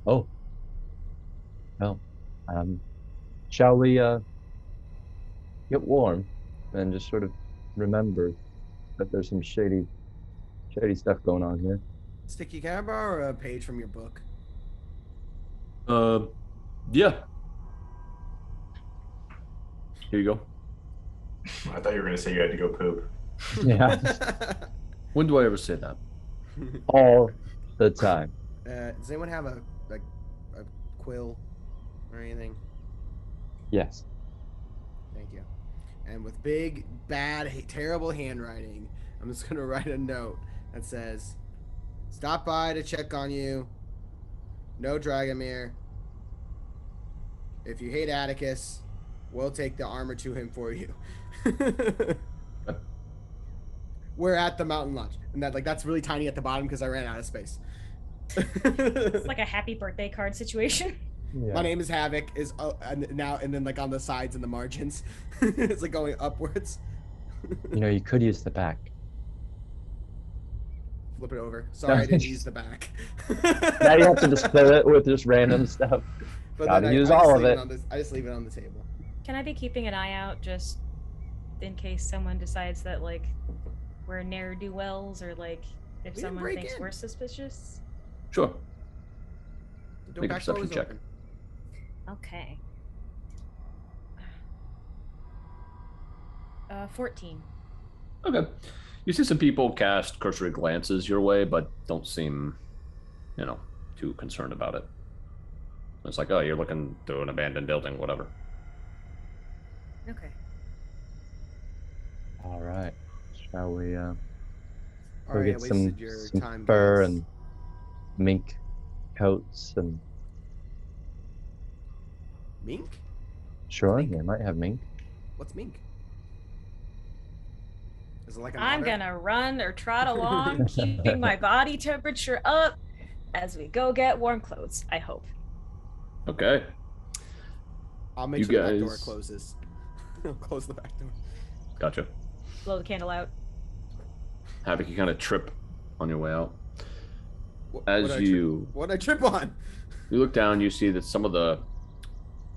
Oh. Well, shall we get warm and just sort of remember that there's some shady stuff going on here? Stiki, can I borrow a page from your book? Yeah. Here you go. I thought you were going to say you had to go poop. Yeah. When do I ever say that? All the time. Does anyone have a quill or anything? Yes. Thank you. And with big, bad, terrible handwriting, I'm just going to write a note that says, stop by to check on you. No Dragomir. If you hate Atticus, we'll take the armor to him for you. We're at the mountain lodge. And that's really tiny at the bottom because I ran out of space. It's like a happy birthday card situation. Yeah. My name is Havok and then like on the sides and the margins. It's like going upwards. You could use the back. Flip it over. Sorry, I didn't use the back. Now you have to just fill it with just random stuff. But Gotta then use I just all of leave it. I just leave it on the table. Can I be keeping an eye out just in case someone decides that like we're ne'er-do-wells or like if We can someone break thinks in. we're suspicious? Sure. The Make a back door perception is check. open. Okay. 14. Okay. You see some people cast cursory glances your way, but don't seem, too concerned about it. It's like, oh, you're looking through an abandoned building, whatever. Okay. All right. Shall we go Alright, I get some wasted your time, fur guys. and mink coats and Mink? sure, Mink? they might have mink. What's mink? Is it like an I'm otter? gonna run or trot along, keeping my body temperature up as we go get warm clothes, I hope. Okay. I'll make You sure the back door guys- closes. I'll close the back door. Gotcha. Blow the candle out. Havok, you kind of trip on your way out. What As did I you What did I trip on? you look down, you see that some of the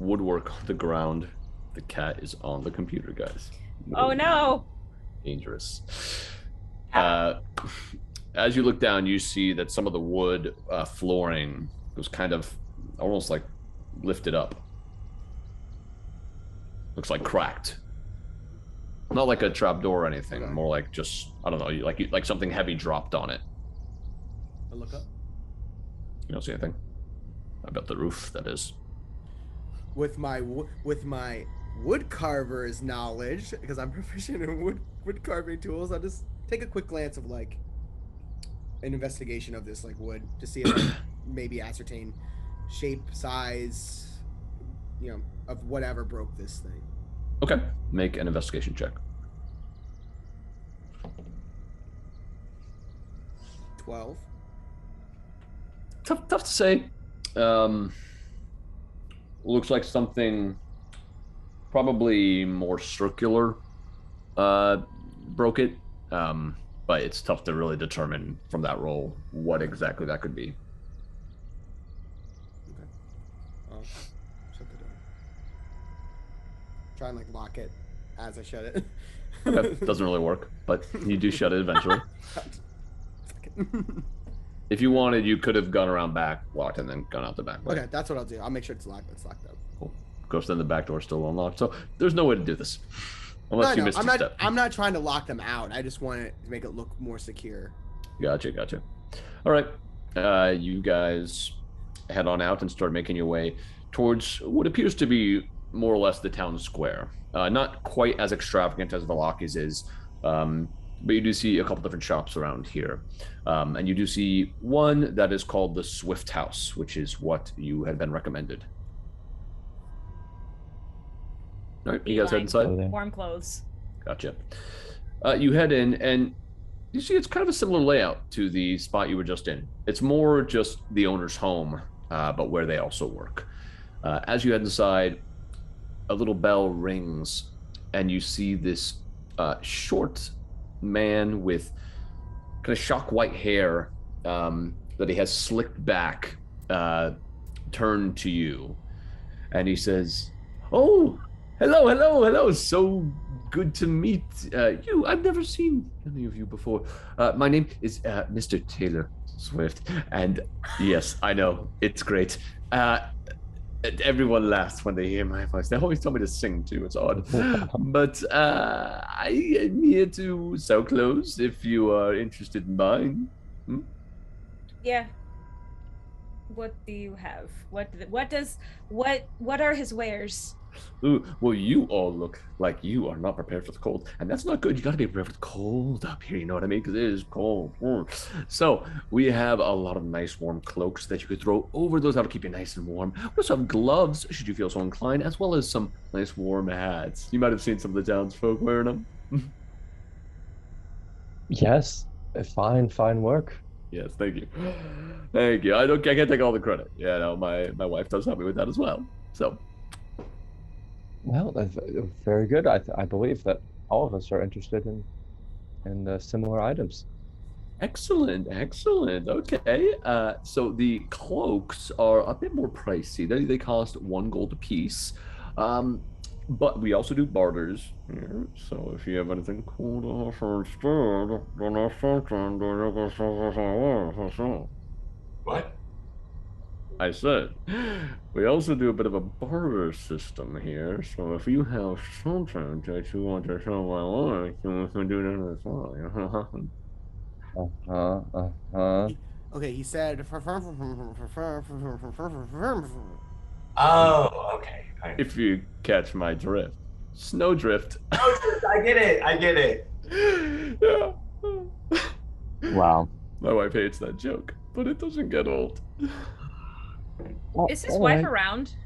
woodwork on the ground, the cat is on the computer, guys. Oh no! Dangerous. As you look down, you see that some of the wood flooring was kind of almost like lifted up. Looks like cracked. Not like a trapdoor or anything. Okay. More like just, I don't know, like something heavy dropped on it. I look up. You don't see anything? About the roof, that is. With my wood carver's knowledge, because I'm proficient in wood carving tools, I'll just take a quick glance of like an investigation of this like wood to see if I maybe ascertain shape, size, of whatever broke this thing. Okay. Make an investigation check. 12. Tough to say. Looks like something probably more circular broke it. But it's tough to really determine from that roll what exactly that could be. Okay. I'll shut the door. Try and like lock it as I shut it. Okay. Doesn't really work, but you do shut it eventually. If you wanted, you could have gone around back, locked, and then gone out the back way. Okay, that's what I'll do. I'll make sure it's locked. It's locked up. Cool. Of course, then the back door's still unlocked, so there's no way to do this. Unless you missed a step. I'm not trying to lock them out. I just want to make it look more secure. Gotcha. All right. You guys head on out and start making your way towards what appears to be more or less the town square. Not quite as extravagant as Valakis is, but you do see a couple different shops around here. And you do see one that is called the Swift House, which is what you had been recommended. All right, you guys head inside? Warm clothes. Gotcha. You head in, and you see it's kind of a similar layout to the spot you were just in. It's more just the owner's home, but where they also work. As you head inside, a little bell rings, and you see this short man with kind of shock white hair that he has slicked back turn to you. And he says, "Oh, hello. So good to meet you. I've never seen any of you before. My name is Mr. Taylor Swift. And yes, I know, it's great. Everyone laughs when they hear my voice. They always tell me to sing too, it's odd. But I am here to sell clothes if you are interested in buying. Yeah. What do you have? What are his wares? Ooh, well, you all look like you are not prepared for the cold, and that's not good. You got to be prepared for the cold up here, you know what I mean? Because it is cold. So we have a lot of nice warm cloaks that you could throw over those. That'll keep you nice and warm. We also have gloves, should you feel so inclined, as well as some nice warm hats. You might have seen some of the townsfolk wearing them. Yes, fine work. Yes, thank you. I can't take all the credit. Yeah, no, my wife does help me with that as well. So. Well, that's very good. I believe that all of us are interested in similar items. Excellent. Okay. So the cloaks are a bit more pricey. They cost 1 gold apiece. But we also do barters here. So if you have anything cool to offer instead, then that's something. What? I said, we also do a bit of a barter system here, so if you have something that you want to show my wife, you can do that as well. Okay, he said. Oh, okay. If you catch my drift. Snowdrift. I get it. Yeah. Wow. My wife hates that joke, but it doesn't get old. Is his wife around?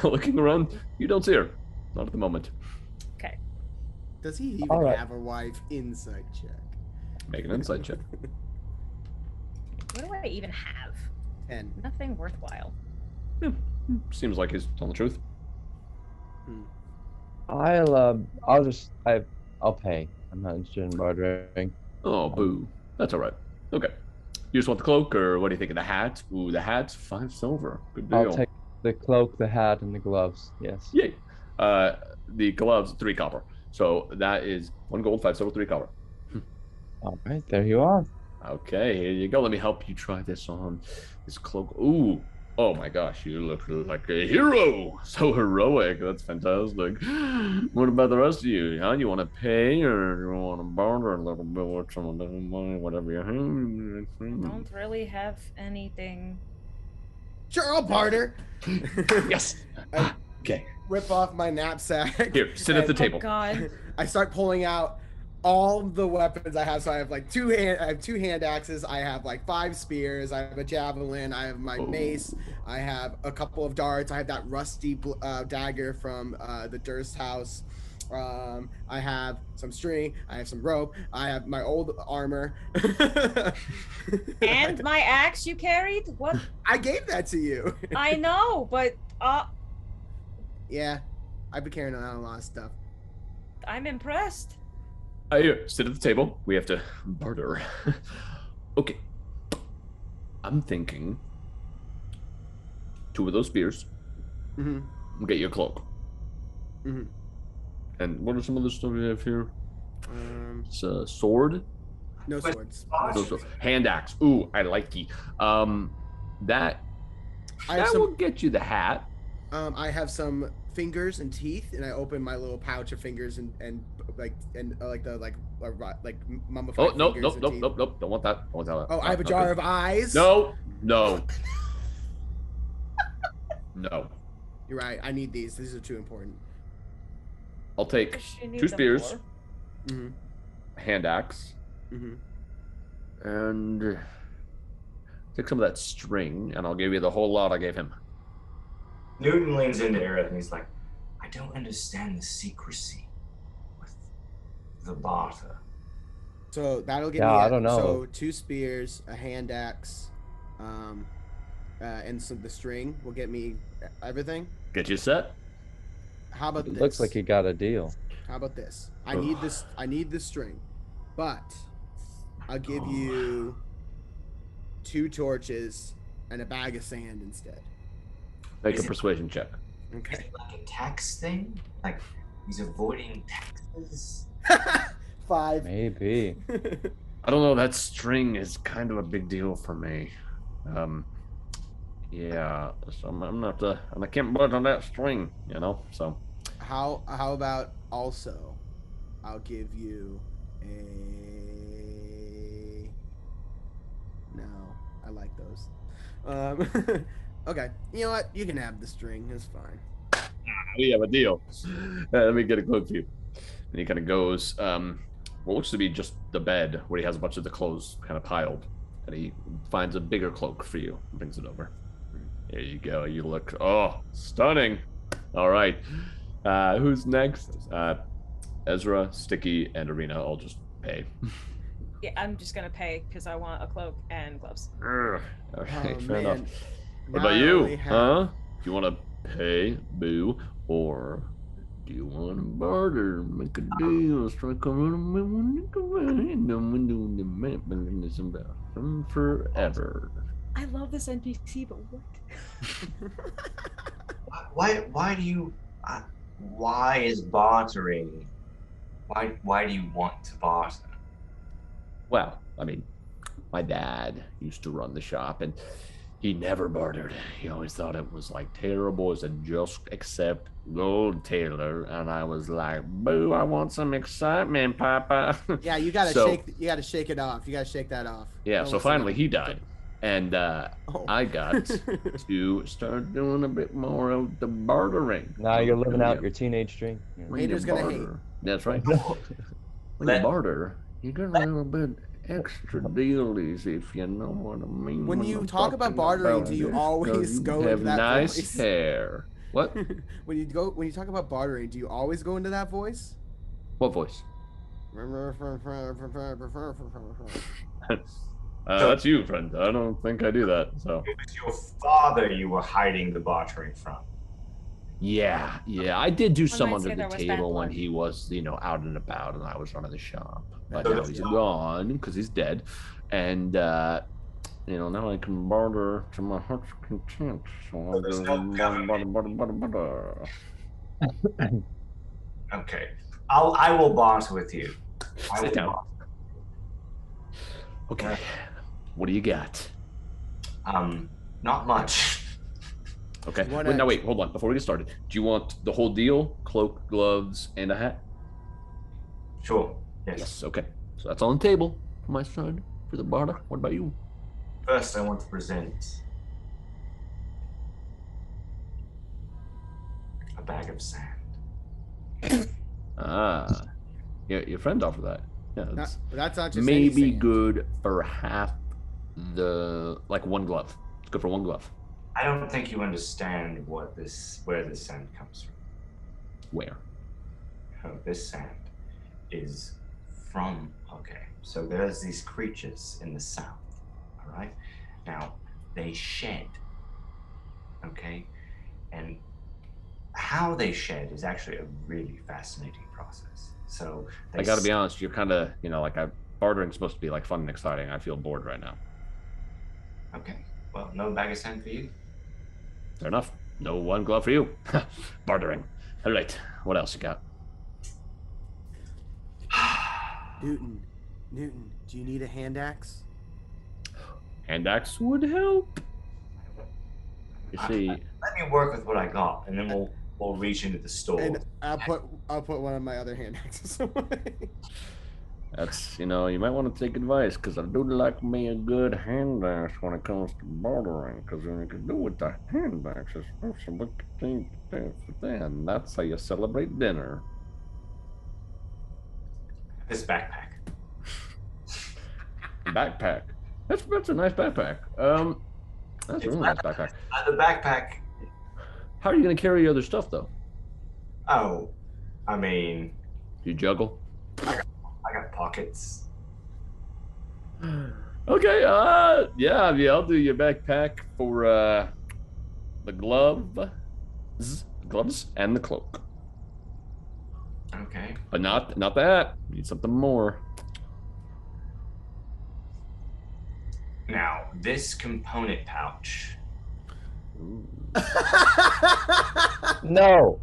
Looking around, you don't see her. Not at the moment. Okay. Does he even have a wife? Insight check. Make an insight check. What do I even have? 10. Nothing worthwhile. Seems like he's telling the truth. I'll pay. I'm not interested in bartering. Oh, boo. That's all right. Okay. You just want the cloak, or what do you think of the hat? Ooh, the hat's 5 silver. Good deal. I'll take the cloak, the hat, and the gloves. Yes. Yay. The gloves, 3 copper. So that is 1 gold, 5 silver, 3 copper. All right, there you are. Okay, here you go. Let me help you try this on. This cloak. Ooh. Oh my gosh, you look like a hero. So heroic. That's fantastic. What about the rest of you? Huh? You want to pay, or you want to barter a little bit with some of the money, whatever you have? Don't really have anything. Sure, I'll barter. Yes. Okay. Rip off my knapsack. Here, sit at the table. Oh God. I start pulling out all the weapons I have. So I have like 2 hand axes. I have like 5 spears. I have a javelin. I have my mace. I have a couple of darts. I have that rusty dagger from the Durst house. I have some string. I have some rope. I have my old armor. And my axe you carried? What? I gave that to you. I know, but yeah, I've been carrying around a lot of stuff. I'm impressed. Here, sit at the table. We have to barter. Okay. I'm thinking 2 of those spears. Mm-hmm. Get you a cloak. Mm-hmm. And what are some of the stuff we have here? It's a sword. No swords. No sword. Hand axe. Ooh, I like it. That will get you the hat. I have some fingers and teeth, and I open my little pouch of fingers and mummified Oh, nope, fingers nope, and nope, teeth. nope, nope. Don't want that. Don't want that. Oh, I have a Not jar good. of eyes. No, no, no. You're right. I need these. These are too important. I'll take Does she need 2 them spears, for? Mm-hmm. a hand axe, Mm-hmm. and take some of that string, and I'll give you the whole lot I gave him. Newton leans into Aerith and he's like, I don't understand the secrecy with the barter. So that'll give Yeah, me. I don't know. So 2 spears, a hand axe, and the string will get me everything. Get you set. How about It this? looks like you got a deal. How about this? I need this. I need this string, but I'll give you 2 torches and a bag of sand instead. Make Is a it- persuasion check. Is Okay. it like a tax thing? Like he's avoiding taxes? 5. Maybe. I don't know. That string is kind of a big deal for me. Yeah. So I'm gonna have to, and I can't budge on that string, you know. So How about also? I'll give you a. No, I like those. Okay. You know what? You can have the string. It's fine. we have a deal. Let me get a cloak for you. And he kind of goes, what looks to be just the bed where he has a bunch of the clothes kind of piled, and he finds a bigger cloak for you and brings it over. Here you go. You look, stunning. All right. Who's next? Ezra, Stiki, and Arena all just pay. Yeah, I'm just gonna pay because I want a cloak and gloves. All right, fair enough. Man. What Now about I you? only have- Huh? Do you want to pay, boo, or do you want to barter, make a deal, strike a forever? I love this NPC, but what? Why do you? Why is bartering? Why do you want to barter? Well, I mean, my dad used to run the shop, and he never bartered. He always thought it was like terrible as a just accept gold tailor, and I was like, boo, I want some excitement, Papa. Yeah, you gotta So- shake. You gotta shake it off. You gotta shake that off. Yeah, Don't so listen finally to- he died. And Oh. I got to start doing a bit more of the bartering. Now you're living out Yeah. your teenage dream. Yeah. When you Haters gonna hate. barter- That's right. When Let- you barter, you get a little bit extra dealies, if you know what I mean. When you I'm talk about talking bartering, about do you this, always 'cause you go into have that nice voice? hair. What? When you talk about bartering, do you always go into that voice? What voice? That's you, friend. I don't think I do that. So It was your father you were hiding the bartering from. yeah, I did do some might under say the there was bad table when blood. he was, out and about, and I was running the shop. But So now the- he's gone because he's dead, and now I can barter to my heart's content. So I'll there's go no barter. Okay, I will barter with you. I Sit will down. barter. Okay, what do you got? Not much. Okay. You wanna- Wait, now wait, hold on. Before we get started, do you want the whole deal? Cloak, gloves, and a hat? Sure. Yes. Yes. Okay. So that's on the table for my side for the barter. What about you? First, I want to present a bag of sand. Ah, yeah, your friend offered that. Yeah, that's That's not just any maybe sand. good for half one glove. It's good for one glove. I don't think you understand where this sand comes from. Where? Oh, this sand is from. Okay, so there's these creatures in the south. All right. Now they shed. Okay, and how they shed is actually a really fascinating process. So I got to be honest. You're kind of bartering's supposed to be like fun and exciting. I feel bored right now. Okay. Well, no bag of sand for you. Fair enough. No one glove for you. Bartering. All right. What else you got? Newton, do you need a hand axe? Hand axe would help. You see, Let me work with what I got, and then we'll reach into the store. And I'll put one of my other hand axes away. that's, you might want to take advice, because I do like me a good hand axe when it comes to bartering, because when you can do with the hand axes, and that's how you celebrate dinner. This backpack. Backpack. That's a nice backpack. That's a really nice backpack. The backpack. How are you going to carry your other stuff, though? Oh, I mean, Do you juggle? I got pockets. Okay, yeah, I'll do your backpack for the gloves and the cloak. Okay. But not that. Need something more. Now, this component pouch. No,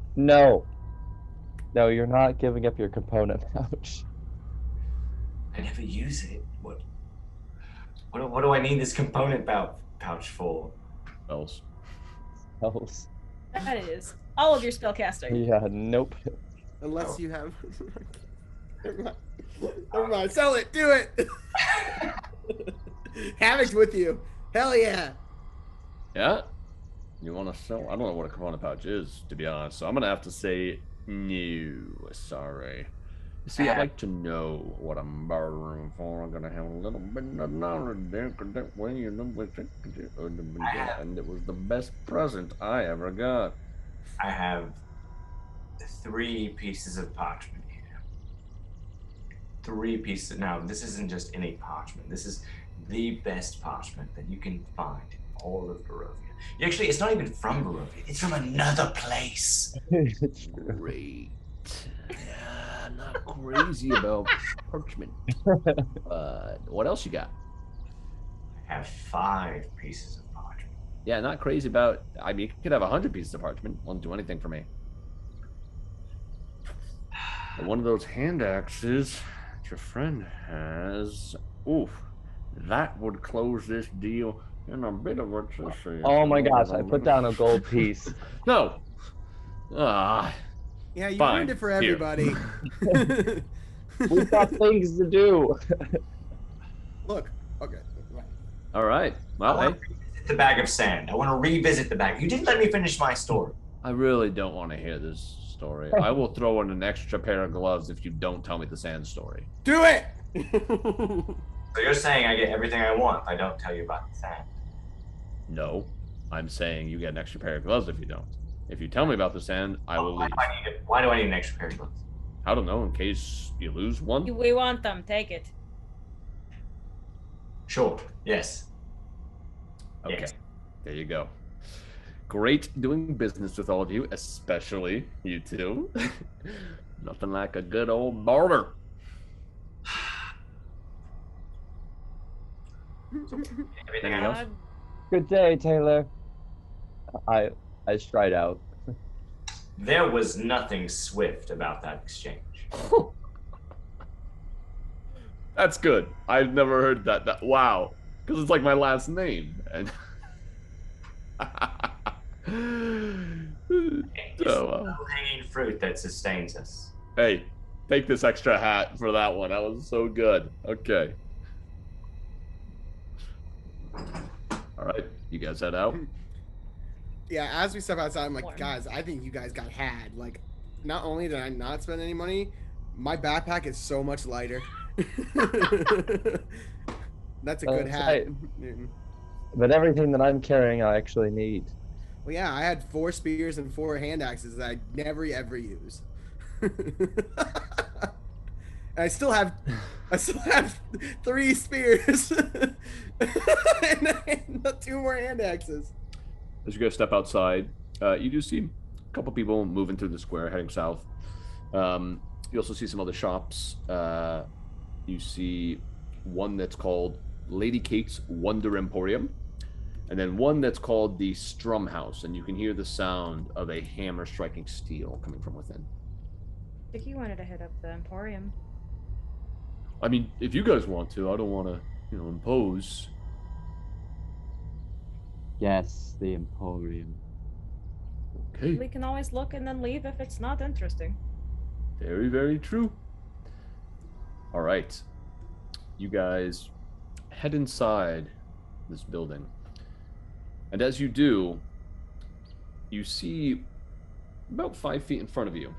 you're not giving up your component pouch. I never use it. What do I need this component pouch for? Else. Else. That is all of your spellcasting. Yeah, nope. Unless you have. Never mind. Sell it. Do it. Havok's with you. Hell yeah. Yeah? You want to sell? I don't know what a component pouch is, to be honest. So I'm going to have to say no. Sorry. See, I'd like to know what I'm bartering for. I'm going to have a little bit of knowledge there, because that way you know what it and it was the best present I ever got. I have 3 pieces of parchment here. 3 pieces. Now, this isn't just any parchment. This is the best parchment that you can find in all of Barovia. Actually, it's not even from Barovia. It's from another place. Great. Yeah, I'm not crazy about parchment. What else you got? I have 5 pieces of parchment. Yeah, not crazy about. I mean, you could have 100 pieces of parchment. Won't do anything for me. But one of those hand axes that your friend has. Oof, that would close this deal in a bit of a. Oh my gosh! I put down a gold piece. No. Yeah, you Fine. ruined it for Here. everybody. We've got things to do. Look. Okay. Right. All right. Well, hey, The bag of sand. I want to revisit the bag. You didn't let me finish my story. I really don't want to hear this story. I will throw in an extra pair of gloves if you don't tell me the sand story. Do it. So you're saying I get everything I want if I don't tell you about the sand? No, I'm saying you get an extra pair of gloves if you don't. If you tell me about the sand, I will leave. Why do I need an extra pair of gloves? I don't know, in case you lose one. We want them. Take it. Sure. Yes. Okay, Yes. there you go. Great doing business with all of you, especially you two. Nothing like a good old barter. Everything Anything else? else? Good day, Taylor. I stride out. There was nothing swift about that exchange. That's good. I've never heard that. Wow, because it's like my last name. And It's Oh, the wow. low-hanging fruit that sustains us. Hey, take this extra hat for that one. That was so good. Okay. All right, you guys head out. Yeah, as we step outside, I'm like, Warm. guys, I think you guys got had. Like, not only did I not spend any money, my backpack is so much lighter. That's a good That's hat. right. But everything that I'm carrying, I actually need. Well, yeah, I had 4 spears and 4 hand axes that I never ever use. And I still have 3 spears and 2 more hand axes. As you guys step outside, you do see a couple people moving through the square, heading south. You also see some other shops. You see one that's called Lady Kate's Wonder Emporium, and then one that's called the Strum House, and you can hear the sound of a hammer striking steel coming from within. I think you wanted to hit up the Emporium. I mean, if you guys want to, I don't want to, impose. guess the Emporium. Okay. We can always look and then leave if it's not interesting. Very, very true. All right. You guys head inside this building. And as you do, you see about 5 feet in front of you,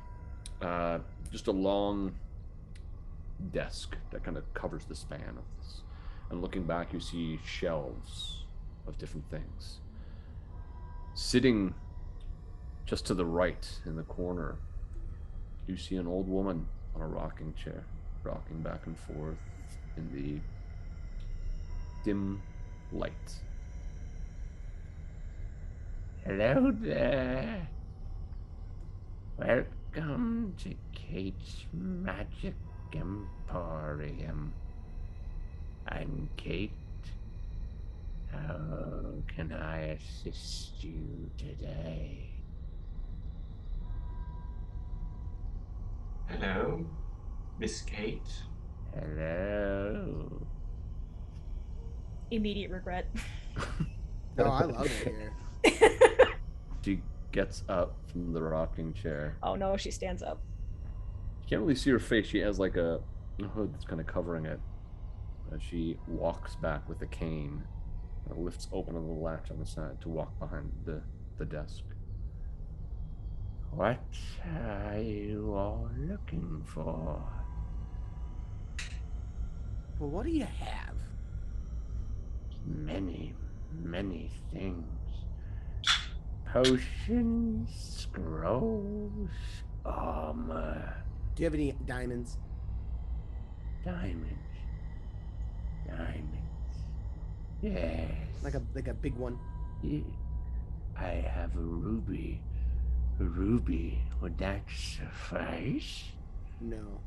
just a long desk that kind of covers the span of this. And looking back, you see shelves of different things. Sitting just to the right in the corner, you see an old woman on a rocking chair, rocking back and forth in the dim light. Hello there. Welcome to Kate's Magic Emporium. I'm Kate. How can I assist you today? Hello, Miss Kate. Hello. Immediate regret. Oh, I love it here. She gets up from the rocking chair. Oh no, she stands up. You can't really see her face. She has like a hood that's kind of covering it. As she walks back with a cane, and lifts open a little latch on the side to walk behind the desk. What are you all looking for? Well, what do you have? Many, many things. Potions, scrolls, armor. Do you have any diamonds? Diamonds. Yes. Like a big one? I have a ruby. A ruby. Would that suffice? No.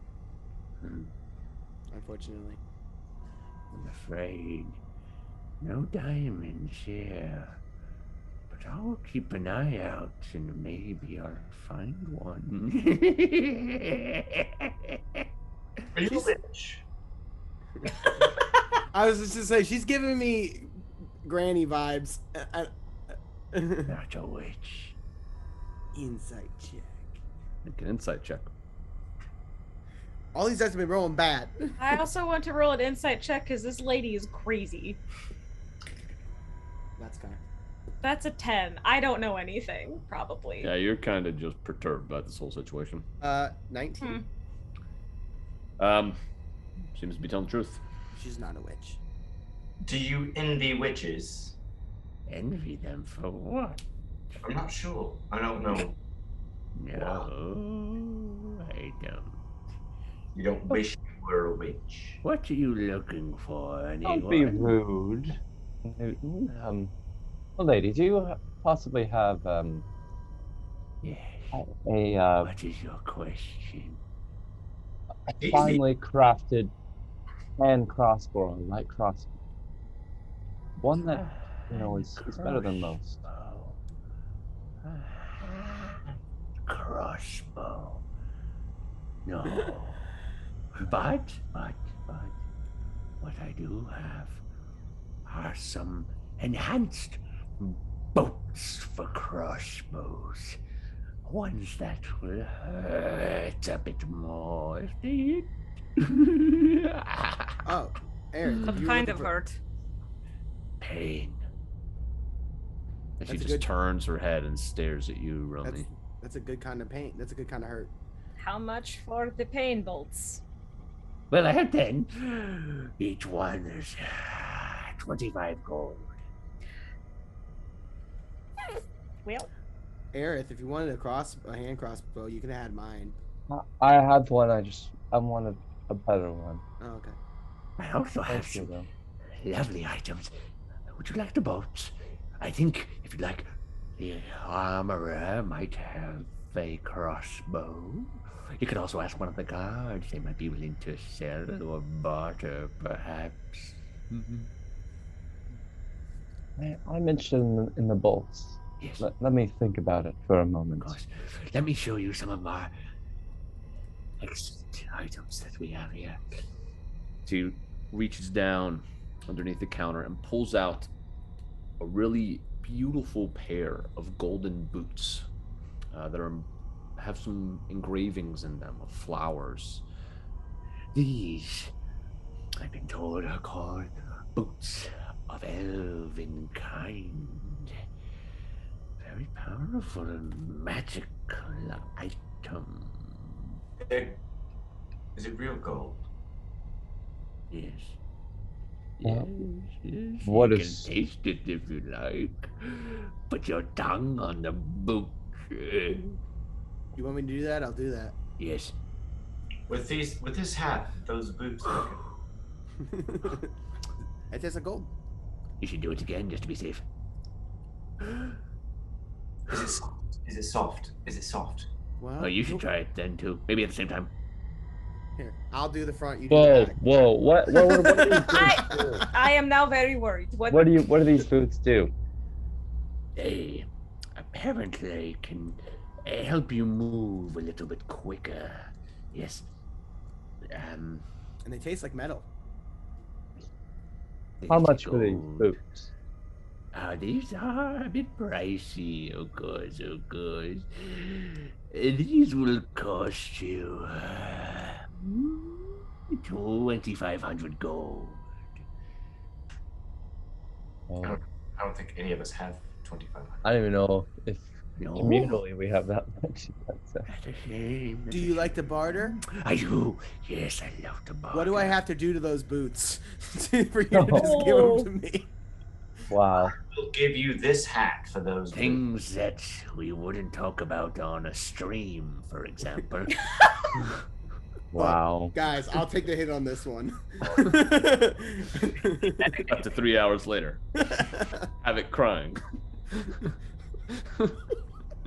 Unfortunately. I'm afraid no diamonds here. But I'll keep an eye out and maybe I'll find one. Are you a witch? I was just to say, she's giving me granny vibes. Not a witch. Insight check. Make an insight check. All these dice have been rolling bad. I also want to roll an insight check because this lady is crazy. That's kind of. That's a 10. I don't know anything, probably. Yeah, you're kind of just perturbed by this whole situation. 19. Seems to be telling the truth. She's not a witch. Do you envy witches? Envy them for what? I'm not sure. I don't know. No, I don't. You don't wish you were a witch? What are you looking for, anyone? Don't be rude. Newton. Well, lady, do you possibly have Yes. what is your question? a finely crafted hand crossbow, a light crossbow? One that, is better than most. Crossbow. No. But what I do have are some enhanced bolts for crossbows. Ones that will hurt a bit more if they hit. Oh, Aaron. What kind of hurt? Pain. And she That's just good. turns her head and stares at you, Romy. That's a good kind of pain. That's a good kind of hurt. How much for the pain bolts? Well, I have 10. Each one is 25 gold. Well, Aerith, if you wanted a hand crossbow, you could have had mine. I have one. I wanted a better one. Oh, okay. I also have Thank you, some though. lovely items. Would you like the bolts? I think if you'd like, the armorer might have a crossbow. You could also ask one of the guards. They might be willing to sell or barter, perhaps. I'm interested in the bolts. Yes. Let me think about it for a moment. Of course. Let me show you some of our excellent items that we have here. She reaches down underneath the counter and pulls out a really beautiful pair of golden boots that have some engravings in them of flowers. These, I've been told, are called boots of elven kind. Very powerful and magical item. Is it real gold? Yes. Uh, Yes. what You is- can taste it if you like. Put your tongue on the boot. You want me to do that? I'll do that. Yes. With this hat, those boots. It tastes like gold. You should do it again just to be safe. Is it soft? Is it soft? Is it soft? Well, Oh, you should try it then too. Maybe at the same time. Here, I'll do the front. You do the Whoa, back. whoa, what are these boots do? I am now very worried. What do these boots do? They apparently can help you move a little bit quicker. Yes. And they taste like metal. How these much for these gold. boots? These are a bit pricey, of course, of course. These will cost you 2,500 gold. Oh, I don't think any of us have 2,500. I don't even know if No, communally we have that much. that's a shame. Do you like to barter? I do. Yes, I love to barter. What do I have to do to those boots for you to just give them to me? Wow. We'll give you this hat for those boots. Things that we wouldn't talk about on a stream, for example. Wow. Guys, I'll take the hit on this one. Up to 3 hours later. Havok crying.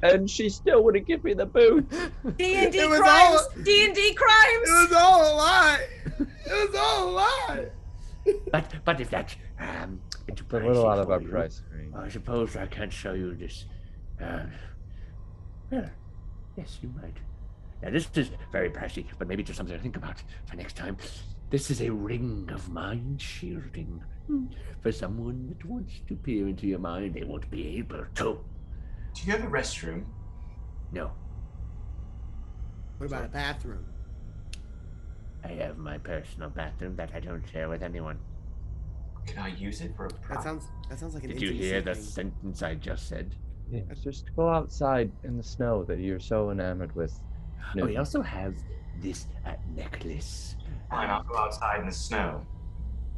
And she still wouldn't give me the boots. D&D It was crimes! all- D&D crimes! It was all a lie. It was all a lie. But if that's it's It's a little pricey out of for our you, price range. I suppose I can't show you this. Well, yes, you might. Now this is very pricey, but maybe just something to think about for next time. This is a ring of mind shielding. For someone that wants to peer into your mind, they won't be able to. Do you have a restroom? No, What about a bathroom? I have my personal bathroom that I don't share with anyone. Can I use it for a That prop? sounds like an Did you intimacy hear the thing. sentence I just said? Yeah, just go outside in the snow that you're so enamored with. Oh, we also have this necklace. Fine, I'll go outside in the snow.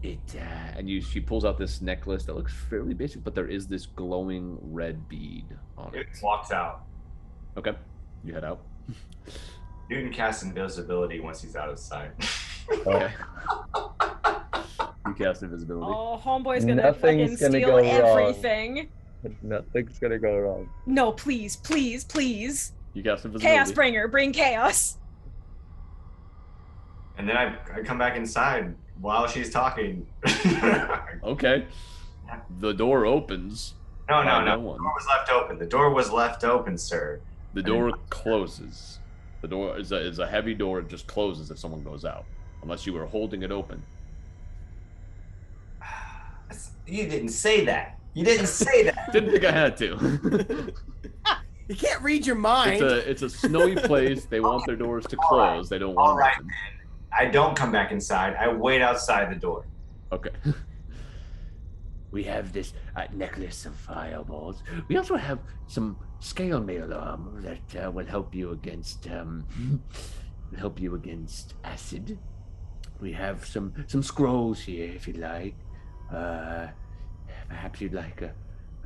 She pulls out this necklace that looks fairly basic, but there is this glowing red bead on it. It walks out. Okay, you head out. Newton casts invisibility once he's out of sight. Okay. You cast invisibility. Oh, homeboy's gonna Nothing's fucking gonna steal go wrong. everything. Nothing's gonna go wrong. No, please, please, please. You cast invisibility. Chaos bringer, bring chaos. And then I come back inside while she's talking. Okay. The door opens. No. by The one. door was left open. The door was left open, sir. The door closes. The door is a heavy door. It just closes if someone goes out, unless you were holding it open. You didn't say that. You didn't say that. Didn't think I had to. You can't read your mind. It's a snowy place. They want their doors to close. They don't want All right, them. then. I don't come back inside. I wait outside the door. Okay. We have this necklace of fireballs. We also have some scale mail armor that will help you against acid. We have some scrolls here if you'd like. Perhaps you'd like a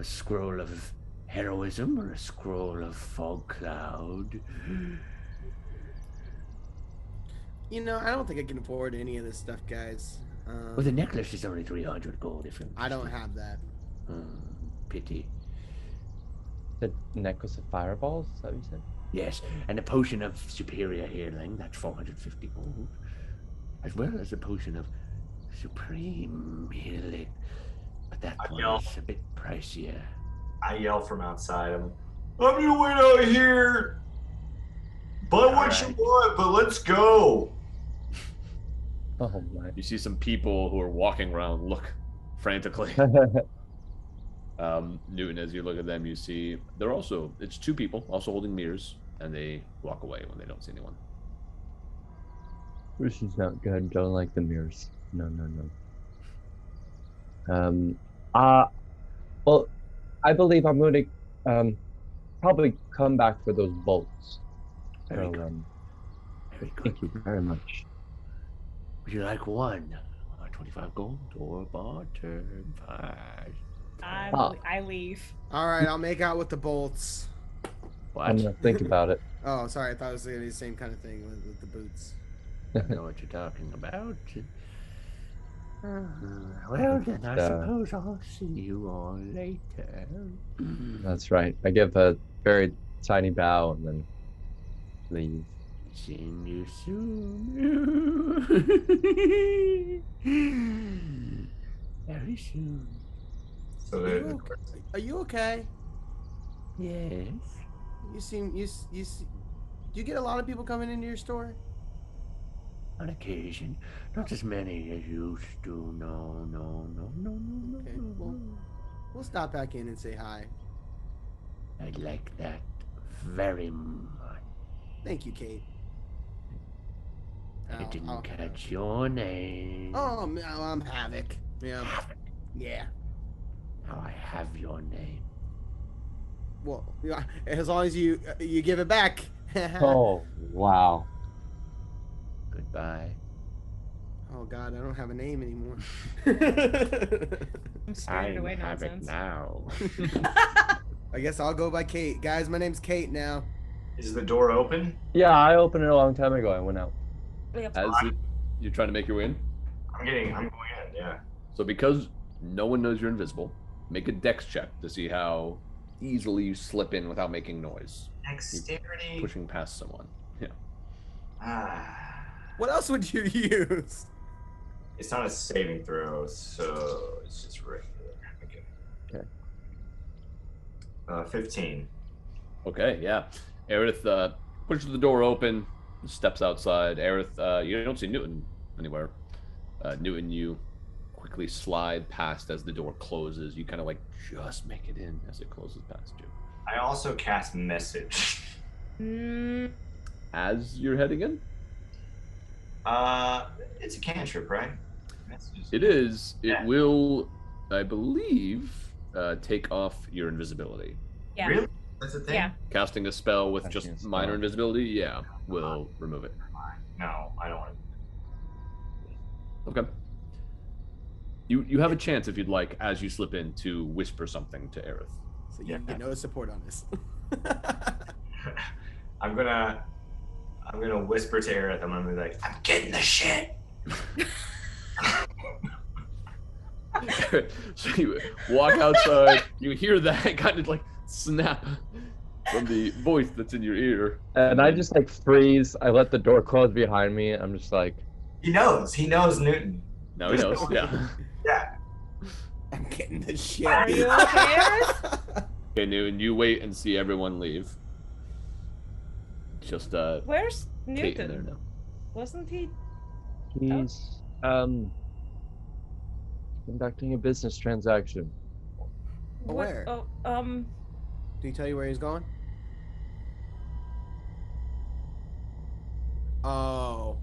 scroll of heroism or a scroll of fog cloud. You know, I don't think I can afford any of this stuff, guys. Well, the necklace is only 300 gold. If you're I don't have that. pity. The necklace of fireballs, is that what you said? Yes, and a potion of superior healing, that's 450 gold. As well as a potion of supreme healing. But that I one know. is a bit pricier. I yell from outside. I'm gonna wait out here. Buy what you Alright. want, but let's go. Oh my. You see some people who are walking around look frantically. Newton, as you look at them, you see it's two people also holding mirrors, and they walk away when they don't see anyone. This is not good. Don't like the mirrors. No. Well, I believe I'm going to probably come back for those bolts. Very So, good. Very good. thank you very much. Would you like one? 25 gold or barter? I leave. All right, I'll make out with the bolts. What? I'm going to think about it. Oh, sorry. I thought it was going to be the same kind of thing with the boots. I know what you're talking about. Well, then I suppose I'll see you all later. That's right. I give a very tiny bow and then leave. Seeing you soon. Very soon. So Are you okay? Yes. You seem do you get a lot of people coming into your store? On occasion. Not as many as used to. No. Okay, well, we'll stop back in and say hi. I'd like that very much. Thank you, Kate. I didn't catch your name. Oh, I'm Havok. Yeah. Yeah. Now I have your name. Well, as long as you give it back. Oh, wow. Goodbye. Oh God, I don't have a name anymore. I'm scared away have it nonsense. now. I guess I'll go by Kate. Guys, my name's Kate now. Is the door open? Yeah, I opened it a long time ago. I went out. You're trying to make your way in? I'm going in, yeah. So because no one knows you're invisible, make a dex check to see how easily you slip in without making noise. Dexterity. You're pushing past someone. Yeah. What else would you use? It's not a saving throw, so it's just regular. Okay. 15. Okay, yeah. Aerith pushes the door open, steps outside. Aerith, you don't see Newton anywhere. Newton, you quickly slide past as the door closes. You kind of like just make it in as it closes past you. I also cast message. As you're heading in? It's a cantrip, right? It is. It will, I believe, take off your invisibility. Yeah. Really? That's a thing? Yeah. Casting a spell with just minor invisibility, yeah, will remove it. No, I don't want Okay. You have a chance if you'd like, as you slip in, to whisper something to Aerith. So you get no support on this. I'm gonna whisper to Aerith. I'm gonna be like, I'm getting the shit. So you walk outside, you hear that kind of like snap from the voice that's in your ear. And I just like freeze. I let the door close behind me. I'm just like. He knows Newton. Now he knows, yeah. Yeah. I'm getting the shit. Are you okay, Aerith? Okay, Newton, you wait and see everyone leave. Just Where's Kate in there Newton? now. Wasn't he? He's conducting a business transaction. Where? Oh, Did he tell you where he's going? Oh.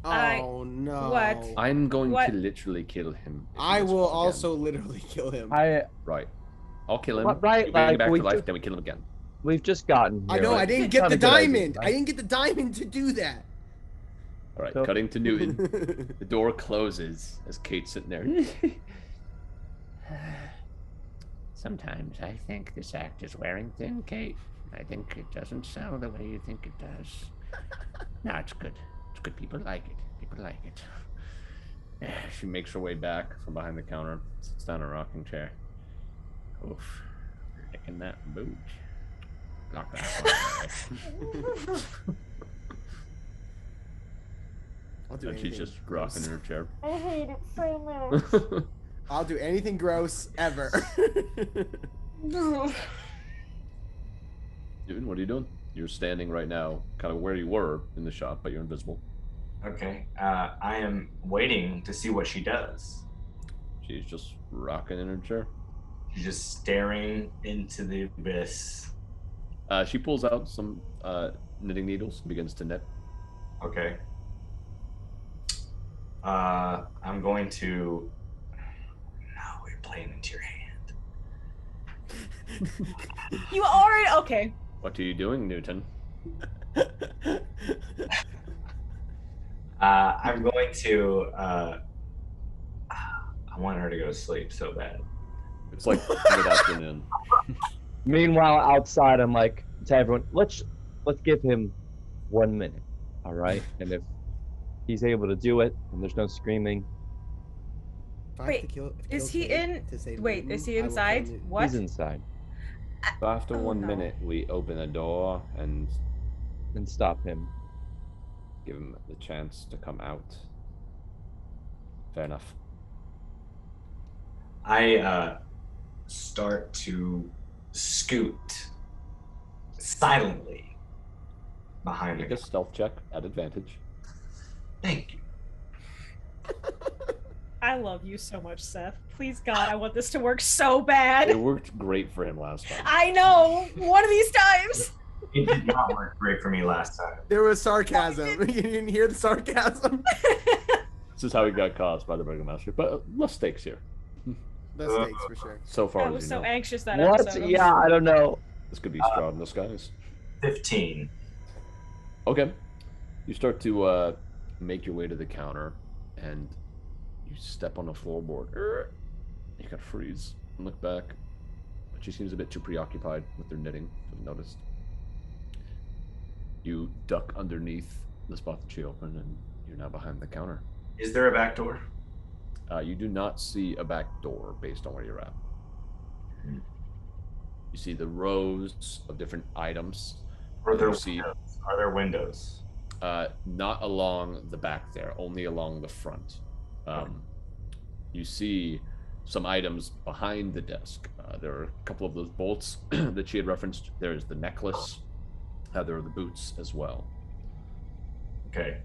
Oh no. What? I'm going What? to literally kill him. if he I whispers will again. also literally kill him. Right. I'll kill him. What, right, We bring him like, back we to life, just- then we kill him again. We've just gotten here. I know, like, I didn't it's get not the a good idea, diamond. right? I didn't get the diamond to do that. All right, So- cutting to Newton. The door closes as Kate's sitting there. Sometimes I think this act is wearing thin, Kate. I think it doesn't sound the way you think it does. No, it's good. It's good. People like it. People like it. She makes her way back from behind the counter, sits down in a rocking chair. Oof, licking that boot. Lock that one. I'll do And she's anything just rocking in her chair. I hate it so much. I'll do anything gross ever. No. Newton, what are you doing? You're standing right now, kind of where you were in the shop, but you're invisible. Okay. I am waiting to see what she does. She's just rocking in her chair. She's just staring into the abyss. She pulls out some knitting needles and begins to knit. Okay. I'm going to... No, we're playing into your hand. You already... Okay. What are you doing, Newton? I'm going to... I want her to go to sleep so bad. It's like mid-afternoon. Meanwhile, outside, I'm like to everyone, let's give him 1 minute, all right? And if he's able to do it, and there's no screaming. Wait, is he in? Wait, is he inside? What? He's inside. So after Oh, 1 no. minute, we open the door and stop him. give him the chance to come out. Fair enough. I start to scoot silently behind Make the... a stealth check at advantage. Thank you. I love you so much, Seth. Please, God, I want this to work so bad. It worked great for him last time. I know. One of these times. It did not work great for me last time. There was sarcasm. You didn't hear the sarcasm? This is how he got caused by the Burgomaster. But less stakes here. The stakes for sure. So far I as was you so know. anxious that What? episode. Yeah, I don't know. This could be Strahd in disguise. 15. Okay. You start to make your way to the counter, and you step on a floorboard. You kind of freeze and look back. But she seems a bit too preoccupied with her knitting to have noticed. You duck underneath the spot that she opened, and you're now behind the counter. Is there a back door? You do not see a back door based on where you're at. You see the rows of different items. Are there You see, windows? Are there windows? not along the back there, only along the front. You see some items behind the desk. There are a couple of those bolts that she had referenced. There's the necklace. There are the boots as well. Okay.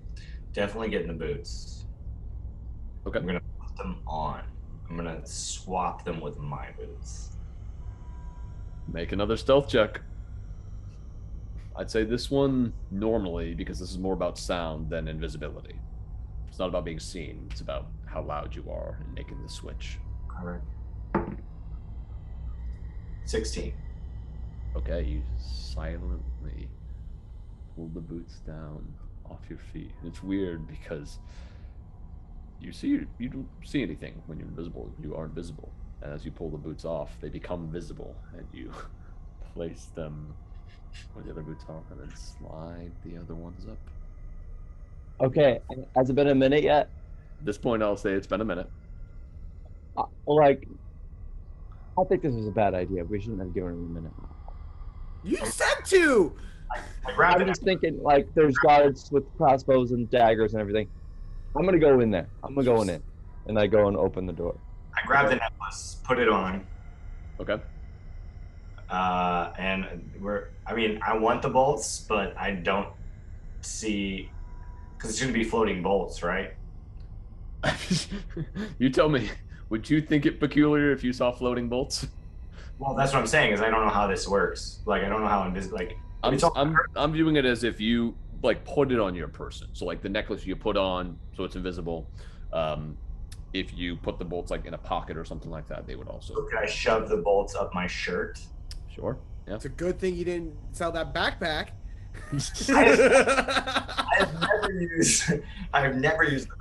Definitely getting the boots. Okay. I'm going to put them on. I'm going to swap them with my boots. Make another stealth check. I'd say this one normally, because this is more about sound than invisibility. It's not about being seen. It's about how loud you are and making the switch. All right. 16. Okay, you silently pull the boots down off your feet. And it's weird because you don't see anything when you're invisible. You are invisible. And as you pull the boots off, they become visible, and you place them where the other boots are, and then slide the other ones up. Okay, has it been a minute yet? At this point, I'll say it's been a minute. Like, I think this was a bad idea. We shouldn't have given him a minute. You said to! I'm just thinking, like, there's guards with crossbows and daggers and everything. I'm gonna go in there. I'm gonna go in it. And I go and open the door. I grab the necklace, put it on. Okay. And I want the bolts, but I don't see, because it's going to be floating bolts, right? You tell me, would you think it peculiar if you saw floating bolts? Well, that's what I'm saying, is I don't know how this works. Like, I don't know how I'm viewing it as if you like put it on your person. So like the necklace you put on, so it's invisible. If you put the bolts like in a pocket or something like that, they would also. So could I shove the bolts up my shirt? Sure. Yeah. It's a good thing you didn't sell that backpack. I have never used the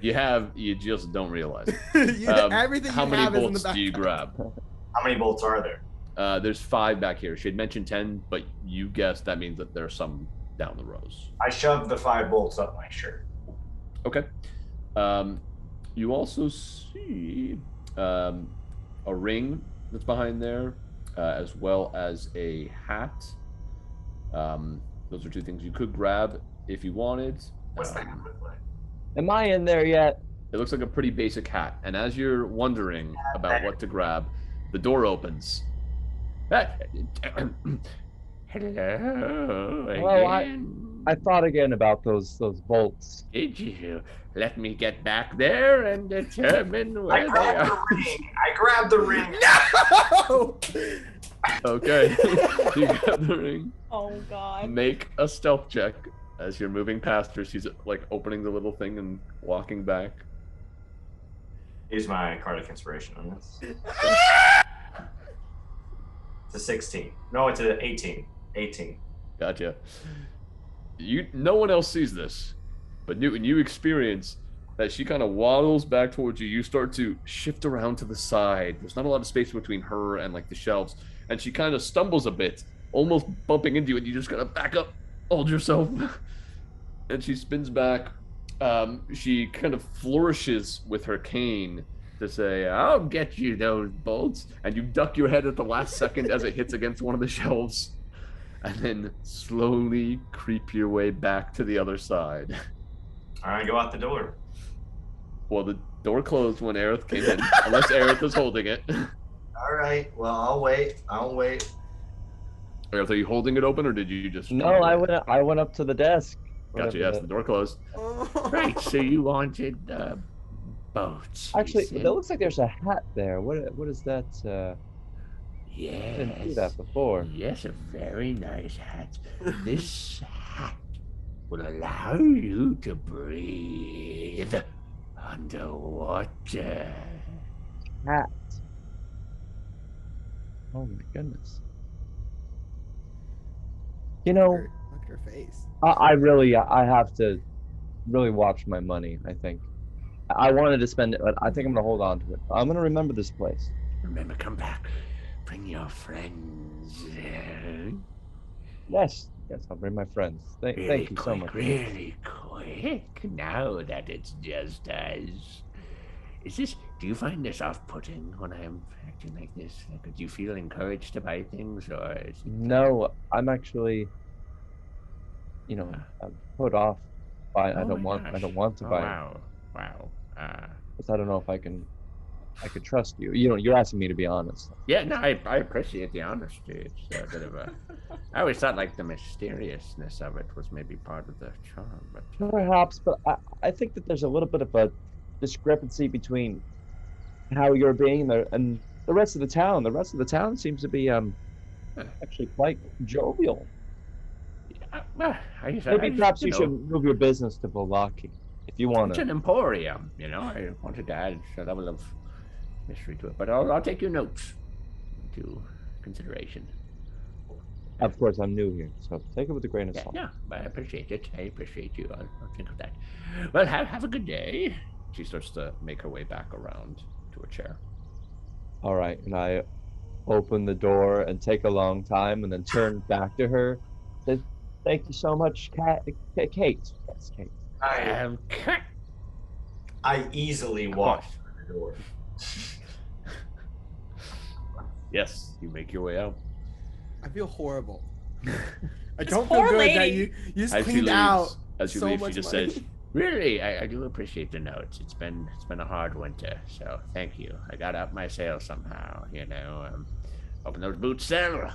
backpack. You just don't realize. Everything how you many have is in the bolts do you backpack. grab? How many bolts are there? There's 5 back here. She had mentioned 10, but you guessed that means that there's some down the rows. I shoved the 5 bolts up my shirt. Okay. You also see a ring that's behind there, as well as a hat. Those are 2 things you could grab if you wanted. What's the hat look like? Am I in there yet? It looks like a pretty basic hat. And as you're wondering about what to grab, the door opens. Hello Well, again. I thought again about those bolts. Did you? Let me get back there and determine where they are. I grabbed the ring. No! Okay. You grab the ring. Oh God. Make a stealth check as you're moving past her. She's like opening the little thing and walking back. Use my card of inspiration on this. It's a 16. No, it's an 18. 18. Gotcha. No one else sees this, but Newton, you experience that she kind of waddles back towards you. You start to shift around to the side. There's not a lot of space between her and like the shelves, and she kind of stumbles a bit, almost bumping into you, and you just gotta back up, hold yourself, and she spins back. She kind of flourishes with her cane to say, "I'll get you those bolts," and you duck your head at the last second as it hits against one of the shelves. And then slowly creep your way back to the other side. All right, go out the door. Well, the door closed when Aerith came in, unless Aerith is holding it. All right, well, I'll wait. Aerith, are you holding it open, or did you just... No, I went up to the desk. Gotcha, yes, the door closed. Right, so you wanted boats. Actually, it looks like there's a hat there. What is that? Yes. I didn't see that before. Yes, a very nice hat. This hat will allow you to breathe underwater. Hat. Oh my goodness. You know, Look at her face. I have to really watch my money, I think. I wanted to spend it, but I think I'm going to hold on to it. I'm going to remember this place. Remember, come back. Bring your friends. Yes, I'll bring my friends. Thank you so much. Really quick, now that it's just us. Do you find this off-putting when I'm acting like this? Do you feel encouraged to buy things, or is it... No, I'm actually, I'm put off by. I don't want to buy. Wow. Because I don't know if I could trust you. You're asking me to be honest. Yeah, no, I appreciate the honesty. It's a bit of a... I always thought like the mysteriousness of it was maybe part of the charm, but... Perhaps, but I think that there's a little bit of a discrepancy between how you're being there and the rest of the town. The rest of the town seems to be actually quite jovial. Maybe perhaps you should move your business to Volaki if you want to. It's an emporium, I wanted to add a level of mystery to it, but I'll take your notes into consideration. Of course, I'm new here, so take it with a grain of salt. Yeah, I appreciate it. I appreciate you. I'll think of that. Well, have a good day. She starts to make her way back around to a chair. All right, and I open the door and take a long time, and then turn back to her. Say, "Thank you so much, Kate." Yes, Kate. I easily walk through the door. Yes, you make your way out. I feel horrible. I don't feel good that you just cleaned out. As you so leave, much she just money. says, Really, I do appreciate the notes. It's been a hard winter, so thank you. I got up my sales somehow, hoping those boots sell.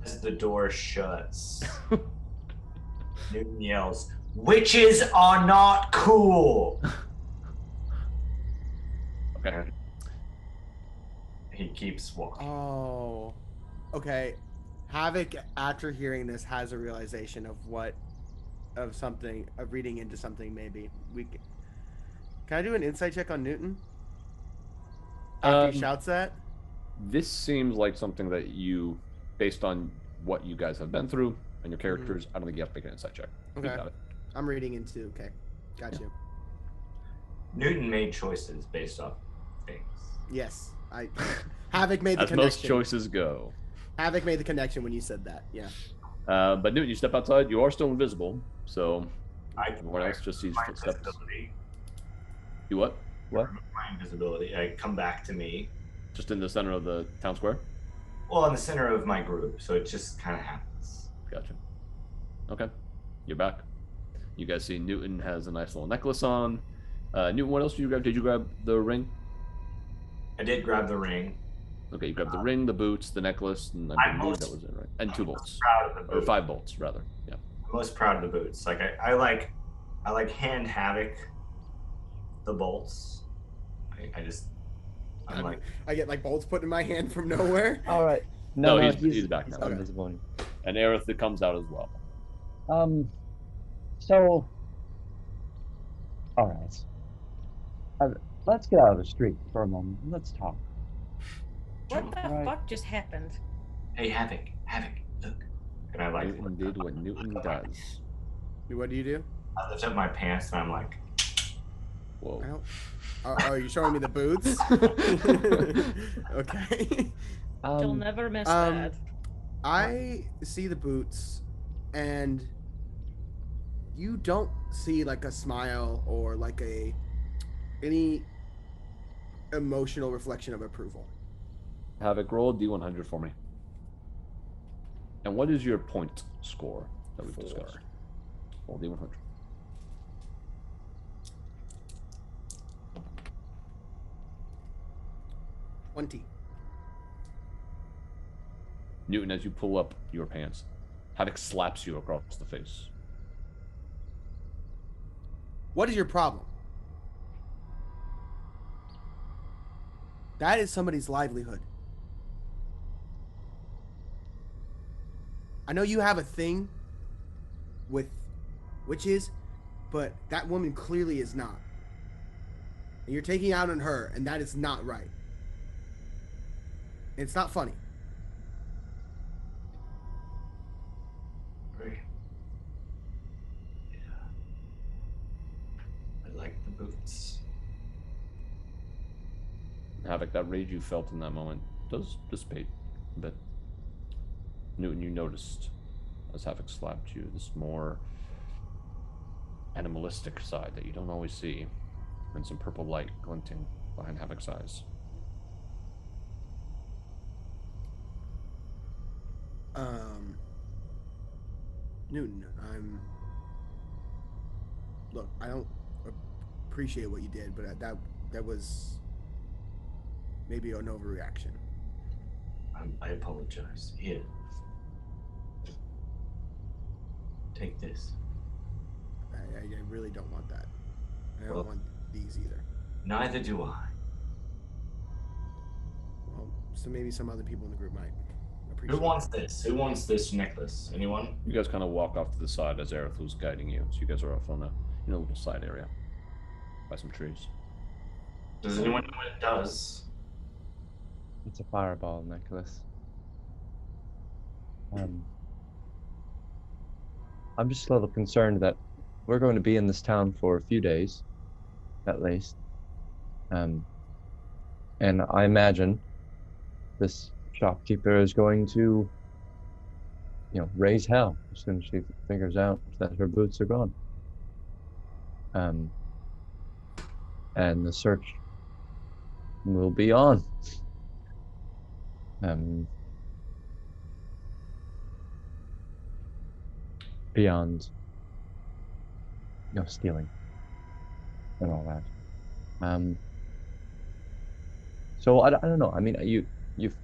As the door shuts, Newton yells, "Witches are not cool!" Okay. He keeps walking. Oh, okay. Havok, after hearing this, has a realization of reading into something. Maybe can I do an insight check on Newton? After he shouts that. This seems like something that you, based on what you guys have been through and your characters, I don't think you have to make an insight check. Okay. You got it. I'm reading into. Okay, got you. Newton made choices based off things. Yes, Havok made the As connection. most choices go. Havok made the connection when you said that. Yeah. But Newton, you step outside. You are still invisible, so everyone else just sees my footsteps. invisibility. You what? What? My invisibility. I come back to me. Just in the center of the town square? Well, in the center of my group, so it just kind of happens. Gotcha. Okay. You're back. You guys see Newton has a nice little necklace on. Newton, what else did you grab? Did you grab the ring? I did grab the ring. Okay, you grabbed the ring, the boots, the necklace, and I believe that was it, right? And 2 bolts. Proud of the Or boots. 5 bolts, rather. Yeah. I'm most proud of the boots. Like I like hand Havok the bolts. I'm like, I get like bolts put in my hand from nowhere. All right. No, he's back now. Invisible. And Aerith comes out as well. So, all right. Let's get out of the street for a moment. Let's talk. What the fuck just happened? hey Havok, look. And I like Newton did what Newton does. What do you do? I lift up my pants and I'm like, Whoa. I don't. Are you showing me the boots? Okay. You'll never miss that. I see the boots, and you don't see like a smile or like any emotional reflection of approval. Havok, roll a D100 for me. And what is your point score that we've discussed? Roll D100. Newton, as you pull up your pants, Havok slaps you across the face. What is your problem? That is somebody's livelihood. I know you have a thing with witches, but that woman clearly is not. And you're taking out on her, and that is not right. It's not funny. great. Yeah. I like the boots. Havok, that rage you felt in that moment does dissipate a bit. Newton, you noticed as Havok slapped you this more animalistic side that you don't always see, and some purple light glinting behind Havok's eyes. Newton, look, I don't appreciate what you did, but that was maybe an overreaction. I apologize. Here. Take this. I really don't want that. I don't want these either. Neither do I. Well, so maybe some other people in the group might appreciate Who wants this? Who wants this necklace? Anyone? You guys kind of walk off to the side as Aerith was guiding you, so you guys are off on a little side area by some trees. Does anyone know what it does? It's a fireball necklace. I'm just a little concerned that we're going to be in this town for a few days, at least. And I imagine this shopkeeper is going to, raise hell as soon as she figures out that her boots are gone. And the search will be on. Beyond stealing and all that. So I don't know. I mean, you've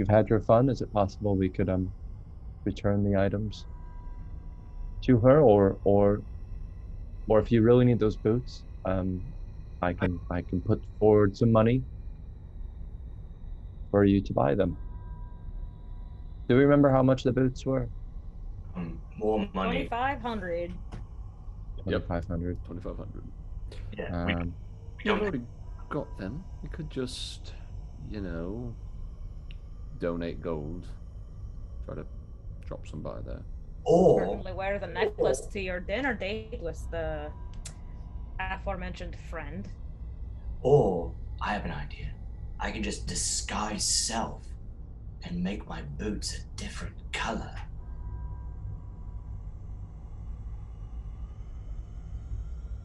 had your fun. Is it possible we could return the items to her, or if you really need those boots, I can put forward some money for you to buy them. Do you remember how much the boots were? More money. 2,500. Yep. 2,500. 2,500. Yeah. You've already got them. You could just, donate gold. Try to drop some by there. Or Certainly wear the necklace to your dinner date with the aforementioned friend. Or I have an idea. I can just disguise self and make my boots a different color.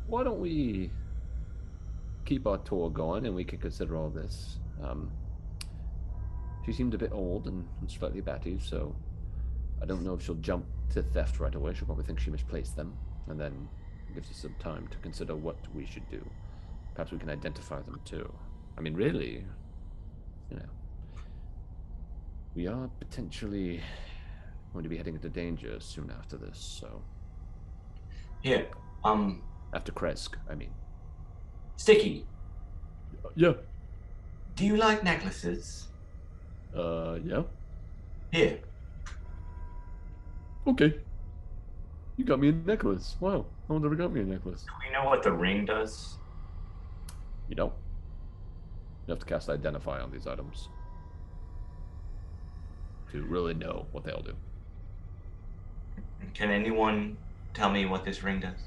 Why don't we keep our tour going and we can consider all this? She seemed a bit old and slightly batty, so I don't know if she'll jump to theft right away. She'll probably think she misplaced them, and then gives us some time to consider what we should do. Perhaps we can identify them too. I mean, really, We are potentially going to be heading into danger soon after this, so... Here, After Krezk, I mean. Stiki, Yeah. do you like necklaces? Yeah. Here. Okay. You got me a necklace. Wow. No one ever got me a necklace. Do we know what the ring does? You don't. You have to cast Identify on these items to really know what they'll do. Can anyone tell me what this ring does?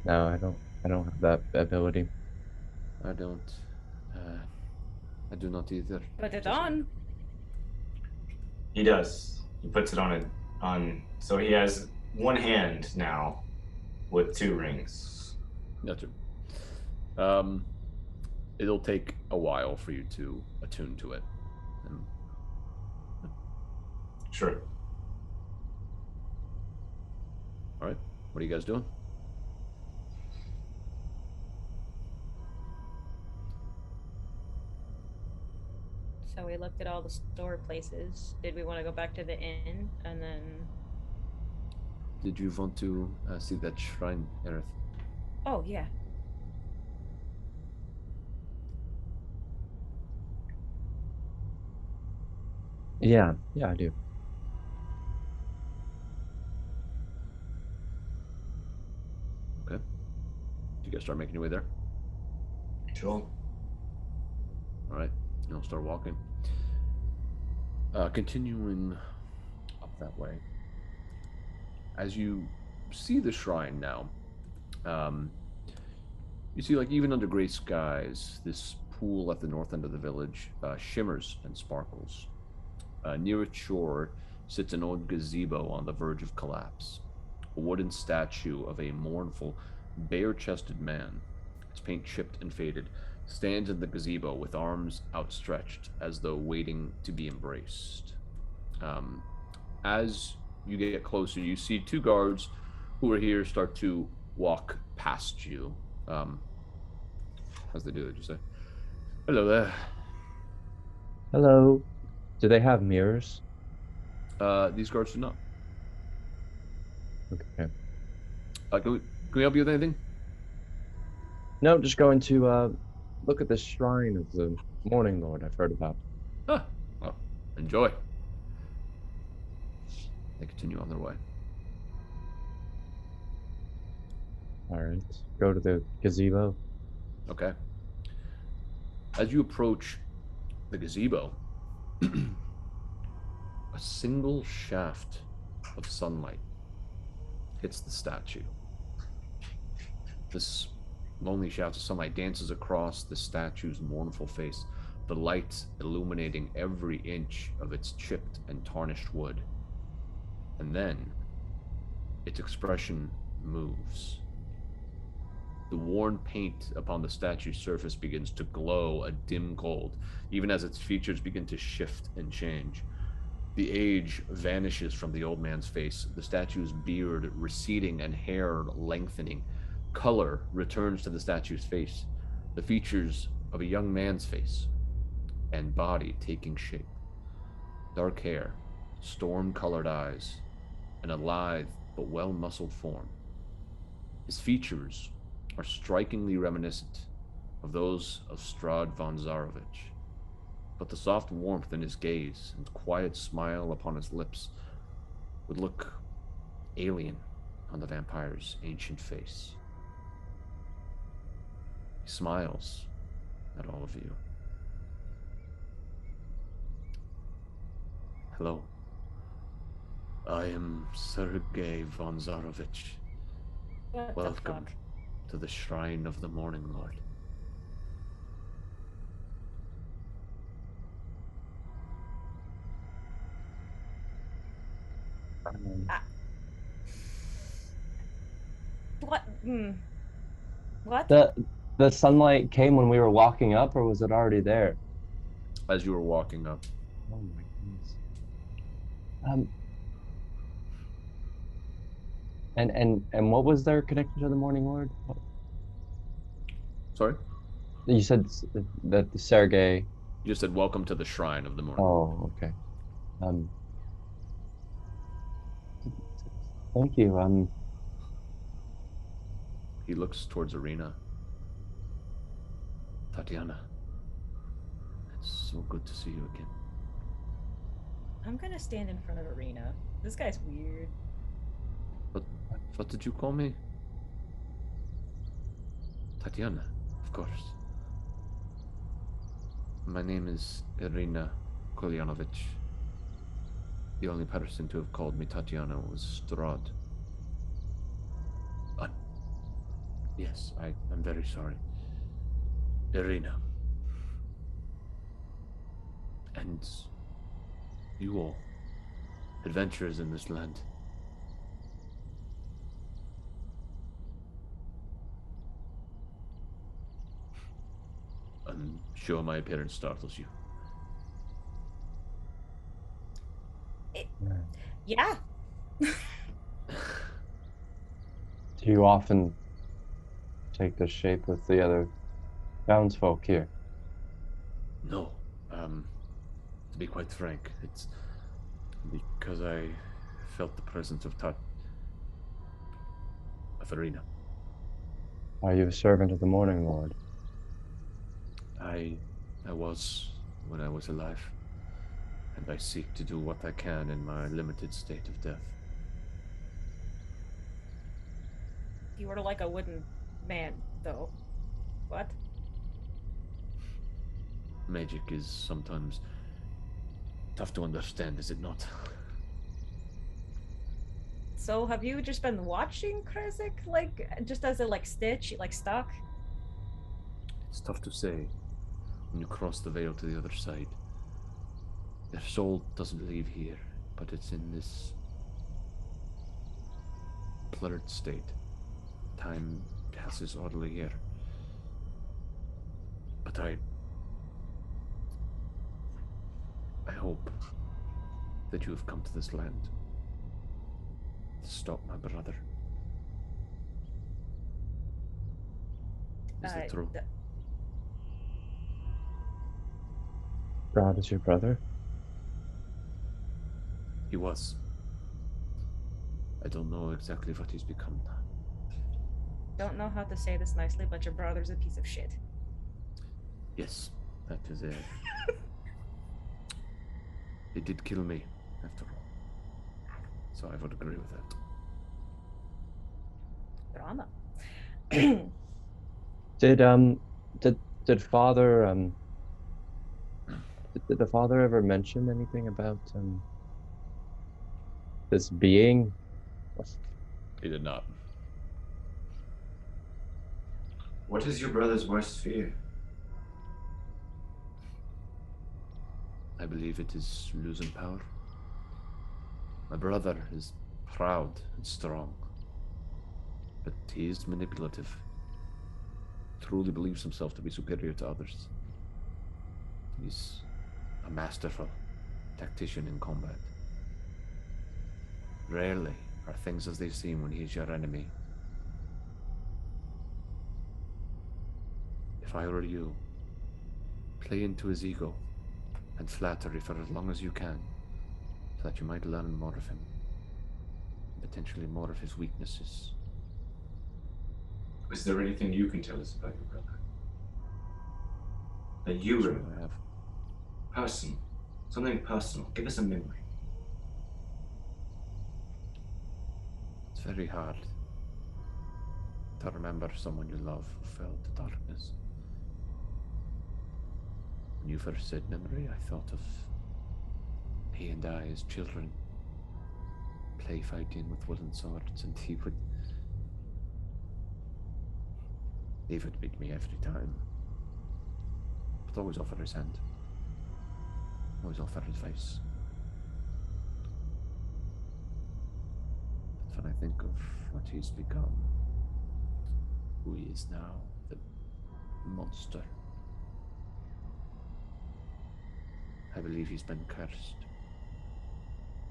No, I don't have that ability. I don't. I do not either. Put it on. He does. He puts it so he has one hand now with 2 rings. Gotcha. It'll take a while for you to attune to it. Sure. All right. What are you guys doing? So we looked at all the store places. Did we want to go back to the inn and then? Did you want to see that shrine, Aerith? Oh yeah. Yeah, I do. Okay. You guys start making your way there? Sure. All right. You'll start walking. Continuing up that way. As you see the shrine now, you see, like, even under gray skies, this pool at the north end of the village shimmers and sparkles. Near its shore sits an old gazebo on the verge of collapse. A wooden statue of a mournful, bare-chested man, its paint chipped and faded, stands in the gazebo with arms outstretched as though waiting to be embraced. As you get closer, you see 2 guards who are here start to walk past you. As they do, they just say, "Hello there." Hello. Do they have mirrors? These guards do not. Okay. Can we help you with anything? No, just going to look at the shrine of the Morning Lord I've heard about. Ah, well, enjoy. They continue on their way. All right. Go to the gazebo. Okay. As you approach the gazebo, a single shaft of sunlight hits the statue. This lonely shaft of sunlight dances across the statue's mournful face, the light illuminating every inch of its chipped and tarnished wood. And then its expression moves. The worn paint upon the statue's surface begins to glow a dim gold, even as its features begin to shift and change. The age vanishes from the old man's face, the statue's beard receding and hair lengthening. Color returns to the statue's face, the features of a young man's face, and body taking shape. Dark hair, storm-colored eyes, and a lithe but well-muscled form. His features are strikingly reminiscent of those of Strahd von Zarovich, but the soft warmth in his gaze and quiet smile upon his lips would look alien on the vampire's ancient face. He smiles at all of you. Hello. I am Sergei von Zarovich. Welcome to the Shrine of the Morning Lord. What? What? The sunlight came when we were walking up, or was it already there? As you were walking up. Oh my goodness. And what was their connection to the Morning Lord? Sorry? You said that the Sergei You just said welcome to the shrine of the morning. Oh, okay. Thank you. He looks towards Arena. Tatiana, it's so good to see you again. I'm gonna stand in front of Arena. This guy's weird. What did you call me? Tatiana, of course. My name is Irina Kolyanovich. The only person to have called me Tatiana was Strahd. Yes, I'm very sorry. Irina. And you all, adventurers in this land. I'm sure my appearance startles you. Yeah. Do you often take the shape with the other townsfolk here? No. To be quite frank, it's because I felt the presence of Arena. Are you a servant of the Morning Lord? I was when I was alive, and I seek to do what I can in my limited state of death. You were like a wooden man, though. What? Magic is sometimes tough to understand, is it not? So have you just been watching Krezk, like, just as a, like, stitch, like, stock? It's tough to say when you cross the veil to the other side. Their soul doesn't leave here, but it's in this blurred state. Time passes oddly here. But I hope that you have come to this land to stop my brother. Is that true? Strahd is your brother? He was. I don't know exactly what he's become now. Don't know how to say this nicely, but your brother's a piece of shit. Yes, that is it. He did kill me, after all. So I would agree with that. Drama. Did father did the father ever mention anything about this being? He did not. What is your brother's worst fear? I believe it is losing power. My brother is proud and strong, but he is manipulative. Truly believes himself to be superior to others. He's a masterful tactician in combat. Rarely are things as they seem when he is your enemy. If I were you, play into his ego and flattery for as long as you can, so that you might learn more of him, and potentially more of his weaknesses. Is there anything you can tell us about your brother? That you Sure, remember? I have. Personal. Something personal. Give us a memory. It's very hard to remember someone you love who fell to darkness. When you first said memory, I thought of he and I as children, play fighting with wooden swords, and he would beat me every time, but always offer his hand, always offer advice. But when I think of what he's become, who he is now, the monster, I believe he's been cursed.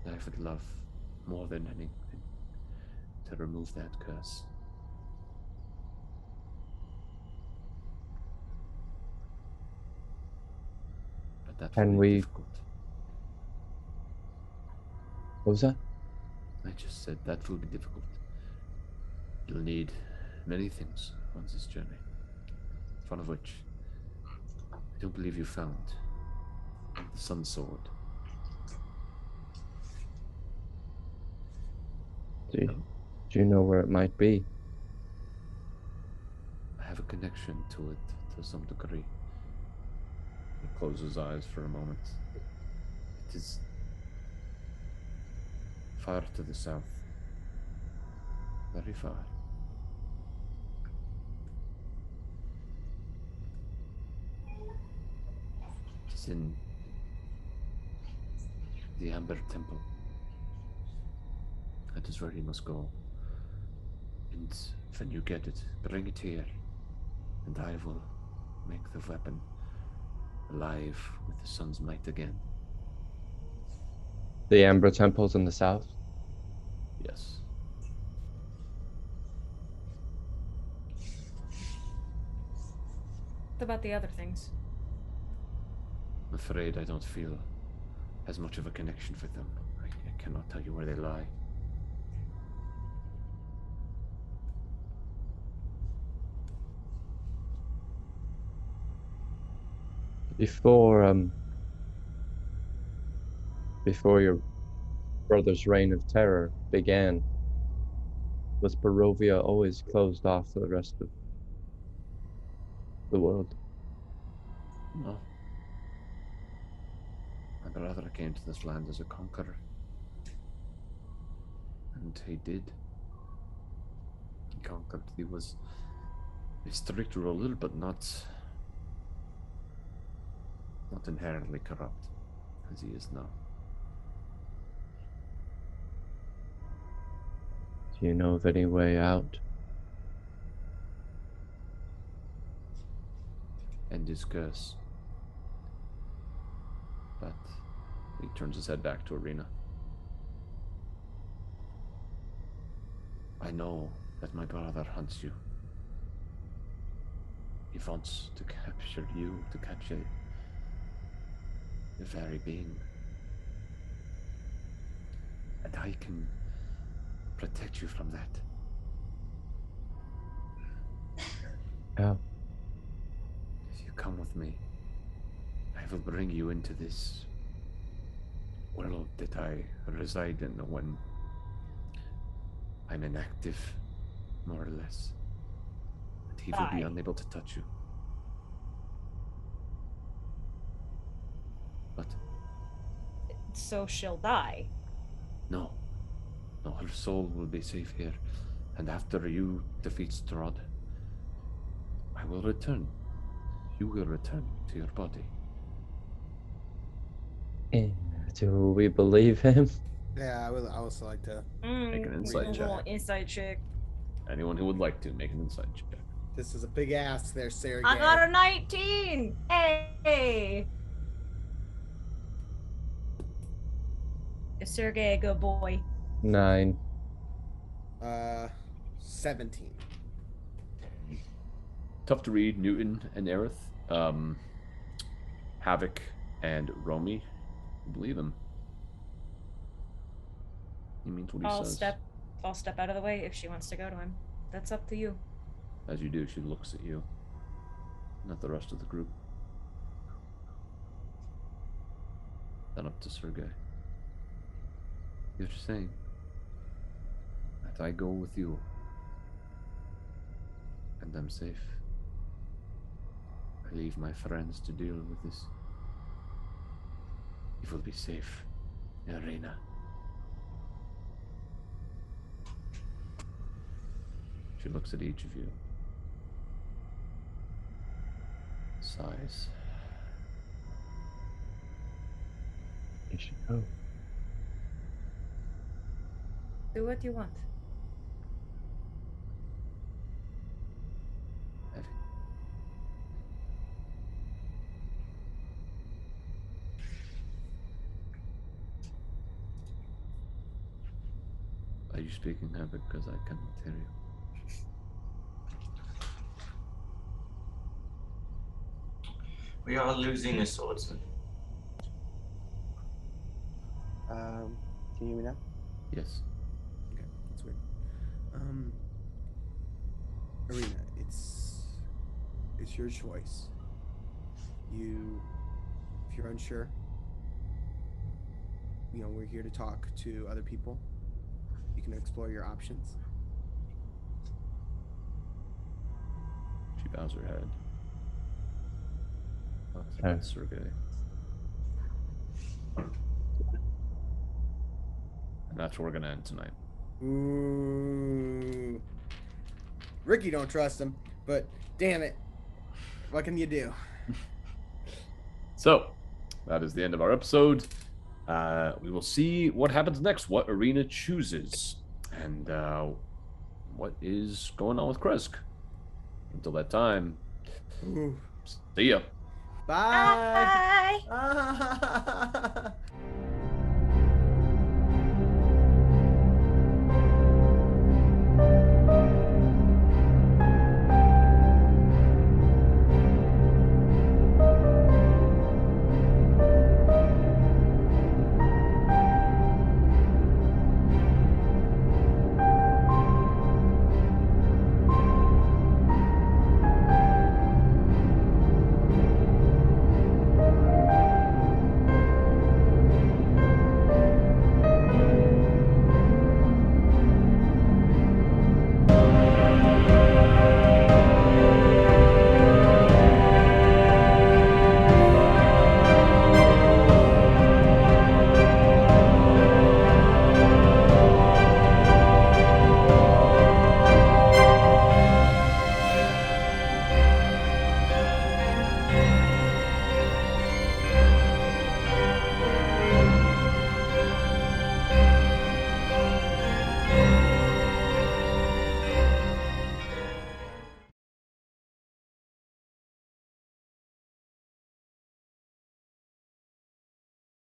I would love more than anything to remove that curse. But that Can will be we- difficult. What was that? I just said that will be difficult. You'll need many things on this journey. One of which I don't believe you found. The Sun Sword. Do you know where it might be? I have a connection to it to some degree. He closes his eyes for a moment. It is far to the south. Very far. It's in the Amber Temple. That is where you must go. And when you get it, bring it here, and I will make the weapon alive with the sun's might again. The Amber Temple's in the south? Yes. What about the other things? I'm afraid I don't feel as much of a connection with them. I cannot tell you where they lie. Before your brother's reign of terror began, was Barovia always closed off to the rest of the world? No. My brother came to this land as a conqueror. And he did. He conquered. He was a strict ruler, but not inherently corrupt, as he is now. Do you know of any way out? End his curse. But he turns his head back to Arena. I know that my brother hunts you. He wants to capture you, to capture your very being. And I can protect you from that. How? If you come with me, I will bring you into this world that I reside in when I'm inactive, more or less. And he will be unable to touch you. But So she'll die. no. No, her soul will be safe here. And after you defeat Strahd, I will return. You will return to your body. Do we believe him? Yeah, I would also like to. Make an insight A little check. inside check. Anyone who would like to, make an insight check. This is a big ask there, Sergey. I got a 19! Hey! Is Sergey a good boy? 9. 17. Tough to read, Newton and Aerith. Havok and Romy. Believe him. He means what he I'll says. step out of the way if she wants to go to him. That's up to you. As you do, she looks at you, not the rest of the group. Then up to Sergey. You're saying that I go with you, and I'm safe. I leave my friends to deal with this. You will be safe in Arena. She looks at each of you. Sighs. You should go. Do what you want. Heavy. Are you speaking Havok? Because I cannot hear you. We are losing a swordsman. Can you hear me now? Yes. Okay, that's weird. Arena, it's your choice. If you're unsure, we're here to talk to other people. You can explore your options. She bows her head. Okay. That's okay. And that's where we're gonna end tonight. Ooh. Ricky don't trust him, but damn it. What can you do? So, that is the end of our episode. We will see what happens next, what Arena chooses, and what is going on with Krezk. Until that time, Ooh. see ya. Bye. Bye. Ah.